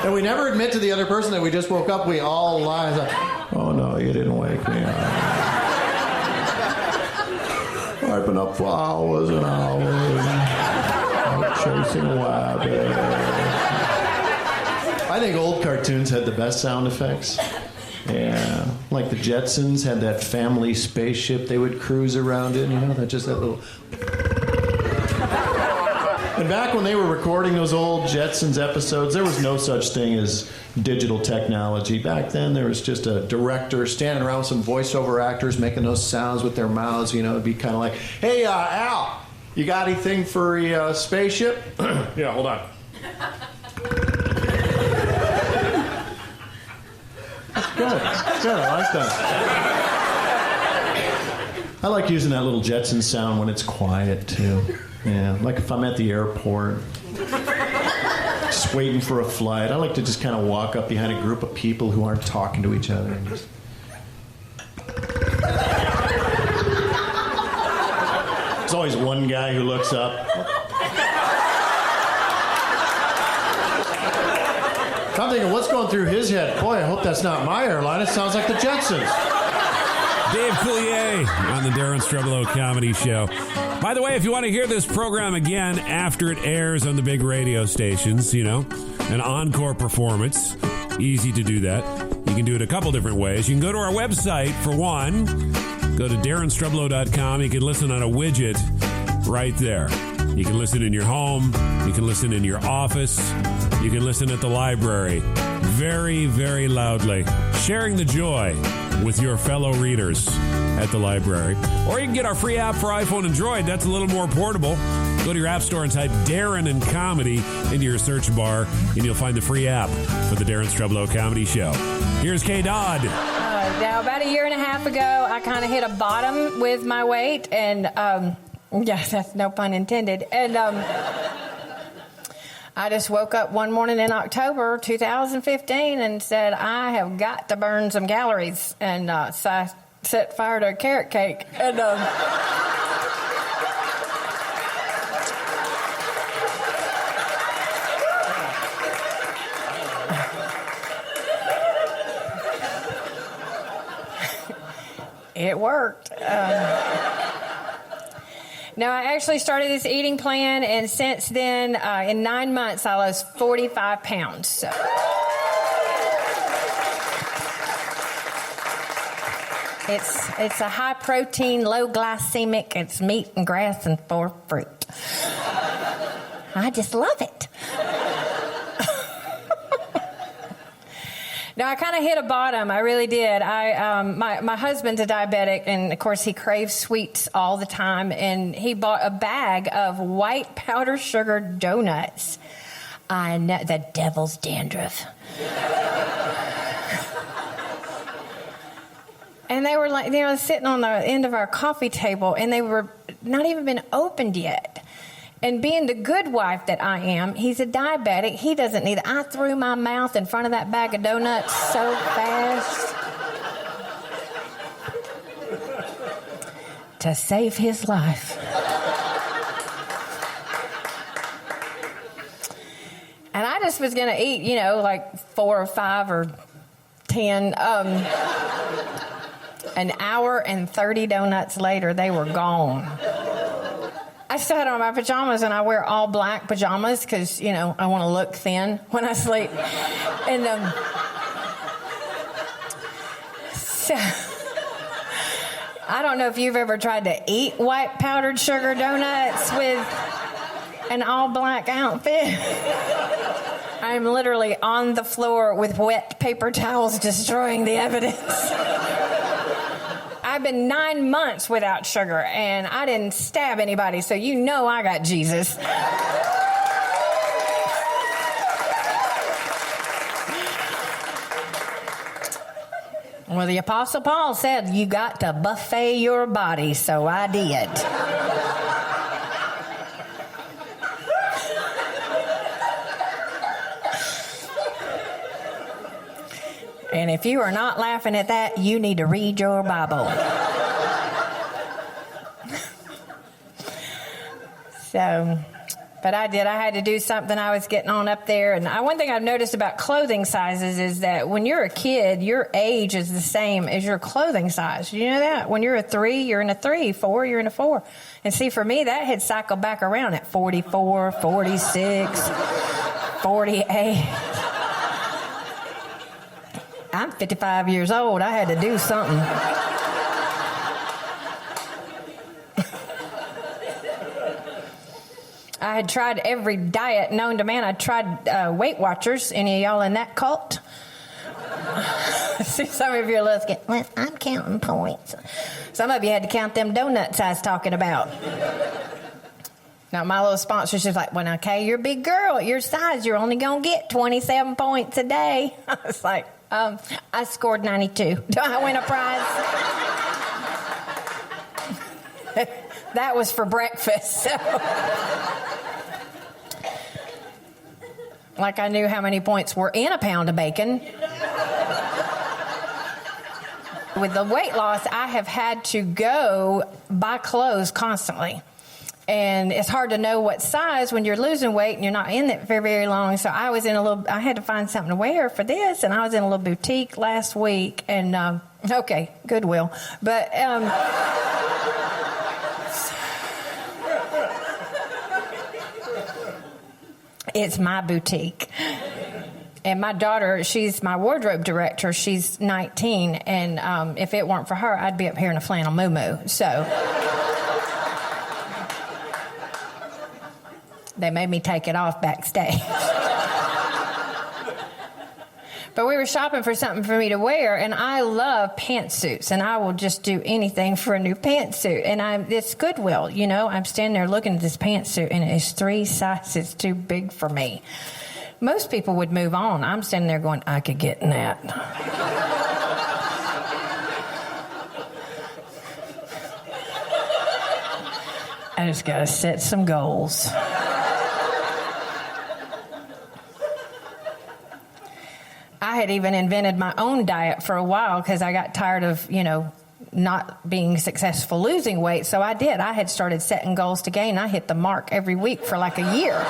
And we never admit to the other person that we just woke up. We all lie. It's like, oh, no, you didn't wake me up. I've been up for hours and hours. I'm chasing rabbits. I think old cartoons had the best sound effects. Yeah, like the Jetsons had that family spaceship they would cruise around in, you know, that little... And back when they were recording those old Jetsons episodes, there was no such thing as digital technology. Back then, there was just a director standing around with some voiceover actors making those sounds with their mouths, you know, it'd be kind of like, hey, Al, you got anything for a spaceship? Yeah, hold on. Good. I like that. I like using that little Jetson sound when it's quiet, too. Yeah, like if I'm at the airport, just waiting for a flight. I like to just kind of walk up behind a group of people who aren't talking to each other and just... There's always one guy who looks up. I'm thinking, what's going through his head? Boy, I hope that's not my airline. It sounds like the Jetsons. Dave Coulier on the Daren Streblow Comedy Show. By the way, if you want to hear this program again after it airs on the big radio stations, you know, an encore performance, easy to do that. You can do it a couple different ways. You can go to our website, for one. Go to DarenStreblow.com. You can listen on a widget right there. You can listen in your home. You can listen in your office. You can listen at the library. Very, very loudly. Sharing the joy with your fellow readers at the library. Or you can get our free app for iPhone and Android. That's a little more portable. Go to your app store and type Daren and Comedy into your search bar, and you'll find the free app for the Daren Streblow Comedy Show. Here's Kay Dodd. Now, about a year and a half ago, I kind of hit a bottom with my weight, and yeah, that's no pun intended. And I just woke up one morning in October 2015 and said, I have got to burn some calories. And so I set fire to a carrot cake. And it worked. Now, I actually started this eating plan, and since then, in 9 months, I lost 45 pounds. So. It's a high-protein, low-glycemic, it's meat and grass and 4 fruit. I just love it. No, I kind of hit a bottom. I really did. My husband's a diabetic, and of course he craves sweets all the time. And he bought a bag of white powdered sugar donuts. I know, the devil's dandruff. And they were like, you know, sitting on the end of our coffee table, and they were not even been opened yet. And being the good wife that I am, he's a diabetic. He doesn't need it. I threw my mouth in front of that bag of donuts so fast to save his life. And I just was going to eat, you know, like 4 or 5 or 10. An hour and 30 donuts later, they were gone. I still had on my pajamas, and I wear all black pajamas because, you know, I want to look thin when I sleep. And so I don't know if you've ever tried to eat white powdered sugar donuts with an all black outfit. I'm literally on the floor with wet paper towels destroying the evidence. I've been 9 months without sugar, and I didn't stab anybody, so you know I got Jesus. Well, the Apostle Paul said you got to buffet your body, so I did. And if you are not laughing at that, you need to read your Bible. But I did. I had to do something. I was getting on up there. And one thing I've noticed about clothing sizes is that when you're a kid, your age is the same as your clothing size. You know that? When you're a 3, you're in a 3. 4, you're in a 4. And see, for me, that had cycled back around at 44, 46, 48. I'm 55 years old. I had to do something. I had tried every diet known to man. I tried Weight Watchers. Any of y'all in that cult? See, some of you are looking, well, I'm counting points. Some of you had to count them donuts I was talking about. Now, my little sponsor, she's like, well, okay, you're a big girl. At your size, you're only going to get 27 points a day. I was like, I scored 92. Do I win a prize? That was for breakfast. So. Like I knew how many points were in a pound of bacon. With the weight loss, I have had to go buy clothes constantly. And it's hard to know what size when you're losing weight and you're not in it very, very long. So I had to find something to wear for this, and I was in a little boutique last week, and, okay, Goodwill. But, it's my boutique. And my daughter, she's my wardrobe director. She's 19, and if it weren't for her, I'd be up here in a flannel muumuu. So they made me take it off backstage. But we were shopping for something for me to wear, and I love pantsuits, and I will just do anything for a new pantsuit. And it's Goodwill, you know. I'm standing there looking at this pantsuit, and it's 3 sizes too big for me. Most people would move on. I'm standing there going, I could get in that. I just got to set some goals. I had even invented my own diet for a while because I got tired of, not being successful losing weight. So I did. I had started setting goals to gain. I hit the mark every week for like a year.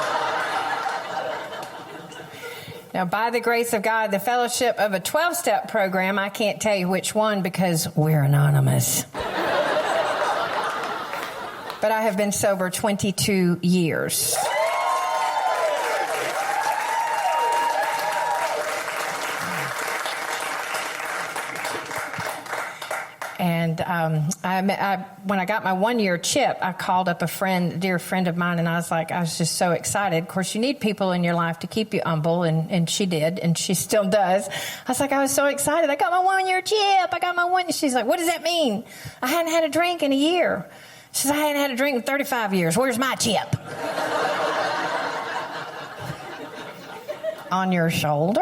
Now, by the grace of God, the fellowship of a 12-step program, I can't tell you which one because we're anonymous. But I have been sober 22 years. And when I got my 1-year chip, I called up a dear friend of mine, and I was just so excited. Of course, you need people in your life to keep you humble, and she did, and she still does. I was so excited. I got my 1-year chip. I got my one. She's like, what does that mean? I hadn't had a drink in a year. She says, I hadn't had a drink in 35 years. Where's my chip? On your shoulder?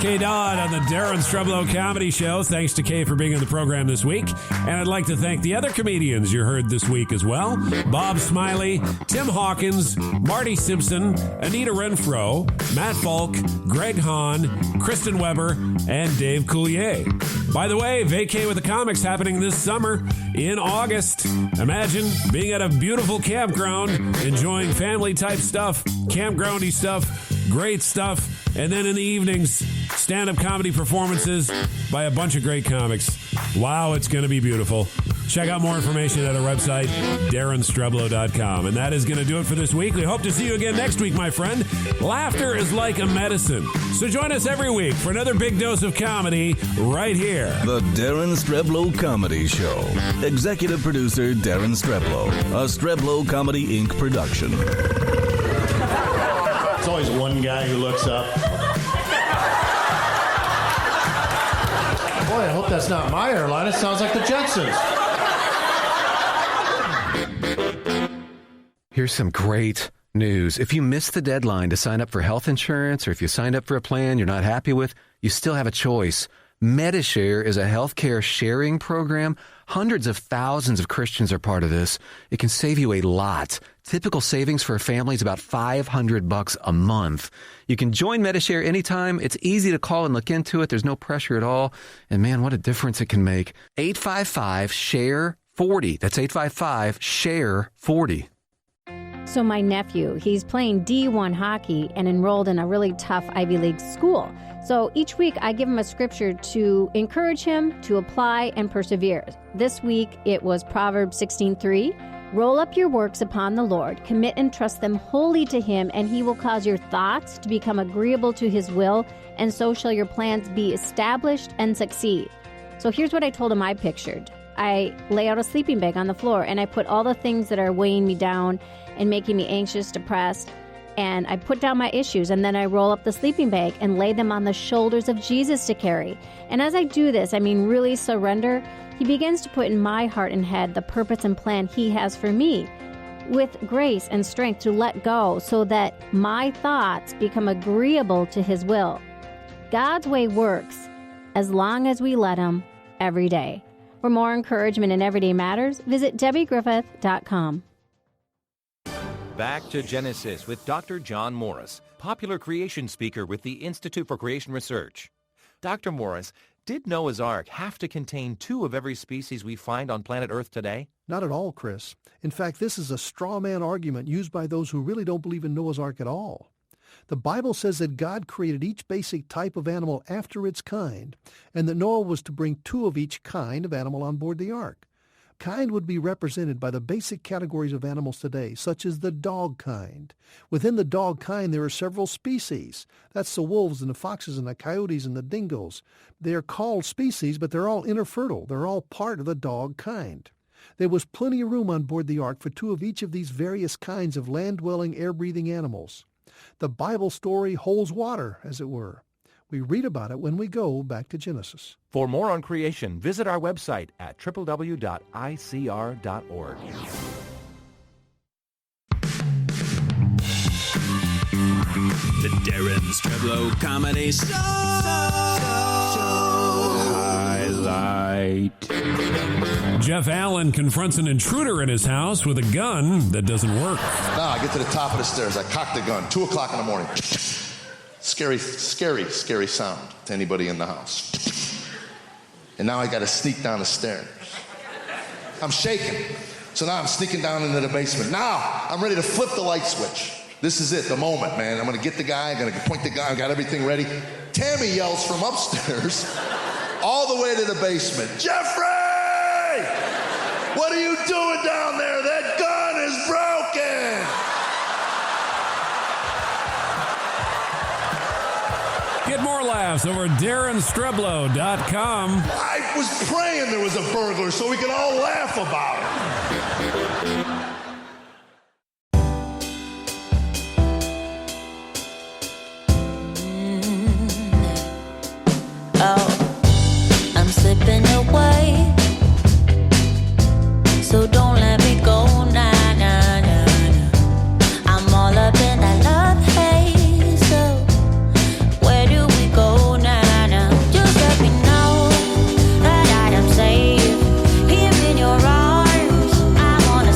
Kay Dodd on the Daren Streblow Comedy Show. Thanks to Kay for being on the program this week. And I'd like to thank the other comedians you heard this week as well. Bob Smiley, Tim Hawkins, Marty Simpson, Anita Renfro, Matt Falk, Greg Hahn, Kristen Weber, and Dave Coulier. By the way, Vacay with the Comics happening this summer in August. Imagine being at a beautiful campground, enjoying family-type stuff, campgroundy stuff, great stuff. And then in the evenings, stand-up comedy performances by a bunch of great comics. Wow, it's going to be beautiful. Check out more information at our website, DarenStreblow.com. And that is going to do it for this week. We hope to see you again next week, my friend. Laughter is like a medicine. So join us every week for another big dose of comedy right here. The Daren Streblow Comedy Show. Executive producer Daren Streblow. A Streblow Comedy Inc. production. It's always one guy who looks up. Boy, I hope that's not my airline. It sounds like the Jetsons. Here's some great news. If you missed the deadline to sign up for health insurance, or if you signed up for a plan you're not happy with, you still have a choice. MediShare is a healthcare sharing program. Hundreds of thousands of Christians are part of this. It can save you a lot. Typical savings for a family is about $500 a month. You can join MediShare anytime. It's easy to call and look into it. There's no pressure at all. And man, what a difference it can make. 855-SHARE-40. That's 855-SHARE-40. So my nephew, he's playing D1 hockey and enrolled in a really tough Ivy League school. So each week I give him a scripture to encourage him to apply and persevere. This week it was Proverbs 16:3. Roll up your works upon the Lord, commit and trust them wholly to him, and he will cause your thoughts to become agreeable to his will, and so shall your plans be established and succeed. So here's what I told him I pictured. I lay out a sleeping bag on the floor, and I put all the things that are weighing me down and making me anxious, depressed, and I put down my issues, and then I roll up the sleeping bag and lay them on the shoulders of Jesus to carry. And as I do this, I mean really surrender, he begins to put in my heart and head the purpose and plan he has for me, with grace and strength to let go so that my thoughts become agreeable to his will. God's way works as long as we let him every day. For more encouragement in everyday matters, visit DebbieGriffith.com. Back to Genesis with Dr. John Morris, popular creation speaker with the Institute for Creation Research. Dr. Morris, did Noah's Ark have to contain 2 of every species we find on planet Earth today? Not at all, Chris. In fact, this is a straw man argument used by those who really don't believe in Noah's Ark at all. The Bible says that God created each basic type of animal after its kind, and that Noah was to bring 2 of each kind of animal on board the ark. Kind would be represented by the basic categories of animals today, such as the dog kind. Within the dog kind, there are several species. That's the wolves and the foxes and the coyotes and the dingoes. They are called species, but they're all infertile. They're all part of the dog kind. There was plenty of room on board the ark for 2 of each of these various kinds of land-dwelling, air-breathing animals. The Bible story holds water, as it were. We read about it when we go back to Genesis. For more on creation, visit our website at www.icr.org. The Daren Streblow Comedy Show. Highlight. Jeff Allen confronts an intruder in his house with a gun that doesn't work. Now I get to the top of the stairs. I cock the gun. 2 o'clock in the morning. Scary, scary, scary sound to anybody in the house. And now I got to sneak down the stairs. I'm shaking. So now I'm sneaking down into the basement. Now I'm ready to flip the light switch. This is it, the moment, man. I'm going to get the guy. I'm going to point the gun. I got everything ready. Tammy yells from upstairs all the way to the basement. Jeffrey! What are you doing down there? That gun is broken! Get more laughs over at DarenStreblow.com. I was praying there was a burglar so we could all laugh about it. Oh, I'm slipping away, so don't let me go, nah, nah, nah, nah. I'm all up in that love haze, so where do we go, nah, nah? Just let me know that I am safe here in your arms. I wanna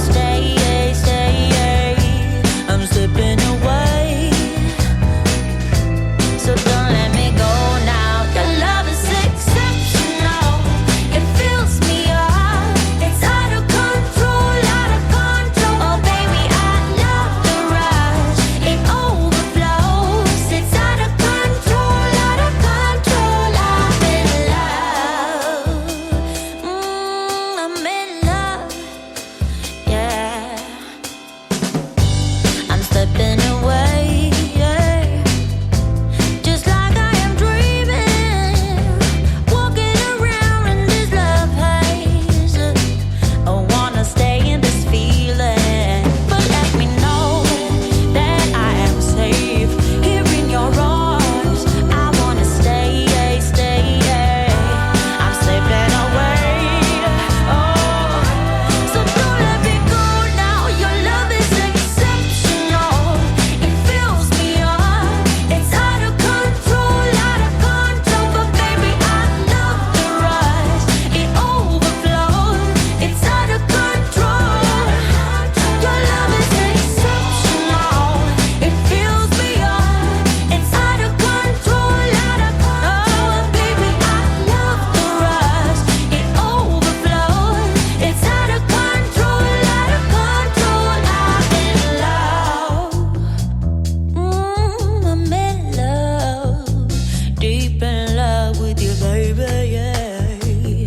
deep in love with you, baby, yeah.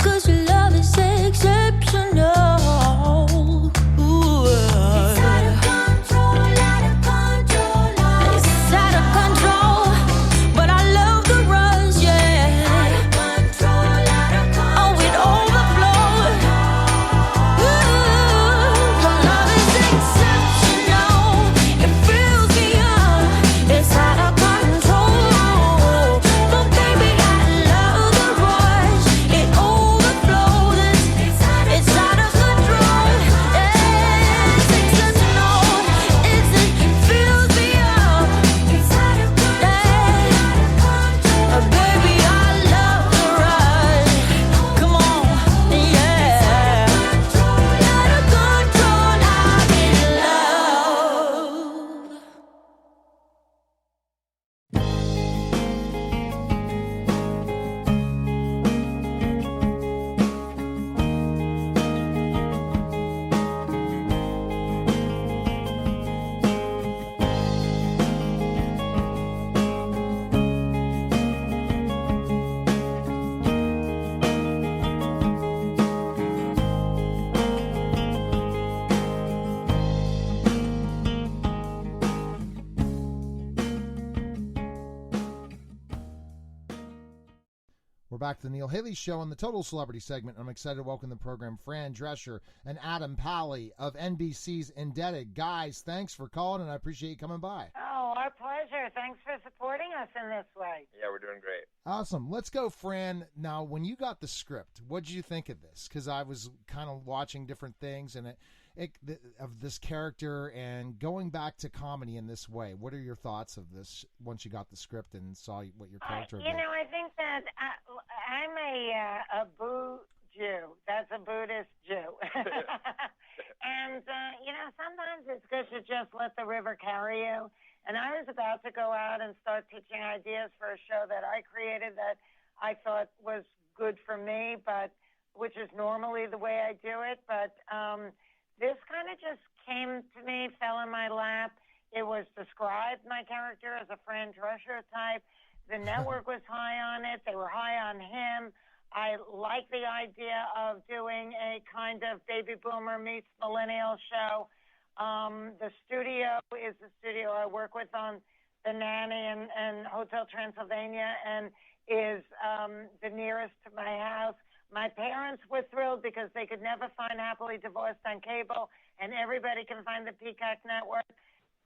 'Cause your love is exceptional. Ooh, it's out of control, out of control. It's out of control, but I love the rush, yeah. Out of control, out of control. Oh, it overflows. Ooh, your love is exceptional. It fills me up. It's out of control. But baby, I love the rush. It overflows. It's out of control. It's exceptional. It fills me up. It's out of control. Baby, I love the rush. Come on, yeah. Out of control, I'm in love. We're back to the Neil Haley Show on the Total Celebrity segment. I'm excited to welcome to the program Fran Dressler and Adam Pally of NBC's Indebted. Guys, thanks for calling, and I appreciate you coming by. Oh, our pleasure. Thanks for supporting us in this way. Yeah, we're doing great. Awesome. Let's go, Fran. Now, when you got the script, what did you think of this? Because I was kind of watching different things and of this character and going back to comedy in this way. What are your thoughts of this once you got the script and saw what your character did? I think that I'm a Boo Jew. That's a Buddhist Jew. And, sometimes it's good to just let the river carry you. And I was about to go out and start pitching ideas for a show that I created that I thought was good for me, but which is normally the way I do it. But this kind of just came to me, fell in my lap. It was described, my character, as a Fran Dressler type. The network was high on it. They were high on him. I like the idea of doing a kind of baby boomer meets millennial show. The studio is the studio I work with on the Nanny and Hotel Transylvania and is the nearest to my house. My parents were thrilled because they could never find Happily Divorced on cable, and everybody can find the Peacock Network.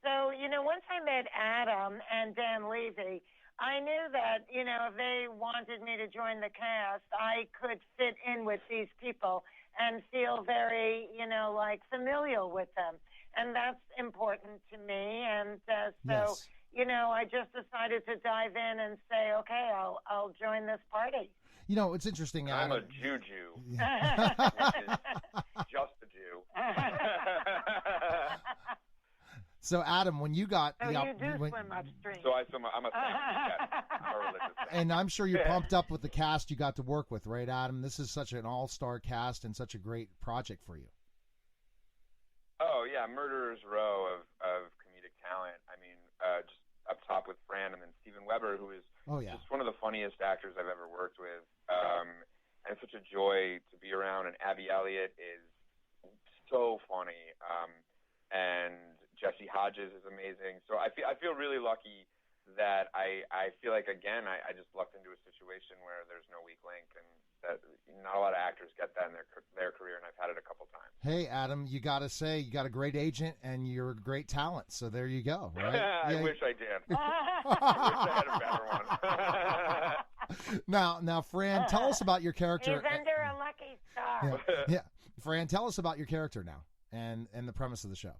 So, once I met Adam and Dan Levy, I knew that, if they wanted me to join the cast, I could fit in with these people and feel very, familial with them. And that's important to me. And so, I just decided to dive in and say, okay, I'll join this party. It's interesting, Adam. I'm a Jew. Just a Jew. So, Adam, when you got you do swim upstream. So I'm a saint. Yes, I'm a religious saint. And I'm sure you're pumped up with the cast you got to work with, right, Adam? This is such an all-star cast and such a great project for you. Oh, yeah, Murderer's Row of comedic talent. I mean, just up top with Fran and then Steven Weber, who is just one of the funniest actors I've ever worked with. And it's such a joy to be around. And Abby Elliott is so funny. And Jesse Hodges is amazing. So I feel really lucky that I feel like, again, I just lucked into a situation where there's no weak link, and that not a lot of actors get that in their career, and I've had it a couple times. Hey, Adam, you got to say you got a great agent and you're a great talent, so there you go, right? I wish I did. I wish I had a better one. Now, Fran, tell us about your character. He's under a lucky star. Yeah. Fran, tell us about your character now and the premise of the show.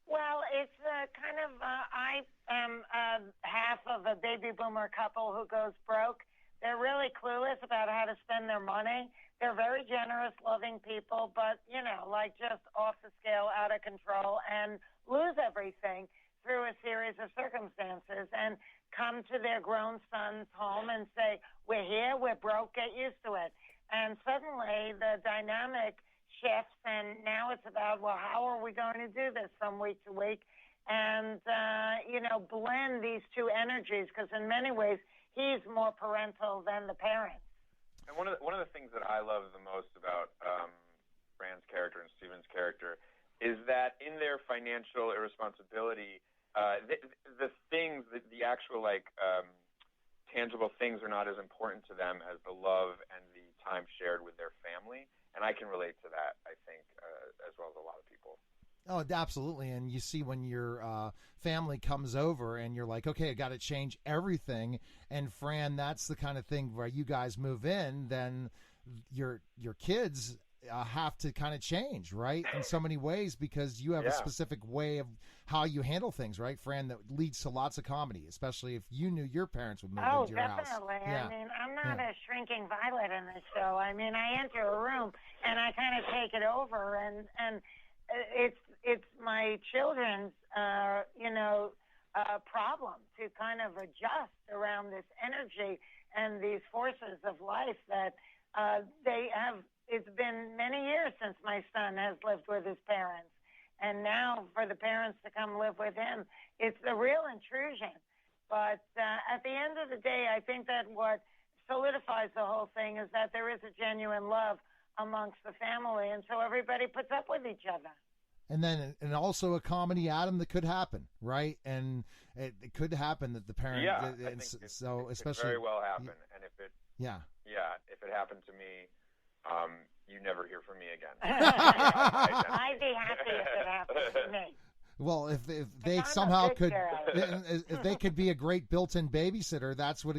Well, it's kind of, I am half of a baby boomer couple who goes broke. They're really clueless about how to spend their money. They're very generous, loving people, but, just off the scale, out of control, and lose everything through a series of circumstances and come to their grown son's home and say, we're here, we're broke, get used to it. And suddenly the dynamic shifts, and now it's about, well, how are we going to do this from week to week? and, blend these two energies, because in many ways he's more parental than the parents. And one of the things that I love the most about Fran's character and Steven's character is that in their financial irresponsibility, the things, the actual tangible things are not as important to them as the love and the time shared with their family. And I can relate to that, I think, as well as a lot of people. Oh, absolutely. And you see when your family comes over and you're like, okay, I got to change everything. And Fran, that's the kind of thing where you guys move in, then your kids have to kind of change, right? In so many ways, because you have a specific way of how you handle things, right, Fran, that leads to lots of comedy, especially if you knew your parents would move into your house. Oh, definitely. I mean, I'm not a shrinking violet in this show. I mean, I enter a room and I kind of take it over, and it's my children's, problem to kind of adjust around this energy and these forces of life that they have. It's been many years since my son has lived with his parents. And now for the parents to come live with him, it's a real intrusion. But at the end of the day, I think that what solidifies the whole thing is that there is a genuine love amongst the family. And so everybody puts up with each other. And then, and also a comedy, Adam, that could happen, right? And it could happen that the parent, I think it especially could very well happen. And if it, if it happened to me, you never hear from me again. I'd be happy if it happened to me. Well, if they somehow could, if they could be a great built-in babysitter, that's what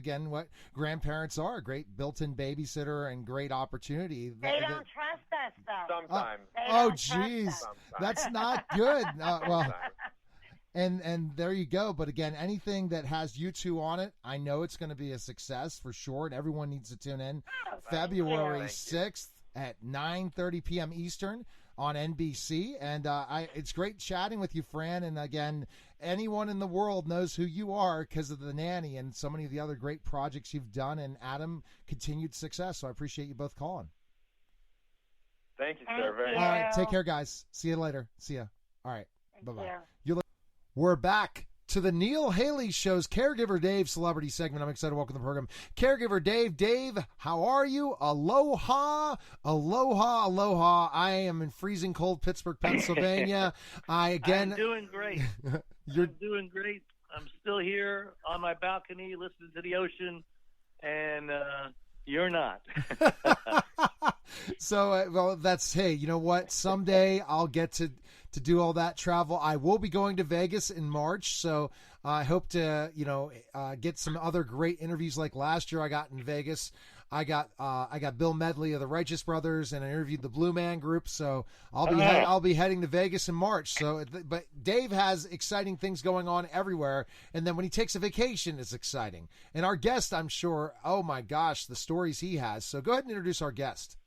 grandparents are, a great built-in babysitter and great opportunity. They don't trust us, though. Sometimes. Oh, geez. That's not good. And there you go. But again, anything that has you two on it, I know it's going to be a success for sure, and everyone needs to tune in. February 6th at 9:30 p.m. Eastern on NBC. And it's great chatting with you, Fran. And again, anyone in the world knows who you are because of The Nanny and so many of the other great projects you've done. And Adam, continued success. So I appreciate you both calling. Thank you, sir. Very much. All right, take care, guys. See you later. See ya. All right, bye-bye. We're back to the Neil Haley Show's Caregiver Dave celebrity segment. I'm excited to welcome the program Caregiver Dave. Dave, how are you? Aloha, aloha, aloha. I am in freezing cold Pittsburgh, Pennsylvania. I'm doing great. I'm doing great. I'm still here on my balcony listening to the ocean, and you're not. So, hey, you know what? Someday I'll get to do all that travel. I will be going to Vegas in March, so I hope to, get some other great interviews like last year I got in Vegas. I got Bill Medley of the Righteous Brothers, and I interviewed the Blue Man Group. So I'll be heading to Vegas in March. So, but Dave has exciting things going on everywhere, and then when he takes a vacation, it's exciting. And our guest, I'm sure, oh my gosh, the stories he has. So go ahead and introduce our guest.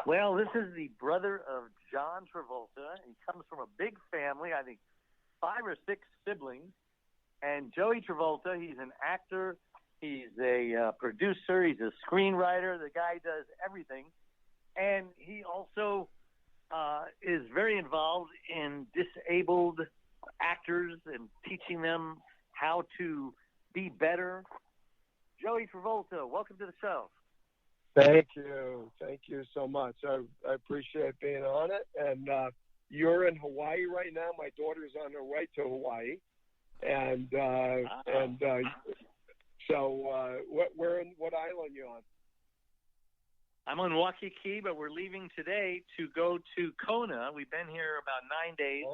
Well, this is the brother of John Travolta. He comes from a big family, I think 5 or 6 siblings. And Joey Travolta, he's an actor, he's a producer, he's a screenwriter. The guy does everything. And he also is very involved in disabled actors and teaching them how to be better. Joey Travolta, welcome to the show. Thank you. Thank you so much. I appreciate being on it. And you're in Hawaii right now. My daughter's on her way to Hawaii. And where in what island you on? I'm on Waikiki, but we're leaving today to go to Kona. We've been here about 9 days.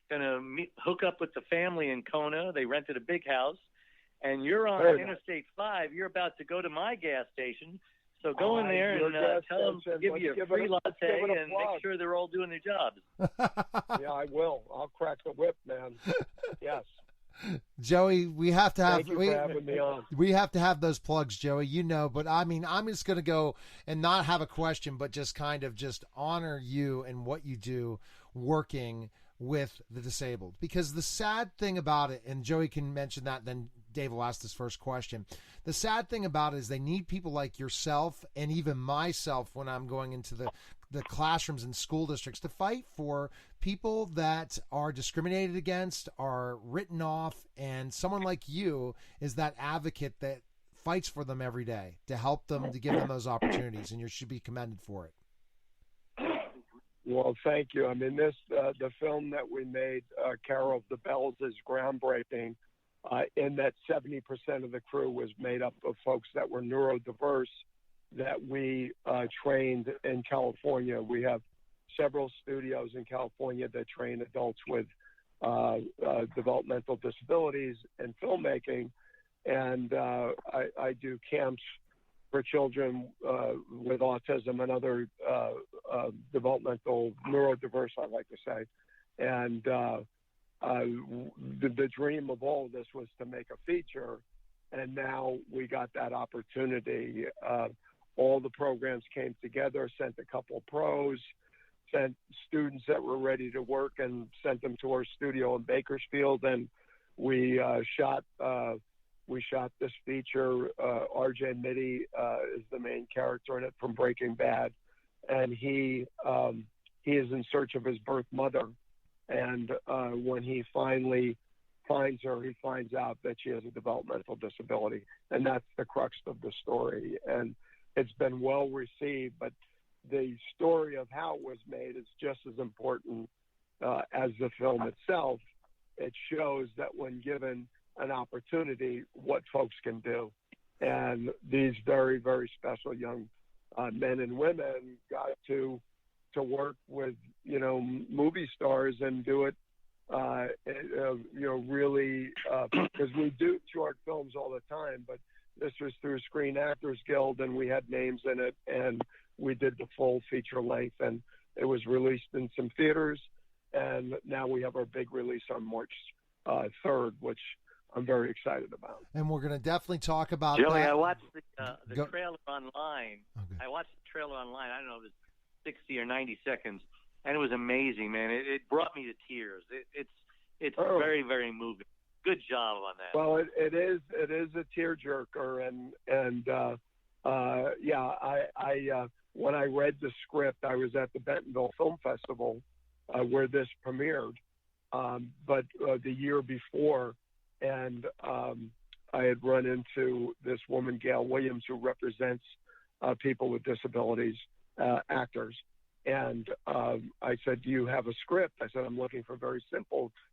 Going to hook up with the family in Kona. They rented a big house. And you're on Interstate 5. You're about to go to my gas station. So go in there and tell them to give you a free latte and make sure they're all doing their jobs. Yeah, I will. I'll crack the whip, man. Yes. Joey, we have to have Thank you for having me on. We have to have those plugs, Joey, but I mean, I'm just going to go and not have a question, but just kind of just honor you and what you do working with the disabled. Because the sad thing about it, and Joey can mention that, then Dave will ask this first question. The sad thing about it is they need people like yourself and even myself when I'm going into the classrooms and school districts to fight for people that are discriminated against, are written off, and someone like you is that advocate that fights for them every day to help them, to give them those opportunities, and you should be commended for it. Well, thank you. I mean, the film that we made, Carol of the Bells, is groundbreaking in that 70% of the crew was made up of folks that were neurodiverse that we trained in California. We have several studios in California that train adults with developmental disabilities in filmmaking, and I do camps for children with autism and other developmental neurodiverse, I like to say. And the dream of all of this was to make a feature, and now we got that opportunity. All the programs came together, sent a couple pros, sent students that were ready to work, and sent them to our studio in Bakersfield, and we shot this feature. RJ Mitty is the main character in it from Breaking Bad, and he is in search of his birth mother. And when he finally finds her, he finds out that she has a developmental disability, and that's the crux of the story. And it's been well received, but the story of how it was made is just as important as the film itself. It shows that when given an opportunity, what folks can do. And these very, very special young men and women got to work with, movie stars and do it, really, because we do short films all the time, but this was through Screen Actors Guild, and we had names in it, and we did the full feature length, and it was released in some theaters, and now we have our big release on March 3rd, which I'm very excited about. And we're going to definitely talk about Joey, that. I watched the trailer online. Okay. I watched the trailer online. I don't know if it was 60 or 90 seconds, and it was amazing, man. It brought me to tears. It's very, very moving. Good job on that. Well, it is a tearjerker, and when I read the script, I was at the Bentonville Film Festival where this premiered, but the year before, and I had run into this woman, Gail Williams, who represents people with disabilities, actors. And I said, do you have a script? I said, I'm looking for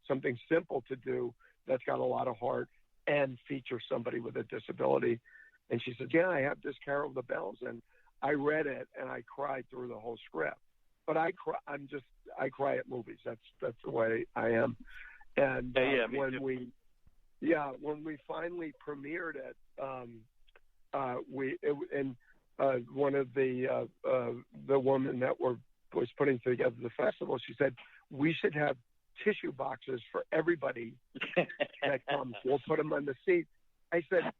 something simple to do that's got a lot of heart and feature somebody with a disability. And she said, yeah, I have this Carol of the Bells. And I read it and I cried through the whole script. But I cry at movies. That's the way I am. And when we finally premiered it, one of the woman that was putting together the festival, she said, we should have tissue boxes for everybody that comes. We'll put them on the seat. I said,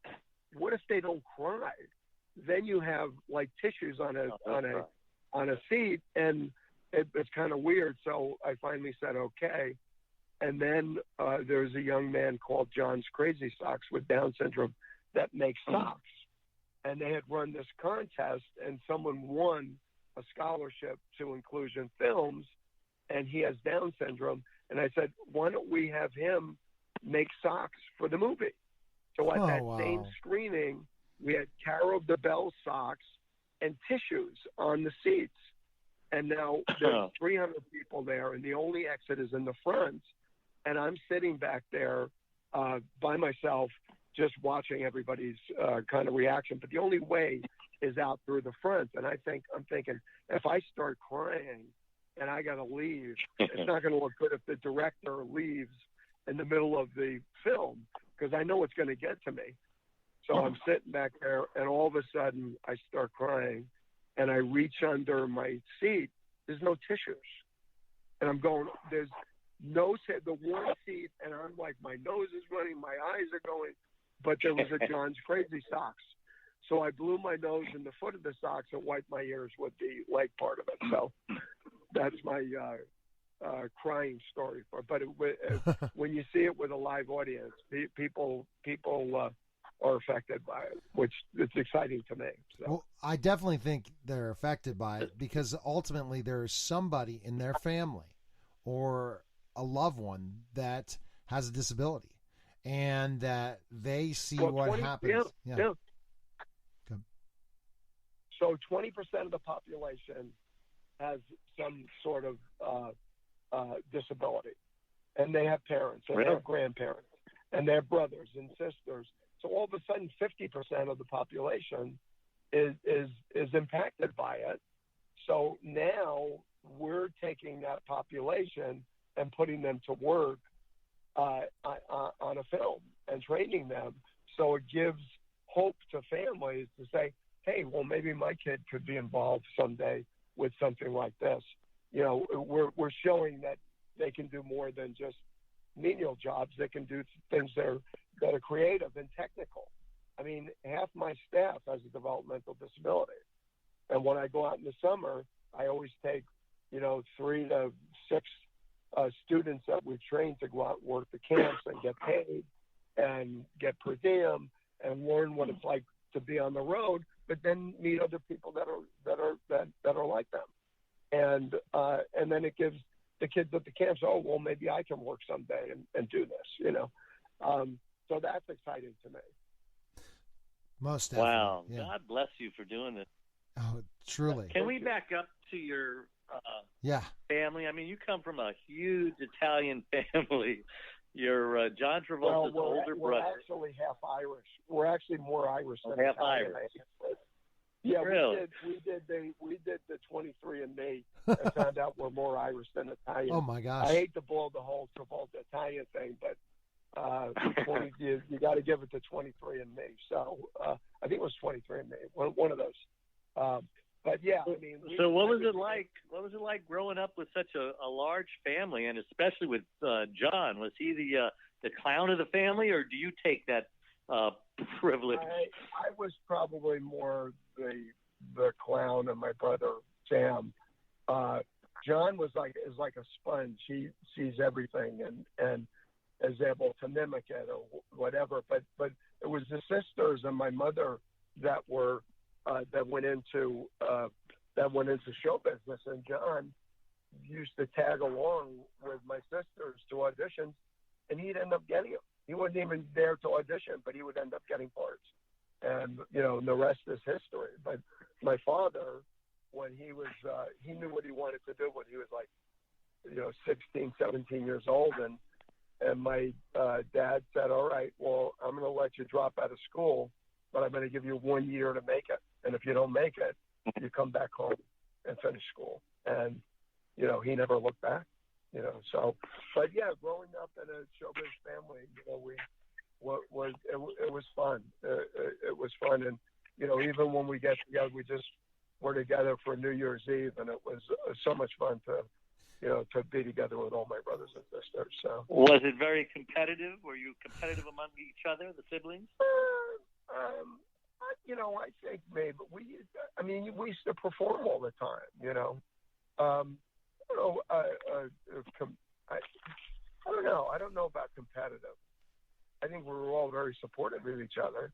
what if they don't cry? Then you have like tissues on a seat, and it's kind of weird. So I finally said okay. And then there's a young man called John's Crazy Socks with Down syndrome that makes socks. And they had run this contest, and someone won a scholarship to Inclusion Films, and he has Down syndrome. And I said, why don't we have him make socks for the movie? So at same screening, we had Carol of the Bells socks and tissues on the seats. And now there's 300 people there, and the only exit is in the front. And I'm sitting back there by myself, just watching everybody's kind of reaction. But the only way is out through the front. And I'm thinking, if I start crying and I got to leave, it's not going to look good if the director leaves in the middle of the film, because I know it's going to get to me. So I'm sitting back there, and all of a sudden I start crying, and I reach under my seat. There's no tissues. And I'm going, there's no, the one seat, and I'm like, my nose is running, my eyes are going, but there was a John's Crazy Socks. So I blew my nose in the foot of the socks and wiped my ears with the leg part of it. So that's my crying story. But when you see it with a live audience, people are affected by it, which it's exciting to me. So. Well, I definitely think they're affected by it because ultimately there's somebody in their family or a loved one that has a disability and that they see what happens. Yeah. So 20% of the population has some sort of disability, and they have parents, and they have grandparents, and they have brothers and sisters. So all of a sudden, 50% of the population is impacted by it. So now we're taking that population and putting them to work on a film and training them. So it gives hope to families to say, hey, well, maybe my kid could be involved someday with something like this. You know, we're showing that they can do more than just menial jobs. They can do things that are creative and technical. I mean, half my staff has a developmental disability. And when I go out in the summer, I always take, 3 to 6 students that we've trained to go out and work the camps and get paid and get per diem and learn what it's like to be on the road, but then meet other people that are like them. And then it gives the kids at the camps, oh, well, maybe I can work someday and do this, So that's exciting to me. Most definitely. Wow. Yeah. God bless you for doing this. Oh, truly. Can we back up to your family? I mean, you come from a huge Italian family. You're John Travolta's older brother. We're actually half Irish. We're actually more Irish than half Italian. Irish. Yeah, Really? we did the 23andMe and found out we're more Irish than Italian. Oh my gosh! I hate to blow the whole Travolta Italian thing, but you got to give it to 23andMe. So I think it was 23andMe, one of those. But yeah, I mean. So what was it like? What was it like growing up with such a large family, and especially with John? Was he the clown of the family, or do you take that privilege? I was probably more the clown, and my brother Sam. John is like a sponge. He sees everything and is able to mimic it or whatever. But it was the sisters and my mother that were that went into show business, and John used to tag along with my sisters to auditions, and he'd end up getting them. He wasn't even there to audition, but he would end up getting parts. And, the rest is history. But my father, when he was, he knew what he wanted to do when he was like, 16, 17 years old. And my dad said, all right, well, I'm going to let you drop out of school, but I'm going to give you 1 year to make it. And if you don't make it, you come back home and finish school. And, he never looked back. So, but yeah, growing up in a showbiz family, it was fun. It was fun, and even when we get together, we just were together for New Year's Eve, and it was so much fun to be together with all my brothers and sisters. So, was it very competitive? Were you competitive among each other, the siblings? I think maybe we used to perform all the time. I don't know. I don't know about competitive. I think we were all very supportive of each other.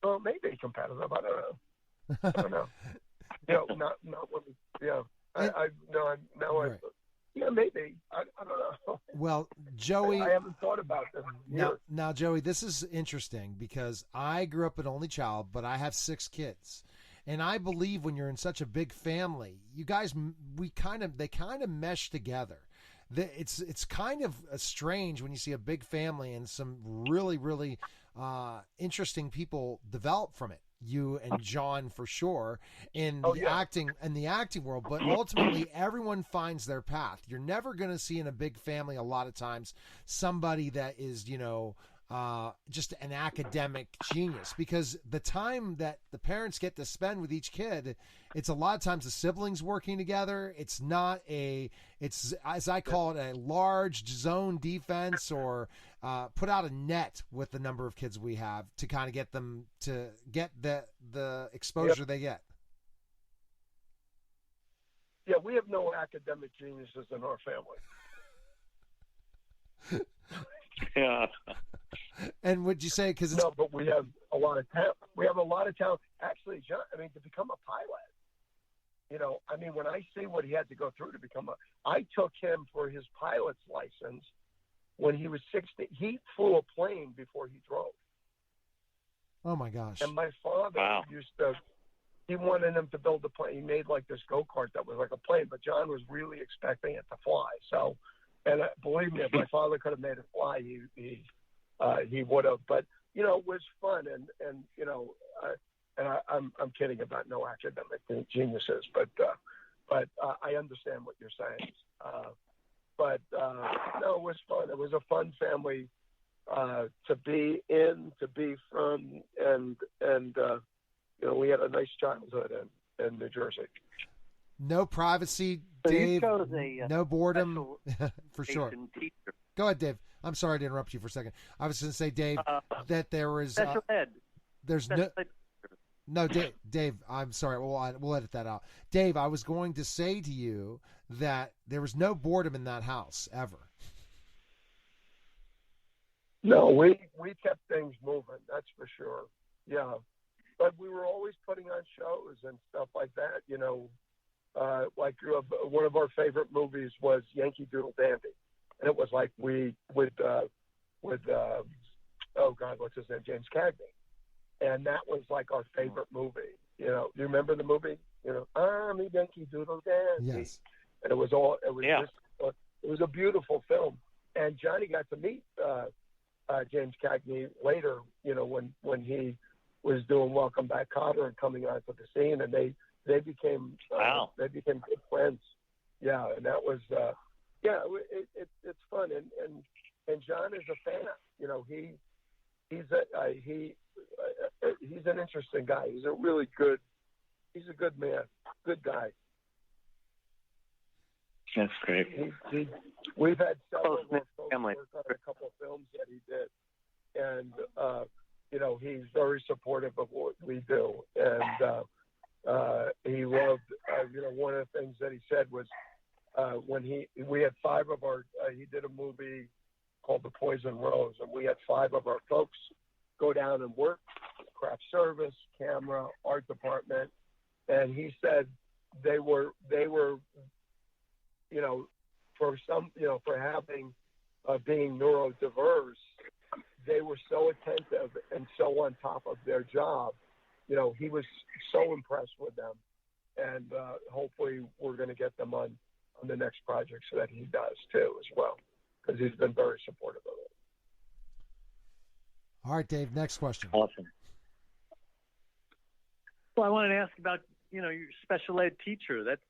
Well, maybe competitive. I don't know. Not when we, Right. Yeah, maybe. I don't know. Well, Joey, I haven't thought about this. Now, Joey, this is interesting because I grew up an only child, but I have 6 kids. And I believe when you're in such a big family, you guys, they kind of mesh together. It's kind of strange when you see a big family and some really, really interesting people develop from it. You and John for sure in the acting world, but ultimately everyone finds their path. You're never going to see in a big family a lot of times somebody that is, just an academic genius, because the time that the parents get to spend with each kid, it's a lot of times the siblings working together. It's as I call it, a large zone defense, or put out a net with the number of kids we have to kind of get them to get the exposure they get. Yeah, we have no academic geniuses in our family. Yeah. And would you say because it's no, but we have a lot of talent. We have a lot of talent. Actually, John, I mean, to become a pilot, you know, I mean, when I see what he had to go through to become I took him for his pilot's license when he was 16. He flew a plane before he drove. Oh my gosh! And my father he wanted him to build a plane. He made like this go-kart that was like a plane, but John was really expecting it to fly. So, and believe me, if my father could have made it fly, he would have. But you know, it was fun, and you know, and I'm kidding about no academic geniuses, but I understand what you're saying. No, it was fun. It was a fun family to be in, to be from, and you know, we had a nice childhood in New Jersey. No privacy, So you Dave. chose a, No boredom, for sure. teacher. Go ahead, Dave. I'm sorry to interrupt you for a second. I was going to say, Dave, that there was Special ed. There's Special ed. no, Dave. I'm sorry. We'll edit that out. Dave, I was going to say to you that there was no boredom in that house ever. No, we kept things moving. That's for sure. Yeah, but we were always putting on shows and stuff like that. You know, like one of our favorite movies was Yankee Doodle Dandy, and it was like with oh God, what's his name, James Cagney, and that was like our favorite movie. You know, do you remember the movie? You know, I'm a Yankee Doodle Dandy. Yes. And it was it was a beautiful film, and Johnny got to meet James Cagney later. You know, when he was doing Welcome Back, Kotter, and coming onto the scene, and they became they became good friends. Yeah, and that was it's fun, and John is a fan. You know, he's an interesting guy. He's a good man, good guy. That's great. We've had several family. work on a couple of films that he did, and you know, he's very supportive of what we do, and he loved. You know, one of the things that he said was when we had five of our. He did a movie called The Poison Rose, and we had five of our folks go down and work craft service, camera, art department, and he said they were. You know, for some, you know, for having being neurodiverse, they were so attentive and so on top of their job. You know, he was so impressed with them, and hopefully we're going to get them on the next project so that he does too as well, because he's been very supportive of it. All right, Dave. Next question. Awesome. Well, I wanted to ask about, you know, your special ed teacher. That's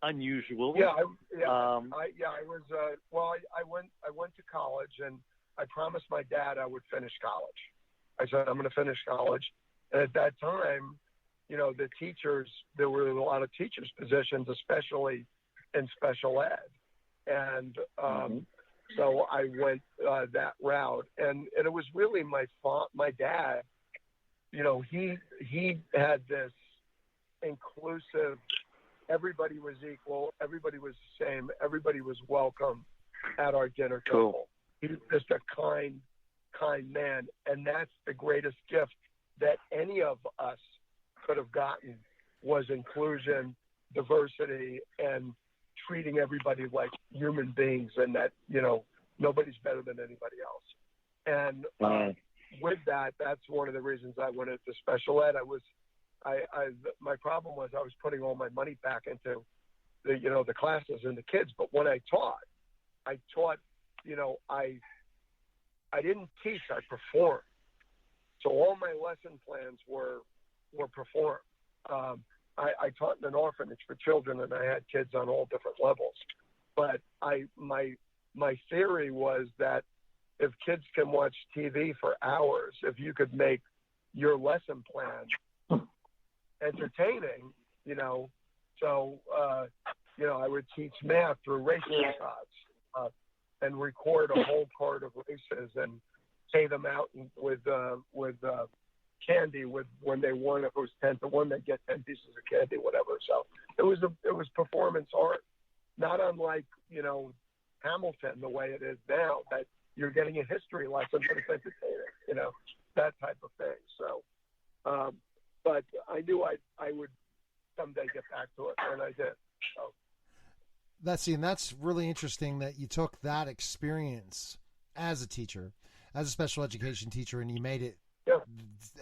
unusual. I was. I went to college, and I promised my dad I would finish college. I said I'm going to finish college, and at that time, you know, the teachers, there were a lot of teachers' positions, especially in special ed, and so I went that route, and it was really my dad. You know, he had this inclusive. Everybody was equal. Everybody was the same. Everybody was welcome at our dinner table. He was just a kind man. And that's the greatest gift that any of us could have gotten, was inclusion, diversity, and treating everybody like human beings, and that, you know, nobody's better than anybody else. And with that, that's one of the reasons I went into special ed. My problem was I was putting all my money back into the classes and the kids. But when I taught, you know, I didn't teach, I performed. So all my lesson plans were performed. I taught in an orphanage for children, and I had kids on all different levels. But my theory was that if kids can watch TV for hours, if you could make your lesson plan entertaining, you know, so you know, I would teach math through racing shots and record a whole card of races and pay them out with candy when they won. If it was 10-1, they'd get 10 pieces of candy, whatever. So it was performance art, not unlike, you know, Hamilton, the way it is now, that you're getting a history lesson, but it's entertaining, you know, that type of thing. So, but I knew I would someday get back to it, and I did. So. That's really interesting that you took that experience as a teacher, as a special education teacher, and you made it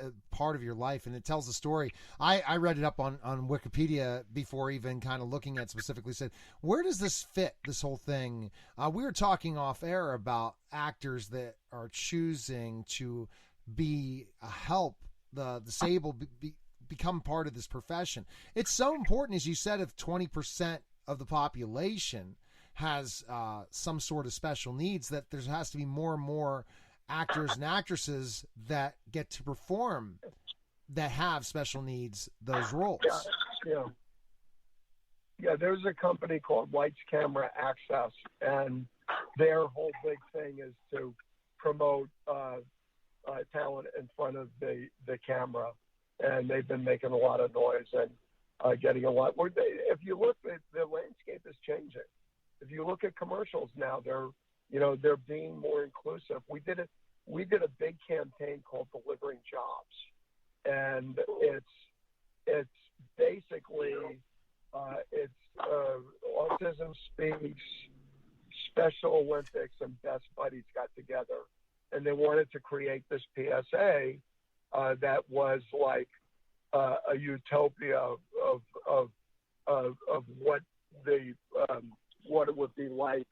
a part of your life, and it tells the story. I read it up on Wikipedia before even kind of looking at specifically, said, where does this fit, this whole thing? We were talking off air about actors that are choosing to be a help the disabled, become part of this profession. It's so important, as you said, if 20% of the population has some sort of special needs, that there has to be more and more actors and actresses that get to perform that have special needs, those roles. Yeah, there's a company called Lights Camera Access, and their whole big thing is to promote talent in front of the camera, and they've been making a lot of noise and getting a lot. If you look, the landscape is changing. If you look at commercials now, they're being more inclusive. We did a big campaign called Delivering Jobs, and it's basically Autism Speaks, Special Olympics, and Best Buddies got together, and they wanted to create this PSA that was like a utopia of what it would be like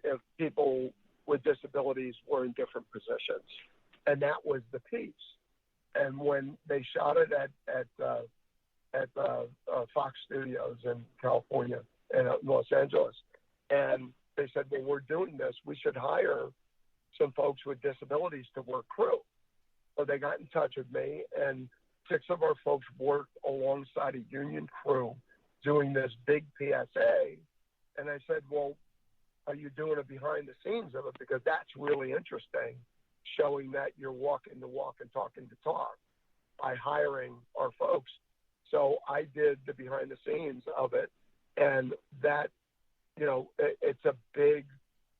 if people with disabilities were in different positions, and that was the piece. And when they shot it at Fox Studios in California and Los Angeles, and they said, well, we're doing this, we should hire some folks with disabilities to work crew. So they got in touch with me, and 6 of our folks worked alongside a union crew doing this big PSA. And I said, well, are you doing a behind the scenes of it? Because that's really interesting, showing that you're walking the walk and talking the talk by hiring our folks. So I did the behind the scenes of it, and that, it's a big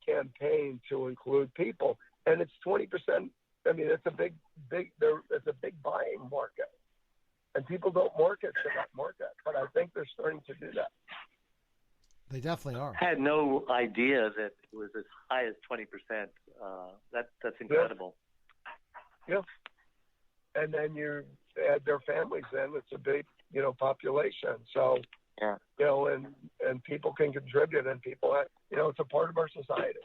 campaign to include people, and it's 20%. I mean, it's a big buying market, and people don't market to that market, but I think they're starting to do that. They definitely are. I had no idea that it was as high as 20%. That's incredible. Yeah. And then you add their families in, it's a big, population. So, and people can contribute, and people, it's a part of our society.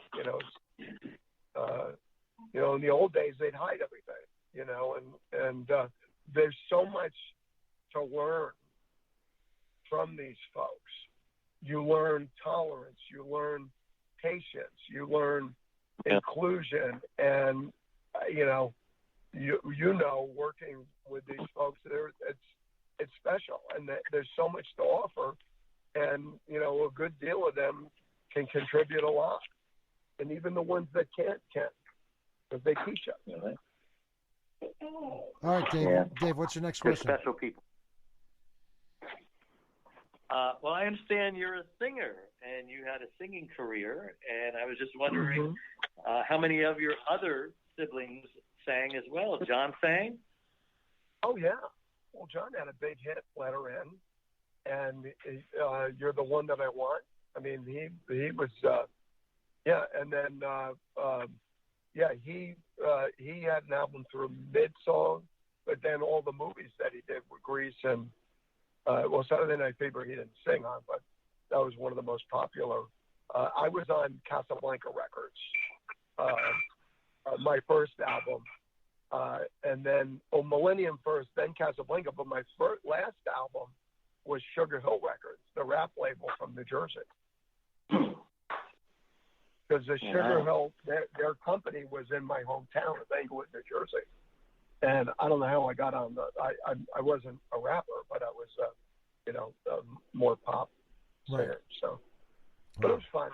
In the old days, they'd hide everything, and there's so much to learn from these folks. You learn tolerance, you learn patience, you learn inclusion, and working with these folks, it's special, and there's so much to offer, and a good deal of them can contribute a lot, and even the ones that can't, because they teach us. All right, Dave. Yeah. Dave, what's your next question? They're special people. Well, I understand you're a singer, and you had a singing career, and I was just wondering how many of your other siblings sang as well. John sang? Oh, yeah. Well, John had a big hit, Let Her In, and You're the One That I Want. I mean, he was, and then, he had an album through Mid-Song, but then all the movies that he did were Grease and, Saturday Night Fever he didn't sing on, but that was one of the most popular. I was on Casablanca Records, my first album, and then Millennium first, then Casablanca, but my last album was Sugar Hill Records, the rap label from New Jersey. Because the Sugar Hill, their company was in my hometown of Englewood, New Jersey. And I don't know how I got on I wasn't a rapper, but I was, more pop singer. Right. So, but it was fun.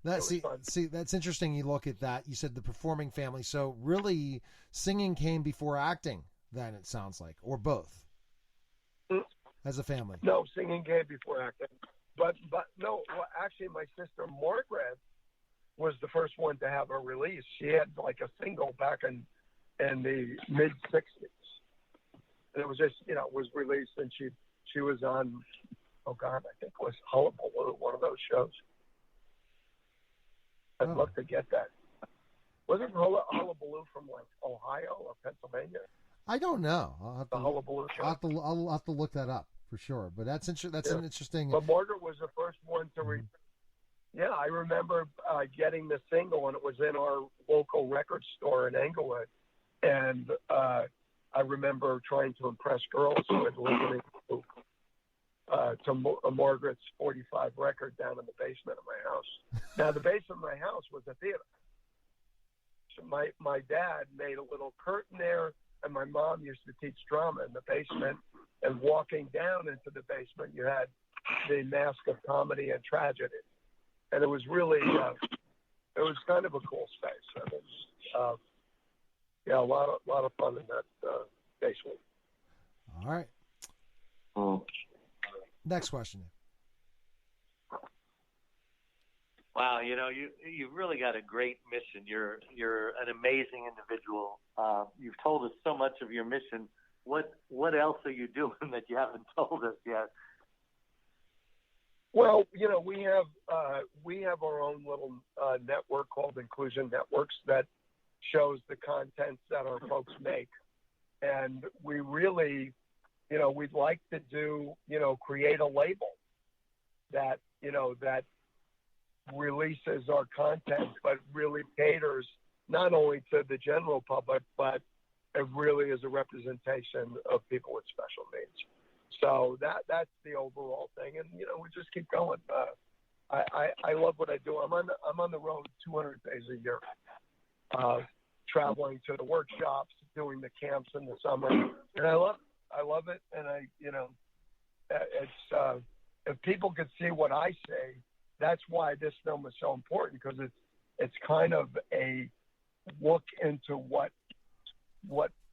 That's interesting. You look at that. You said the performing family. So really, singing came before acting. Then it sounds like, or both, as a family. No, singing came before acting. But no. Well, actually, my sister Margaret was the first one to have a release. She had like a single back in the mid '60s, and it was just was released, and she was on. Oh God, I think it was Hullabaloo, one of those shows. I'd love to get that. Wasn't Hullabaloo from like Ohio or Pennsylvania? I don't know. I'll have The Hullabaloo show. I'll have to look that up for sure. But that's an interesting. But Margaret was the first one to Yeah, I remember getting the single, and it was in our local record store in Englewood. And I remember trying to impress girls with listening to Margaret's 45 record down in the basement of my house. Now, the basement of my house was a theater. So my dad made a little curtain there, and my mom used to teach drama in the basement. And walking down into the basement, you had the Mask of Comedy and Tragedy. And it was really, it was kind of a cool space. And it was, a lot of fun in that basement. All right. Next question. Wow, you've really got a great mission. You're an amazing individual. You've told us so much of your mission. What else are you doing that you haven't told us yet? Well, we have our own little network called Inclusion Networks that shows the content that our folks make, and we really, we'd like to do, create a label that that releases our content, but really caters not only to the general public, but it really is a representation of people with special needs. So that's the overall thing, and we just keep going. I love what I do. I'm on the road 200 days a year, traveling to the workshops, doing the camps in the summer, and I love it. And it's if people could see what I say, that's why this film is so important, because it's kind of a look into what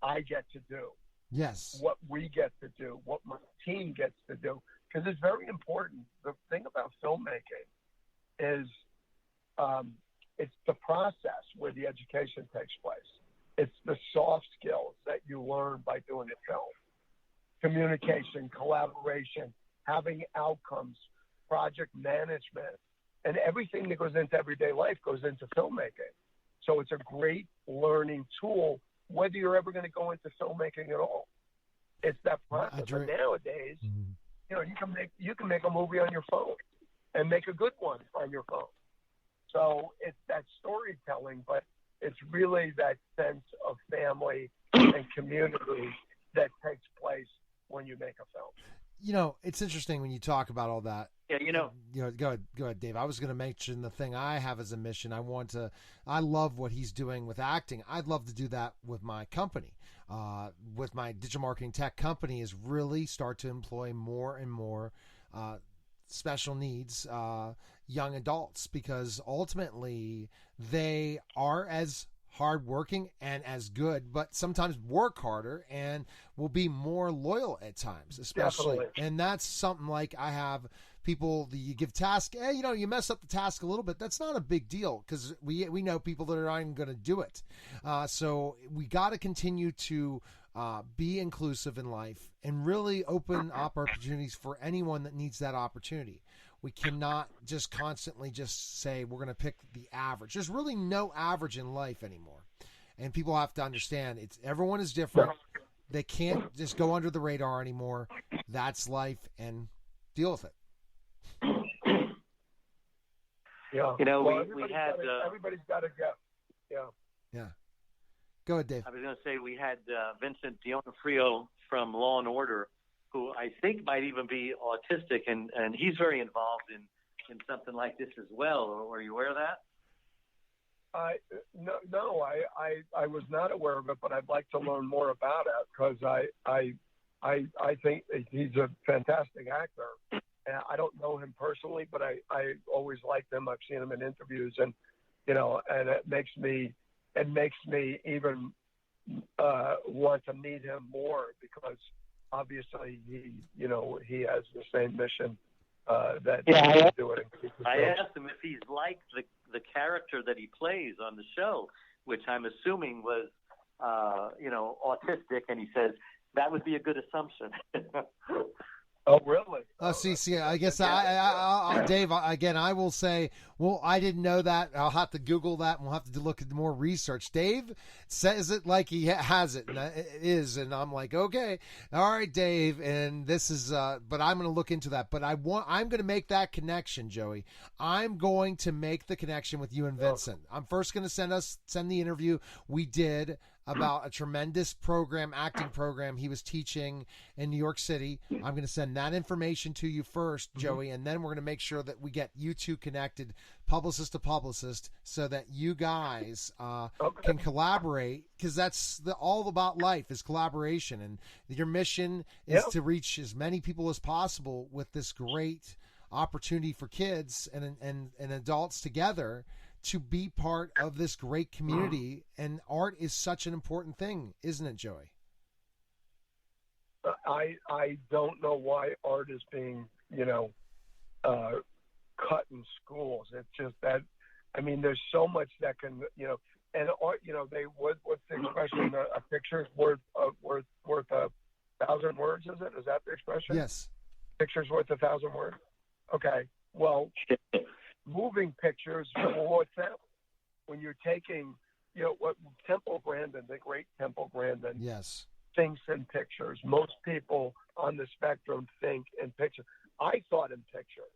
I get to do. Yes. What we get to do, what my team gets to do, because it's very important. The thing about filmmaking is it's the process where the education takes place. It's the soft skills that you learn by doing a film. Communication, collaboration, having outcomes, project management, and everything that goes into everyday life goes into filmmaking. So it's a great learning tool, whether you're ever going to go into filmmaking at all. It's that process. And nowadays, you can make a movie on your phone and make a good one on your phone. So it's that storytelling, but it's really that sense of family and community that takes place when you make a film. It's interesting when you talk about all that. Yeah, Go ahead, Dave. I was going to mention the thing I have as a mission. I love what he's doing with acting. I'd love to do that with my company. With my digital marketing tech company, is really start to employ more and more special needs young adults, because ultimately they are as hardworking and as good, but sometimes work harder and will be more loyal at times, especially. Definitely. And that's something like I have people that you give task, you mess up the task a little bit. That's not a big deal, because we know people that are not even going to do it. So we got to continue to be inclusive in life and really open up opportunities for anyone that needs that opportunity. We cannot just constantly just say we're going to pick the average. There's really no average in life anymore. And people have to understand everyone is different. They can't just go under the radar anymore. That's life, and deal with it. Yeah. We had everybody's got a gift. Yeah. Go ahead, Dave. I was going to say we had Vincent D'Onofrio from Law and Order, who I think might even be autistic, and he's very involved in something like this as well. Were you aware of that? No, I was not aware of it, but I'd like to learn more about it, because I think he's a fantastic actor. And I don't know him personally, but I always liked him. I've seen him in interviews, and and it makes me even want to meet him more, because obviously he has the same mission that I do it. I asked him if he's like the the character that he plays on the show, which I'm assuming was, autistic, and he says that would be a good assumption. Oh, really? Oh, see, I guess I Dave, again, I will say, well, I didn't know that. I'll have to Google that, and we'll have to look at more research. Dave says it like he has it, and it is, and I'm like, okay, all right, Dave, and this is, but I'm going to look into that. But I'm going to make that connection, Joey. I'm going to make the connection with you and Vincent. I'm first going to send the interview we did about a tremendous acting program he was teaching in New York City. I'm going to send that information to you first, Joey, and then we're going to make sure that we get you two connected, publicist to publicist, so that you guys can collaborate, because that's all about life is collaboration, and your mission is to reach as many people as possible with this great opportunity for kids and adults together to be part of this great community. And art is such an important thing, isn't it, Joey? I don't know why art is being, cut in schools. It's just that, I mean, there's so much that can, and art, what's the expression? A picture's worth 1,000 words, is it? Is that the expression? Yes. Picture's worth 1,000 words? Okay. Well, moving pictures, what's that? When you're taking, what Temple Grandin, the great Temple Grandin, yes, thinks in pictures. Most people on the spectrum think in pictures. I thought in pictures.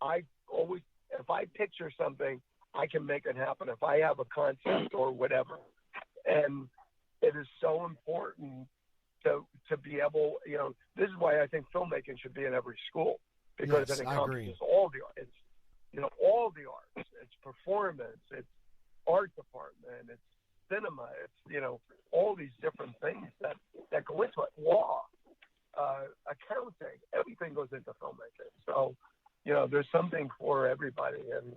I always, if I picture something, I can make it happen. If I have a concept or whatever, and it is so important to be able, this is why I think filmmaking should be in every school, because it encompasses all the art. It's all the arts. It's performance. It's art department. It's cinema. It's all these different things that go into it. Law, accounting, everything goes into filmmaking. So there's something for everybody, and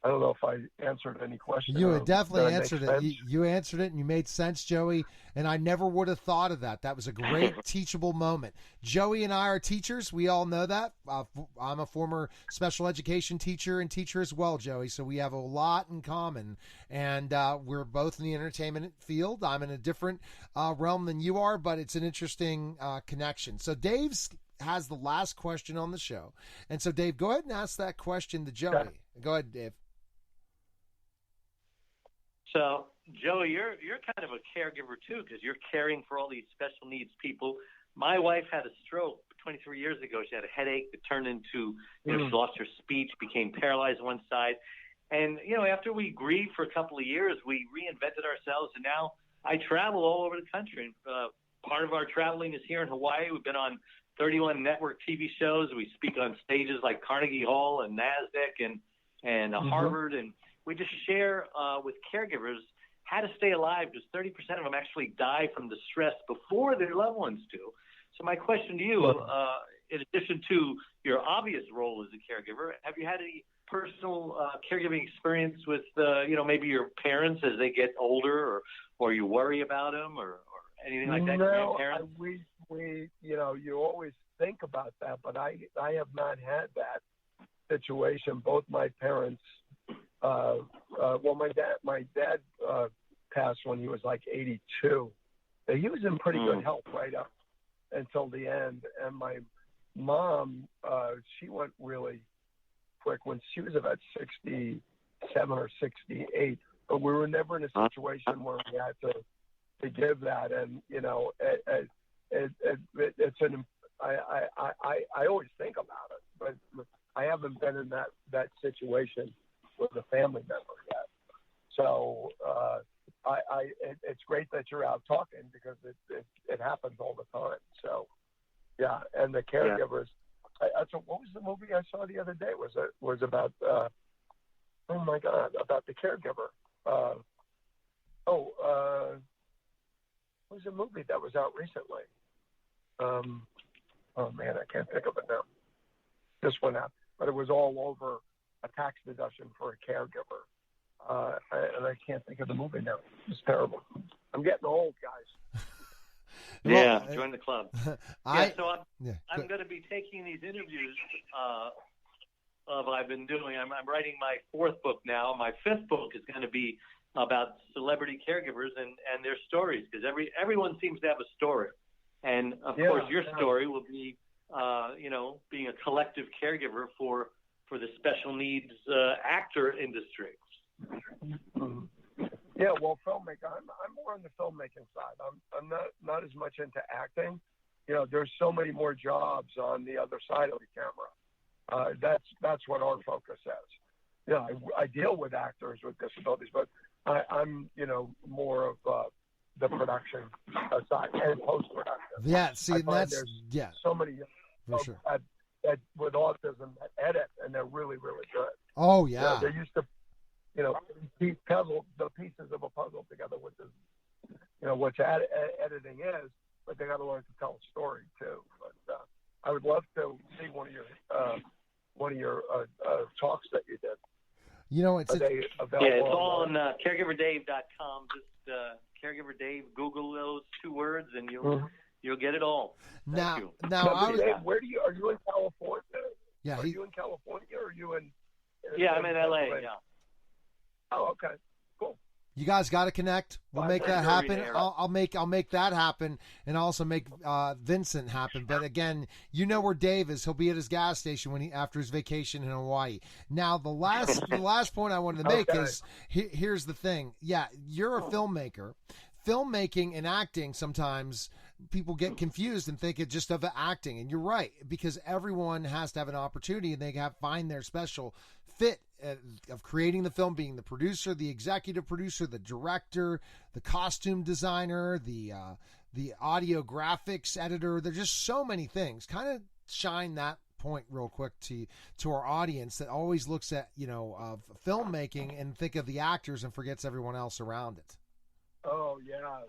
I don't know if I answered any questions. You definitely answered it. You answered it, and you made sense, Joey. And I never would have thought of that. That was a great teachable moment. Joey and I are teachers. We all know that. I'm a former special education teacher and teacher as well, Joey. So we have a lot in common. And we're both in the entertainment field. I'm in a different realm than you are, but it's an interesting connection. So Dave has the last question on the show. And so, Dave, go ahead and ask that question to Joey. Okay. Go ahead, Dave. So, Joey, you're kind of a caregiver, too, because you're caring for all these special needs people. My wife had a stroke 23 years ago. She had a headache that turned into, she lost her speech, became paralyzed on one side. And, after we grieved for a couple of years, we reinvented ourselves, and now I travel all over the country. Part of our traveling is here in Hawaii. We've been on 31 network TV shows. We speak on stages like Carnegie Hall and NASDAQ and Harvard, and we just share with caregivers how to stay alive, because 30% of them actually die from the stress before their loved ones do. So my question to you, in addition to your obvious role as a caregiver, have you had any personal caregiving experience with, maybe your parents as they get older, or you worry about them, or anything like that? No, we you always think about that, but I have not had that situation. Both my parents, my dad passed when he was like 82. He was in pretty good health right up until the end. And my mom, she went really quick when she was about 67 or 68. But we were never in a situation where we had to give that. And I always think about it, but I haven't been in that situation with a family member yet. So it's great that you're out talking, because it happens all the time. So yeah, and the caregivers. What was the movie I saw the other day? Was about about the caregiver. What was a movie that was out recently? Oh man, I can't think of it now. This one out, but it was all over a tax deduction for a caregiver. And I can't think of the movie now. It's terrible. I'm getting old, guys. Yeah, join the club. I'm going to be taking these interviews of I've been doing. I'm writing my 4th book now. My 5th book is going to be about celebrity caregivers and their stories, because everyone seems to have a story. And, of course, your story will be, being a collective caregiver for the special needs actor industry. Yeah, well, filmmaker. I'm more on the filmmaking side. I'm not as much into acting. There's so many more jobs on the other side of the camera. That's what our focus is. I deal with actors with disabilities, but I'm more of the production side and post production. Yeah, see, that's so many for sure that with autism that edit, and they're really, really good. Oh yeah, they're used to puzzle the pieces of a puzzle together, which is which editing is, but they got to learn to tell a story too. But I would love to see one of your talks that you did. It's all on caregiverdave.com. Just Caregiver Dave, Google those 2 words, and you'll get it all. Now, Dave, where are you in California? Yeah, are you in California or are you in? I'm in LA. Yeah. Oh, okay, cool. You guys got to connect. We'll make that happen. I'll make that happen, and also make Vincent happen. But again, where Dave is. He'll be at his gas station after his vacation in Hawaii. Now, the last point I wanted to make is here's the thing. Yeah, you're a filmmaker. Filmmaking and acting, sometimes people get confused and think it's just of acting, and you're right, because everyone has to have an opportunity, and they find their special fit of creating the film, being the producer, the executive producer, the director, the costume designer, the audio graphics editor. There's just so many things. Kind of shine that point real quick to our audience that always looks at of filmmaking and think of the actors and forgets everyone else around it. Oh yeah,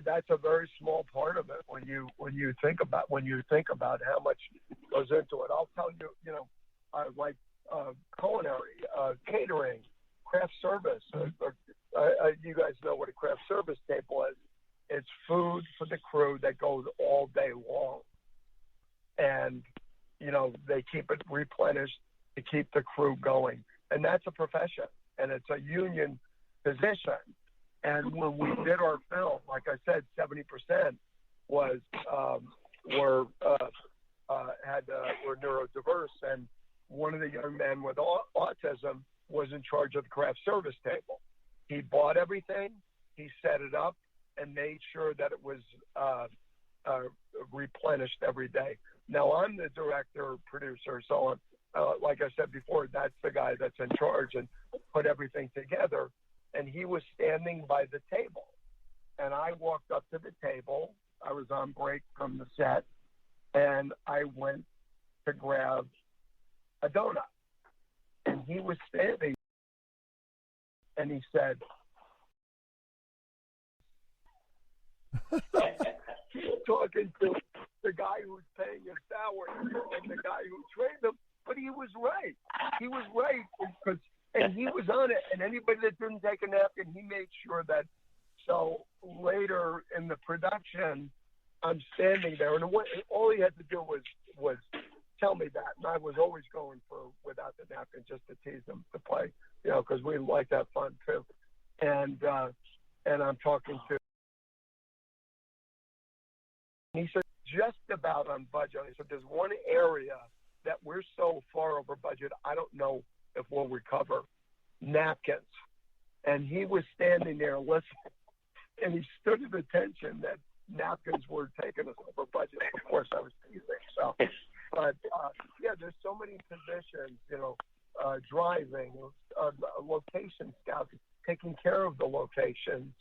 that's a very small part of it when you think about how much goes into it. I'll tell you, like culinary, catering, craft service. You guys know what a craft service table is. It's food for the crew that goes all day long, and they keep it replenished to keep the crew going, and that's a profession, and it's a union position. And when we did our film, like I said, 70% were neurodiverse, and one of the young men with autism was in charge of the craft service table. He bought everything, he set it up, and made sure that it was replenished every day. Now, I'm the director, producer, so like I said before, that's the guy that's in charge and put everything together. And he was standing by the table. And I walked up to the table. I was on break from the set, and I went to grab a donut. And he was standing, and he said, he was talking to the guy who's paying his salary and the guy who trained him, but he was right. He was right, and he was on it, and anybody that didn't take a napkin, he made sure that. So later in the production, I'm standing there, and all he had to do was tell me that, and I was always going for without the napkin just to tease him to play, because we like that fun too. And I'm talking to. He said, just about on budget. He said, there's one area that we're so far over budget, I don't know if we'll recover. Napkins. And he was standing there listening, and he stood at attention that napkins were taking us over budget. Of course, I was teasing. So, but there's so many positions, driving, location scouting, taking care of the locations,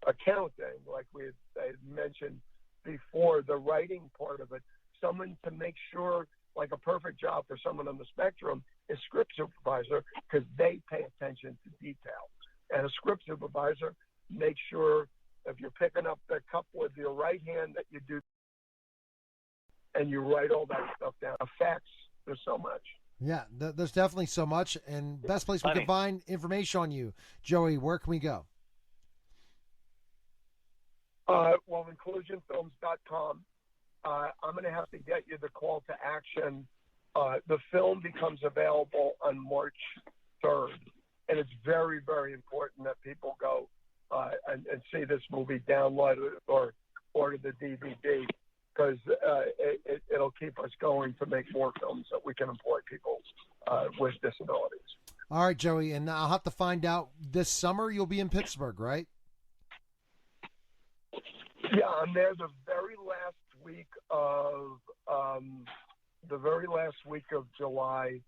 accounting, like we had mentioned before, the writing part of it, someone to make sure, like a perfect job for someone on the spectrum is script supervisor, because they pay attention to detail. And a script supervisor makes sure if you're picking up the cup with your right hand that you do, and you write all that stuff down. Effects, there's so much. Yeah, there's definitely so much. And best place we can find information on you, Joey, where can we go? Inclusionfilms.com. I'm going to have to get you the call to action The film becomes available on March 3rd, and it's very, very important that people go and see this movie, download it, or order the DVD, because it'll keep us going to make more films that we can employ people with disabilities. All right, Joey, and I'll have to find out this summer. You'll be in Pittsburgh, right? Yeah, I'm there the very last week of July,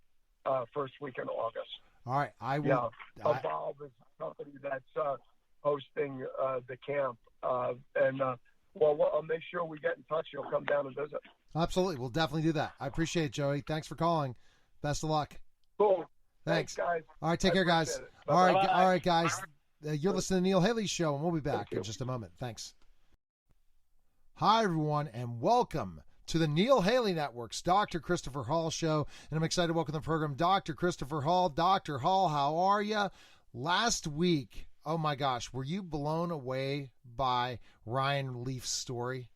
first week in August. All right, I will. Yeah, Evolve is the company that's hosting the camp, and I'll make sure we get in touch. You'll come down and visit. Absolutely, we'll definitely do that. I appreciate it, Joey. Thanks for calling. Best of luck. Cool. Thanks, guys. All right, take care, guys. All right, guys. You're listening to Neil Haley's show, and we'll be back in just a moment. Thanks. Hi, everyone, and welcome to the Neil Haley Network's Dr. Christopher Hall Show. And I'm excited to welcome to the program Dr. Christopher Hall. Dr. Hall, how are you? Last week, oh my gosh, were you blown away by Ryan Leaf's story?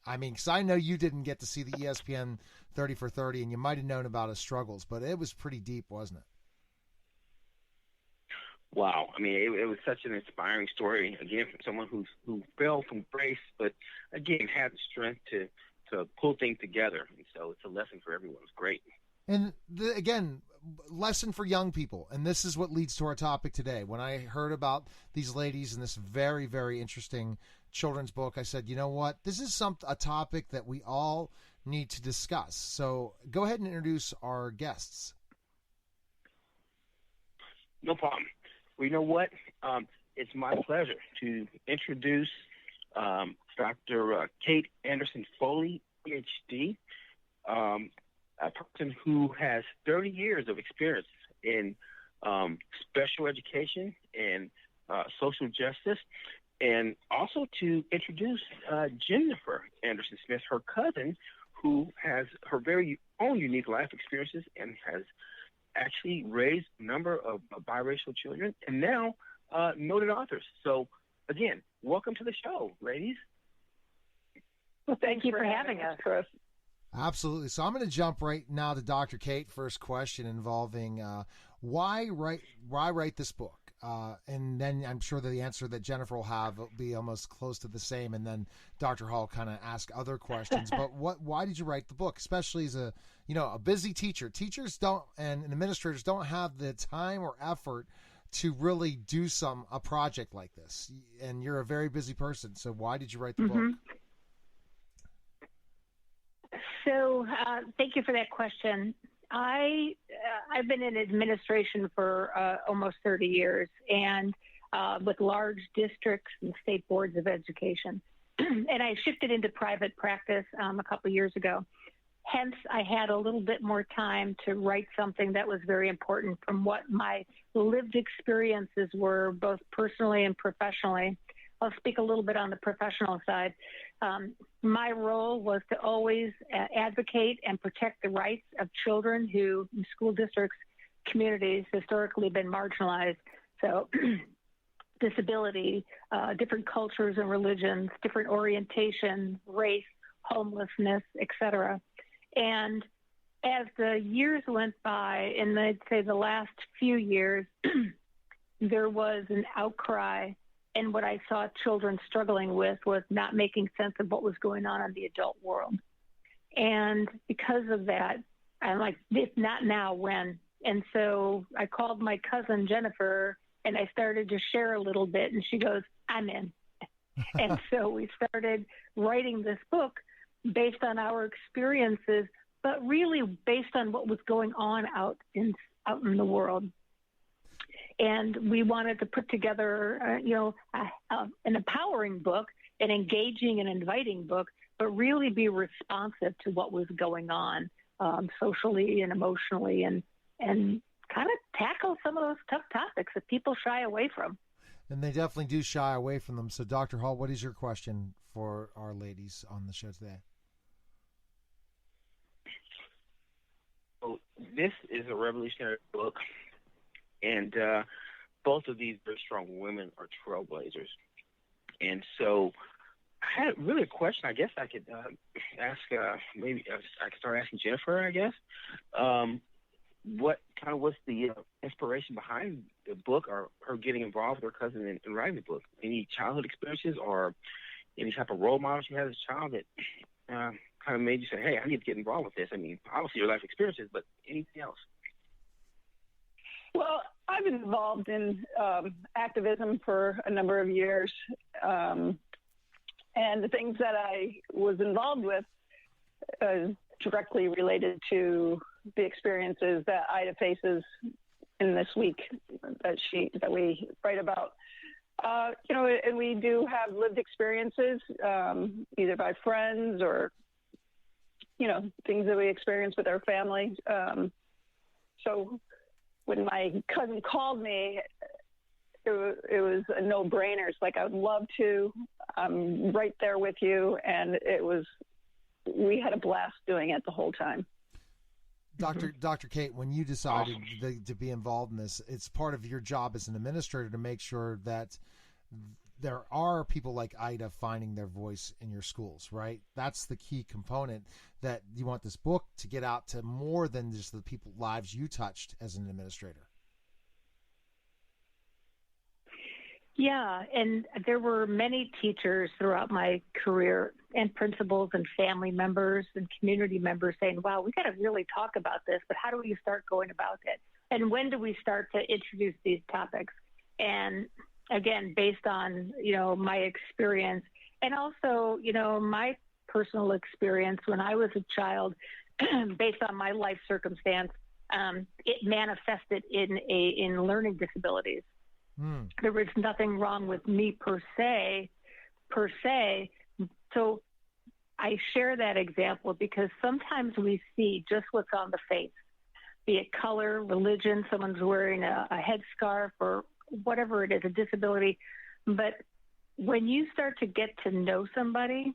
I mean, because I know you didn't get to see the ESPN 30 for 30, and you might have known about his struggles, but it was pretty deep, wasn't it? Wow. I mean, it was such an inspiring story, again, from someone who fell from grace, but, again, had the strength to pull things together. And so it's a lesson for everyone. It's great. And, again, lesson for young people, and this is what leads to our topic today. When I heard about these ladies in this very, very interesting children's book, I said, you know what? This is a topic that we all need to discuss. So go ahead and introduce our guests. No problem. Well, you know what? It's my pleasure to introduce Dr. Kate Anderson Foley, PhD, a person who has 30 years of experience in special education and social justice, and also to introduce Jennifer Anderson Smith, her cousin, who has her very own unique life experiences and has actually raised a number of biracial children, and now noted authors. So, again, welcome to the show, ladies. Well, thank you for having us, Chris. Absolutely. So I'm going to jump right now to Dr. Kate. First question involving why write this book? And then I'm sure that the answer that Jennifer will have will be almost close to the same, and then Dr. Hall kind of ask other questions. But why did you write the book, especially as a busy teacher? Teachers don't, and administrators don't have the time or effort to really do a project like this. And you're a very busy person, so why did you write the book? So thank you for that question. I've been in administration for almost 30 years, and with large districts and state boards of education. And I shifted into private practice a couple of years ago. Hence, I had a little bit more time to write something that was very important from what my lived experiences were, both personally and professionally. I'll speak a little bit on the professional side. My role was to always advocate and protect the rights of children who, in school districts, communities, historically been marginalized. So disability, different cultures and religions, different orientation, race, homelessness, etc. And as the years went by, and I'd say the last few years, there was an outcry. And what I saw children struggling with was not making sense of what was going on in the adult world. And because of that, I'm like, if not now, when? And so I called my cousin Jennifer, and I started to share a little bit, and she goes, I'm in. And so we started writing this book based on our experiences, but really based on what was going on out in the world. And we wanted to put together, an empowering book, an engaging and inviting book, but really be responsive to what was going on socially and emotionally, and kind of tackle some of those tough topics that people shy away from. And they definitely do shy away from them. So, Dr. Hall, what is your question for our ladies on the show today? So this is a revolutionary book, and both of these very strong women are trailblazers. And so I had really a question. I guess I could ask. Maybe I could start asking Jennifer. I guess. What kind of was the inspiration behind the book, or her getting involved with her cousin in writing the book? Any childhood experiences or any type of role models you had as a child that kind of made you say, "Hey, I need to get involved with this"? I mean, obviously your life experiences, but anything else? Well, I've been involved in activism for a number of years, and the things that I was involved with directly related to the experiences that Ida faces in this week that we write about. And we do have lived experiences, either by friends or, things that we experience with our family. So when my cousin called me, it was a no-brainer. It's like, I would love to. I'm right there with you. And we had a blast doing it the whole time. Dr. Kate, when you decided to be involved in this, it's part of your job as an administrator to make sure that there are people like Ida finding their voice in your schools, right? That's the key component, that you want this book to get out to more than just the people lives you touched as an administrator. Yeah, and there were many teachers throughout my career, and principals and family members and community members saying, wow, we got to really talk about this, but how do we start going about it? And when do we start to introduce these topics? And again, based on, my experience, and also, my personal experience when I was a child, based on my life circumstance, it manifested in learning disabilities. There was nothing wrong with me per se. So I share that example because sometimes we see just what's on the face, be it color, religion, someone's wearing a headscarf or whatever it is, a disability. But when you start to get to know somebody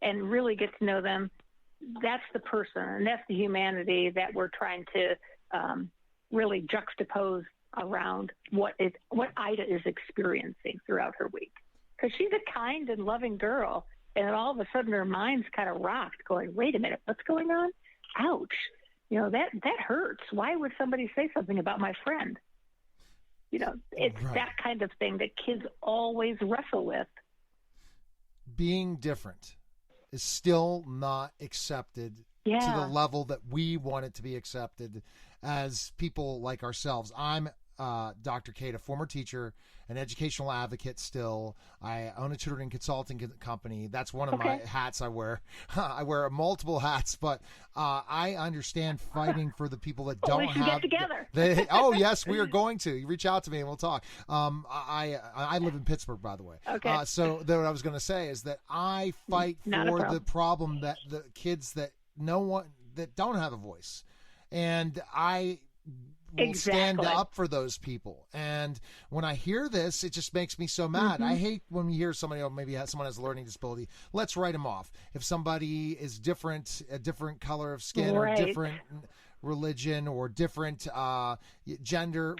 and really get to know them, that's the person and that's the humanity that we're trying to really juxtapose around what Ida is experiencing throughout her week. Because she's a kind and loving girl, and then all of a sudden her mind's kind of rocked, going, wait a minute, what's going on? Ouch. That hurts. Why would somebody say something about my friend? It's right. That kind of thing that kids always wrestle with. Being different is still not accepted to the level that we want it to be accepted as people like ourselves. I'm Dr. Kate, a former teacher, an educational advocate still. I own a tutoring consulting company. That's one of my hats I wear. I wear multiple hats, but I understand fighting for the people that don't have. We should get together. Yes, we are going to. You reach out to me and we'll talk. I live in Pittsburgh, by the way. Okay. So what I was going to say is that I fight for the problem that the kids that don't have a voice, and I will stand up for those people. And when I hear this, it just makes me so mad. I hate when we hear somebody, maybe someone has a learning disability. Let's write them off. If somebody is different, a different color of skin or different religion or different gender,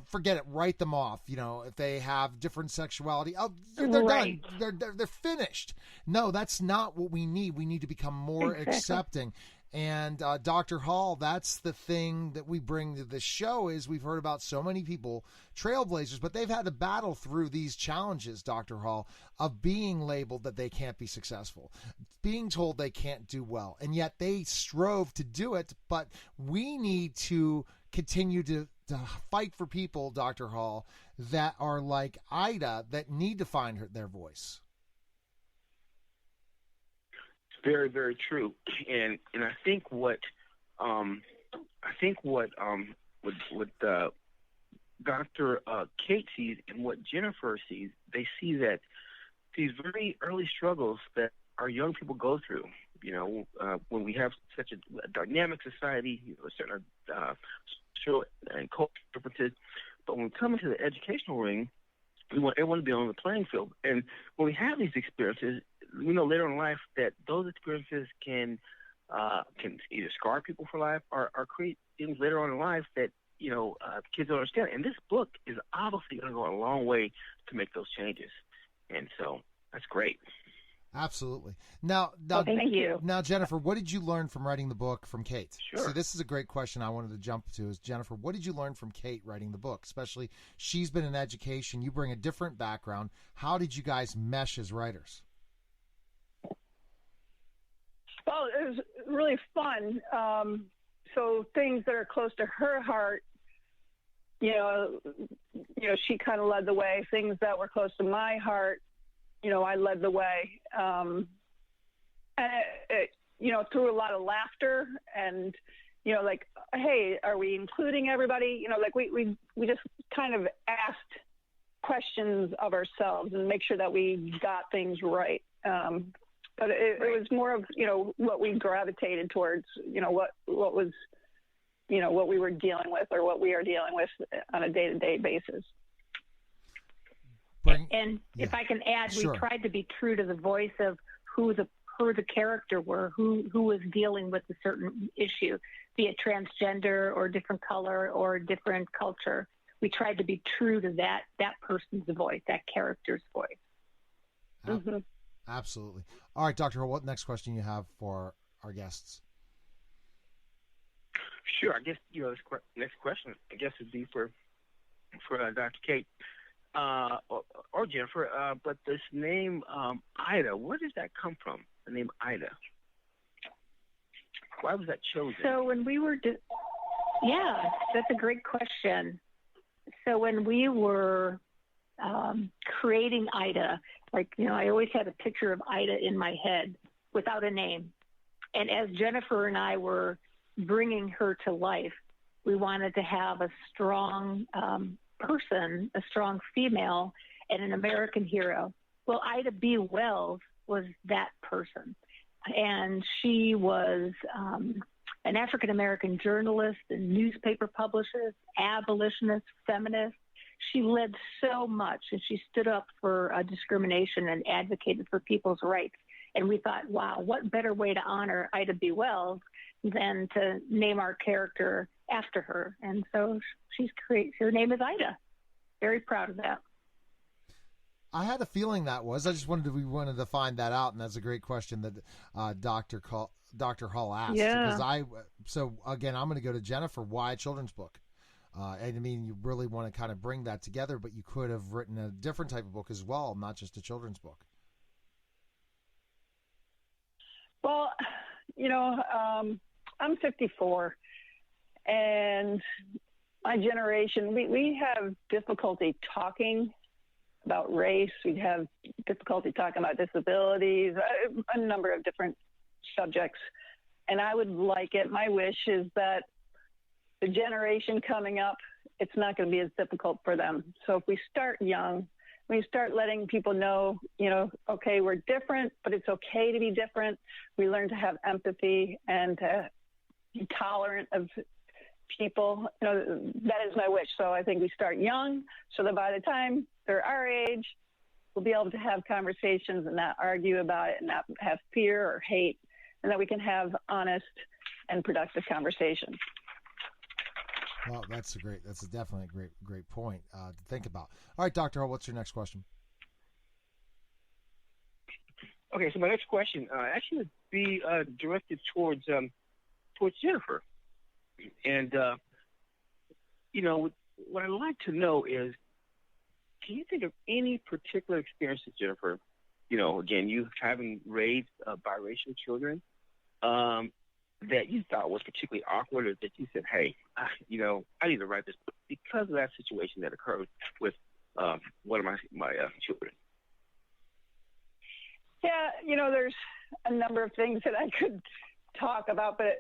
forget it. Write them off. If they have different sexuality, they're done. They're finished. No, that's not what we need. We need to become more accepting. And Dr. Hall, that's the thing that we bring to this show, is we've heard about so many people, trailblazers, but they've had to battle through these challenges, Dr. Hall, of being labeled that they can't be successful, being told they can't do well, and yet they strove to do it. But we need to continue to fight for people, Dr. Hall, that are like Ida, that need to find their voice. Very, very true, and I think what Dr. Kate sees and what Jennifer sees, they see that these very early struggles that our young people go through. When we have such a dynamic society, certain social and cultural differences, but when we come into the educational ring, we want everyone to be on the playing field. And when we have these experiences, we know later in life that those experiences can either scar people for life or create things later on in life that kids don't understand. And this book is obviously going to go a long way to make those changes. And so that's great. Absolutely. Now, thank you. Now, Jennifer, what did you learn from writing the book from Kate? Sure. So this is a great question I wanted to jump to is, Jennifer, what did you learn from Kate writing the book? Especially, she's been in education. You bring a different background. How did you guys mesh as writers? Well, it was really fun. So things that are close to her heart, she kind of led the way. Things that were close to my heart, I led the way. And through a lot of laughter and, like, hey, are we including everybody? Like we just kind of asked questions of ourselves and make sure that we got things right. But it was more of, what we gravitated towards, what was, what we were dealing with or what we are dealing with on a day-to-day basis. And if I can add, we tried to be true to the voice of who the character were, who was dealing with a certain issue, be it transgender or different color or different culture. We tried to be true to that person's voice, that character's voice. Mm-hmm. Absolutely. All right, Dr. Hull, what next question you have for our guests? Sure. I guess this next question, I guess, would be for Dr. Kate or Jennifer. But this name Ida, where does that come from? The name Ida. Why was that chosen? So when we were, that's a great question. So when we were creating Ida, I always had a picture of Ida in my head without a name. And as Jennifer and I were bringing her to life, we wanted to have a strong person, a strong female, and an American hero. Well, Ida B. Wells was that person. And she was an African-American journalist and newspaper publisher, abolitionist, feminist. She led so much, and she stood up for discrimination and advocated for people's rights. And we thought, wow, what better way to honor Ida B. Wells than to name our character after her? And so her name is Ida. Very proud of that. I had a feeling that was. We wanted to find that out, and that's a great question that Dr. Hull asked. Yeah. So again, I'm going to go to Jennifer. Why a children's book? And I mean, you really want to kind of bring that together, but you could have written a different type of book as well, not just a children's book. Well, I'm 54, and my generation, we have difficulty talking about race. We have difficulty talking about disabilities, a number of different subjects. And I would like it. My wish is that the generation coming up, it's not going to be as difficult for them. So if we start young, we start letting people know, okay, we're different, but it's okay to be different. We learn to have empathy and to be tolerant of people. That is my wish. So I think we start young so that by the time they're our age, we'll be able to have conversations and not argue about it and not have fear or hate, and that we can have honest and productive conversations. Well, that's definitely a great point to think about. All right, Dr. Hull, what's your next question? Okay, so my next question actually would be directed towards Jennifer. And, what I'd like to know is, can you think of any particular experiences, Jennifer, again, you having raised biracial children, that you thought was particularly awkward, or that you said, hey, I need to write this book because of that situation that occurred with one of my children? Yeah, there's a number of things that I could talk about, but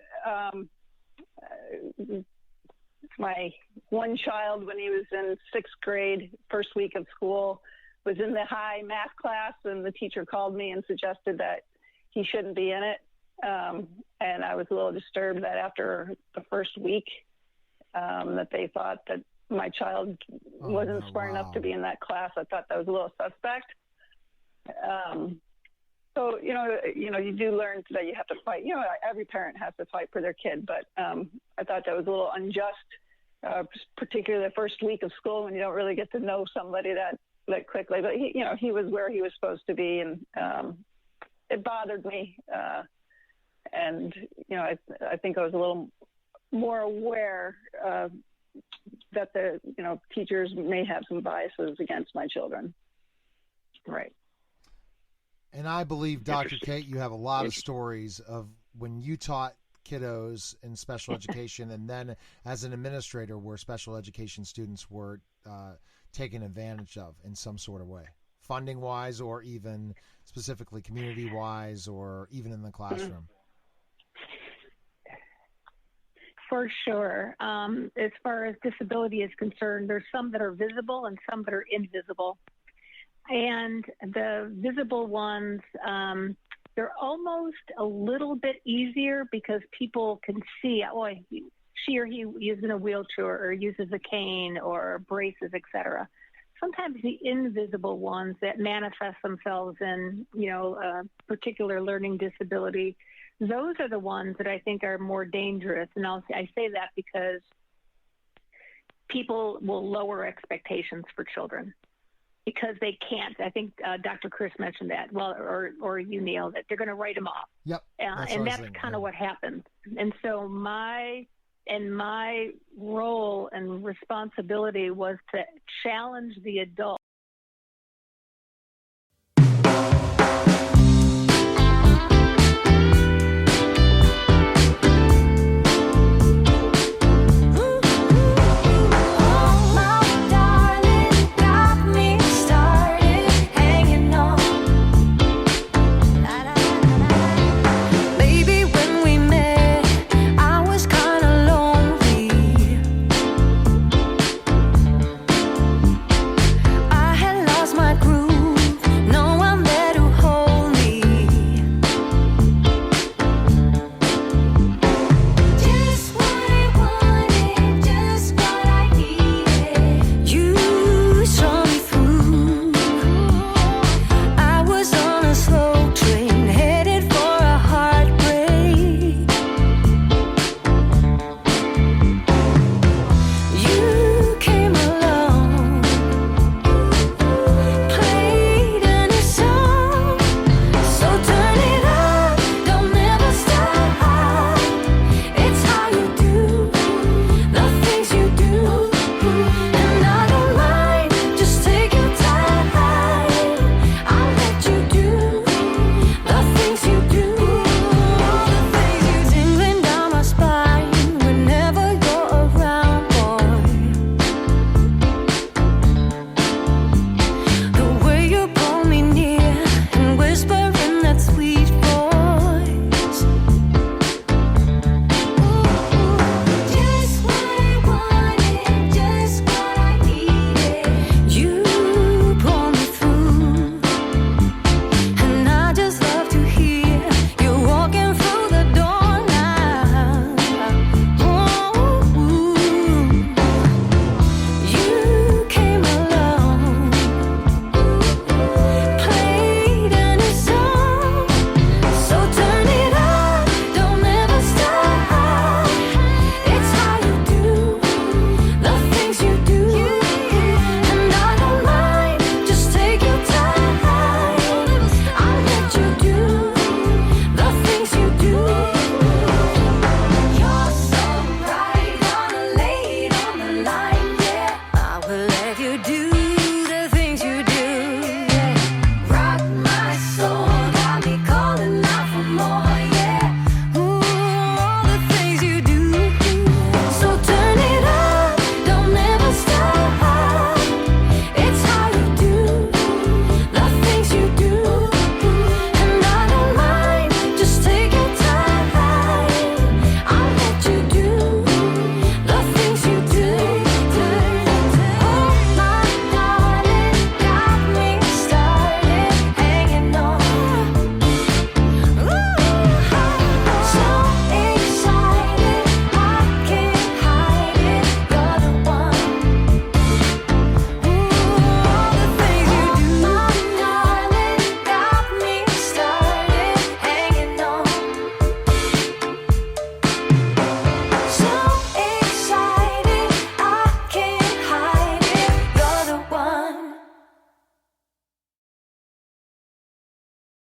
my one child, when he was in 6th grade, first week of school, was in the high math class, and the teacher called me and suggested that he shouldn't be in it. And I was a little disturbed that after the first week, that they thought that my child wasn't smart enough to be in that class. I thought that was a little suspect. So, you do learn that you have to fight. Every parent has to fight for their kid, but I thought that was a little unjust, particularly the first week of school when you don't really get to know somebody that quickly. But he was where he was supposed to be, and it bothered me. And, I think I was a little more aware that the, teachers may have some biases against my children. Right. And I believe, Dr. Kate, you have a lot of stories of when you taught kiddos in special education and then as an administrator where special education students were taken advantage of in some sort of way, funding-wise or even specifically community-wise or even in the classroom. For sure. As far as disability is concerned, there's some that are visible and some that are invisible. And the visible ones, they're almost a little bit easier because people can see, she or he uses a wheelchair or uses a cane or braces, etc. Sometimes the invisible ones that manifest themselves in, a particular learning disability, those are the ones that I think are more dangerous. And I say that because people will lower expectations for children because they can't. I think Dr. Chris mentioned that. Well, or you, Neil, that they're going to write them off. Yep. And that's kind of what happens. And so my role and responsibility was to challenge the adult